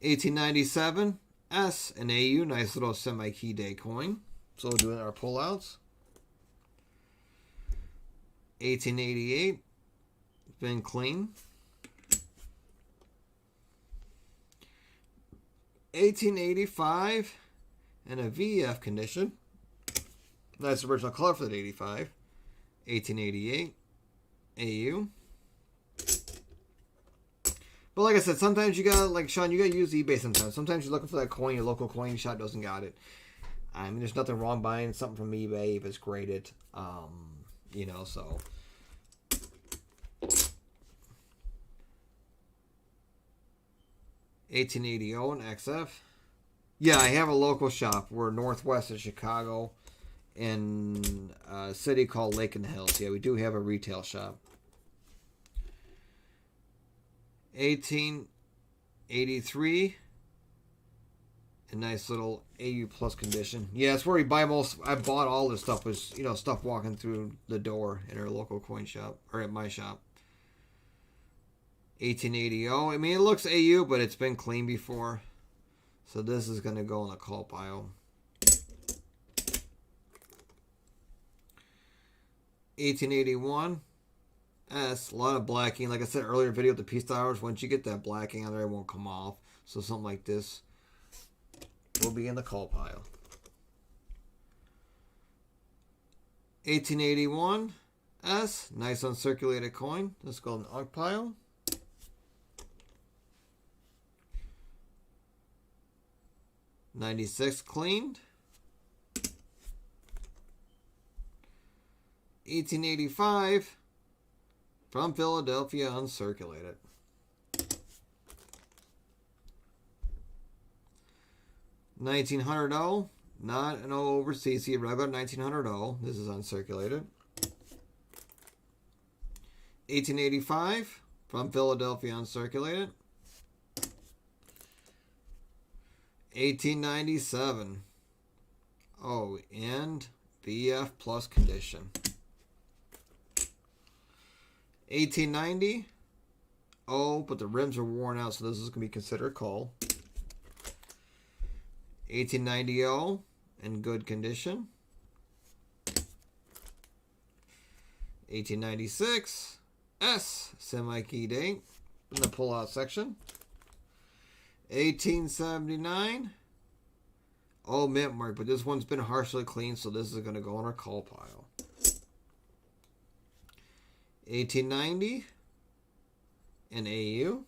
1897 S, an AU, nice little semi-key day coin. So we're doing our pullouts. 1888, been clean. 1885, and a VF condition. That's the original color for that 85. 1888, AU. But like I said, sometimes you gotta, like Sean, you gotta use eBay sometimes. Sometimes you're looking for that coin, your local coin shop doesn't got it. I mean, there's nothing wrong buying something from eBay if it's graded. So. $1880 and XF. Yeah, I have a local shop. We're northwest of Chicago in a city called Lake in the Hills. Yeah, we do have a retail shop. 1883. A nice little AU plus condition. Yeah, it's where we buy most. I bought all this stuff. Was stuff walking through the door in our local coin shop, or at my shop. 1880. I mean, it looks AU, but it's been cleaned before. So this is going to go in the coal pile. 1881 S, a lot of blacking. Like I said earlier in the video, the piece dollars, once you get that blacking on there, it won't come off. So something like this will be in the coal pile. 1881 S, nice uncirculated coin. Let's go in the unk pile. 96 cleaned. 1885 from Philadelphia uncirculated. 1900 not an O over CC, regular 1900 This is uncirculated. 1885 from Philadelphia uncirculated. 1897 and VF plus condition. 1890 but the rims are worn out, so this is going to be considered coal. 1890 in good condition. 1896 S, semi-key date. in the pull-out section. 1879. Oh, mint mark, but this one's been harshly cleaned, so this is going to go in our call pile. 1890. An AU.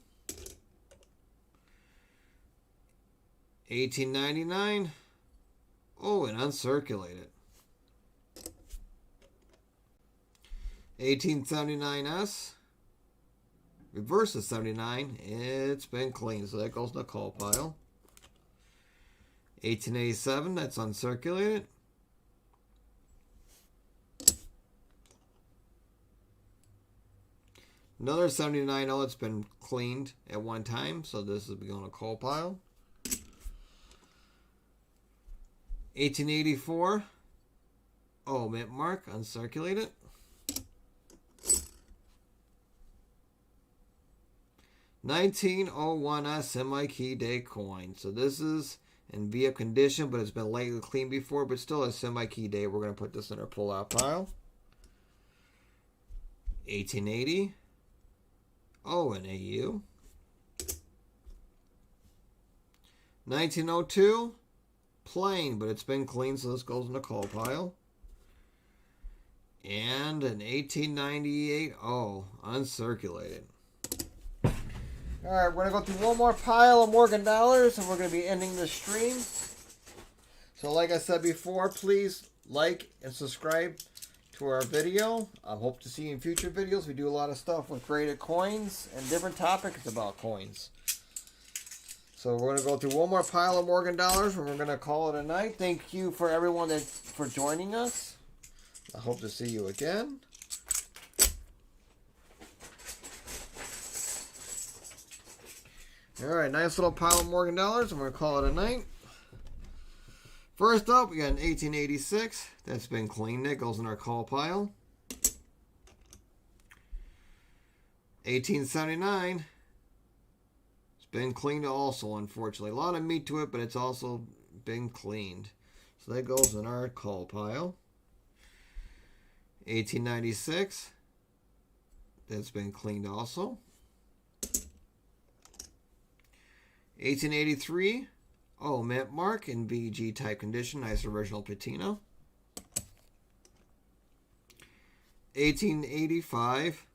1899. Oh, and uncirculated. 1879S. Reverse of 79. It's been cleaned, so that goes in the call pile. 1887. That's uncirculated. Another 79.0 that's been cleaned at one time, so this is going to a coal pile. 1884. Oh, mint mark, uncirculated. 1901 semi-key day coin. So this is in V-up condition, but it's been lightly cleaned before, but still a semi-key day. We're going to put this in our pull-out pile. 1880. Oh, an AU. 1902. Plain, but it's been cleaned, so this goes in the coal pile. And an 1898. Oh, uncirculated. Alright, we're going to go through one more pile of Morgan dollars, and we're going to be ending this stream. So like I said before, please like and subscribe to our video. I hope to see you in future videos. We do a lot of stuff with graded coins and different topics about coins. So we're going to go through one more pile of Morgan dollars, and we're going to call it a night. Thank you for everyone for joining us. I hope to see you again. Alright, nice little pile of Morgan dollars, and we're going to call it a night. First up, we got an 1886. That's been cleaned. That goes in our call pile. 1879. It's been cleaned also, unfortunately. A lot of meat to it, but it's also been cleaned. So that goes in our call pile. 1896. That's been cleaned also. 1883. Oh, mint mark in VG type condition. Nice original patina. 1885.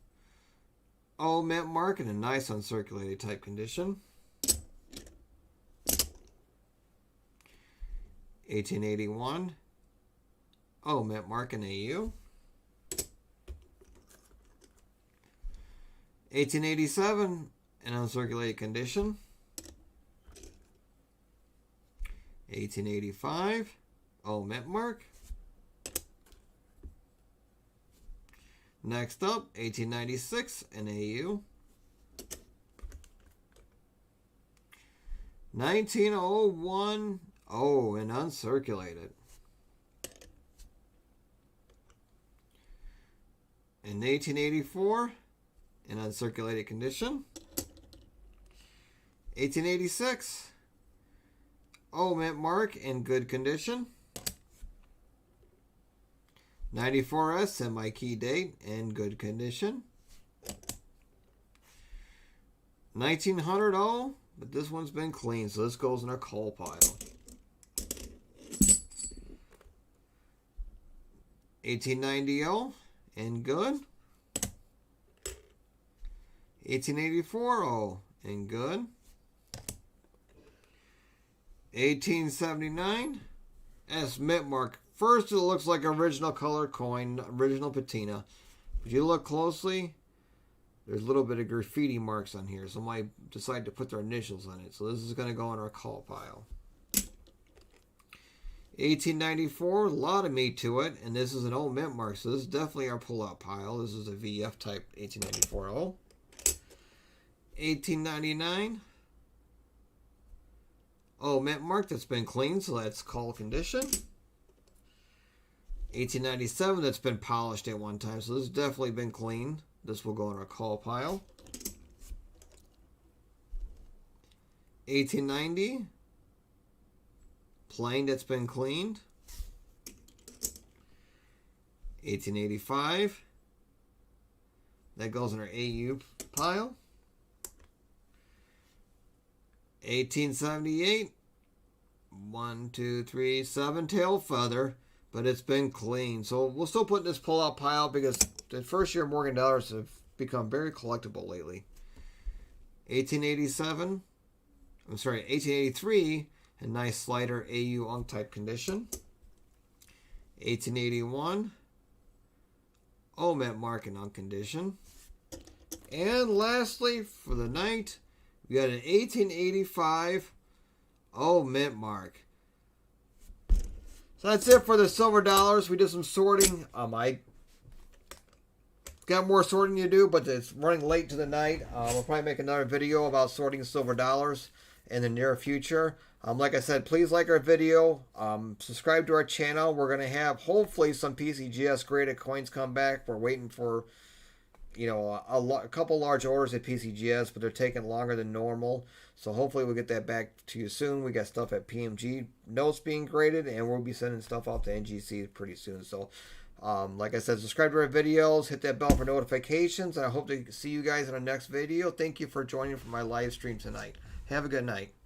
Oh, mint mark in a nice uncirculated type condition. 1881. Oh, mint mark in AU. 1887 in uncirculated condition. 1885. Oh, mint mark. Next up, 1896 in AU. 1901. Oh, and uncirculated. In 1884 in uncirculated condition. 1886. Oh, mint mark in good condition. 94S semi-key date in good condition. 1900 oh, but this one's been cleaned, so this goes in our coal pile. 1890 oh, in good. 1884 oh, in good. 1879 S mint mark. First, it looks like original color coin, original patina. If you look closely, there's a little bit of graffiti marks on here. Somebody decided to put their initials on it. So this is going to go in our call pile. 1894, a lot of meat to it. And this is an old mint mark. So this is definitely our pull-out pile. This is a VF type 1894 O. 1899. Oh, mint mark that's been cleaned. So that's call condition. 1897, that's been polished at one time, so this has definitely been cleaned. This will go in our call pile. 1890, plain that's been cleaned. 1885, that goes in our AU pile. 1878. 1, 2, 3, 7 tail feather, but it's been clean. So we'll still put this pull-out pile because the first year Morgan dollars have become very collectible lately. 1887. I'm sorry, 1883. A nice slider AU Untitled condition. 1881. Mint mark in condition. And lastly, for the night, we got an 1885 mint mark. So that's it for the silver dollars. We did some sorting. I got more sorting to do, but it's running late to the night. We'll probably make another video about sorting silver dollars in the near future. Like I said, please like our video. Subscribe to our channel. We're going to have, hopefully, some PCGS graded coins come back. We're waiting for, a couple large orders at PCGS, but they're taking longer than normal. So hopefully we'll get that back to you soon. We got stuff at PMG notes being graded, and we'll be sending stuff out to NGC pretty soon. So, like I said, subscribe to our videos, hit that bell for notifications, and I hope to see you guys in our next video. Thank you for joining for my live stream tonight. Have a good night.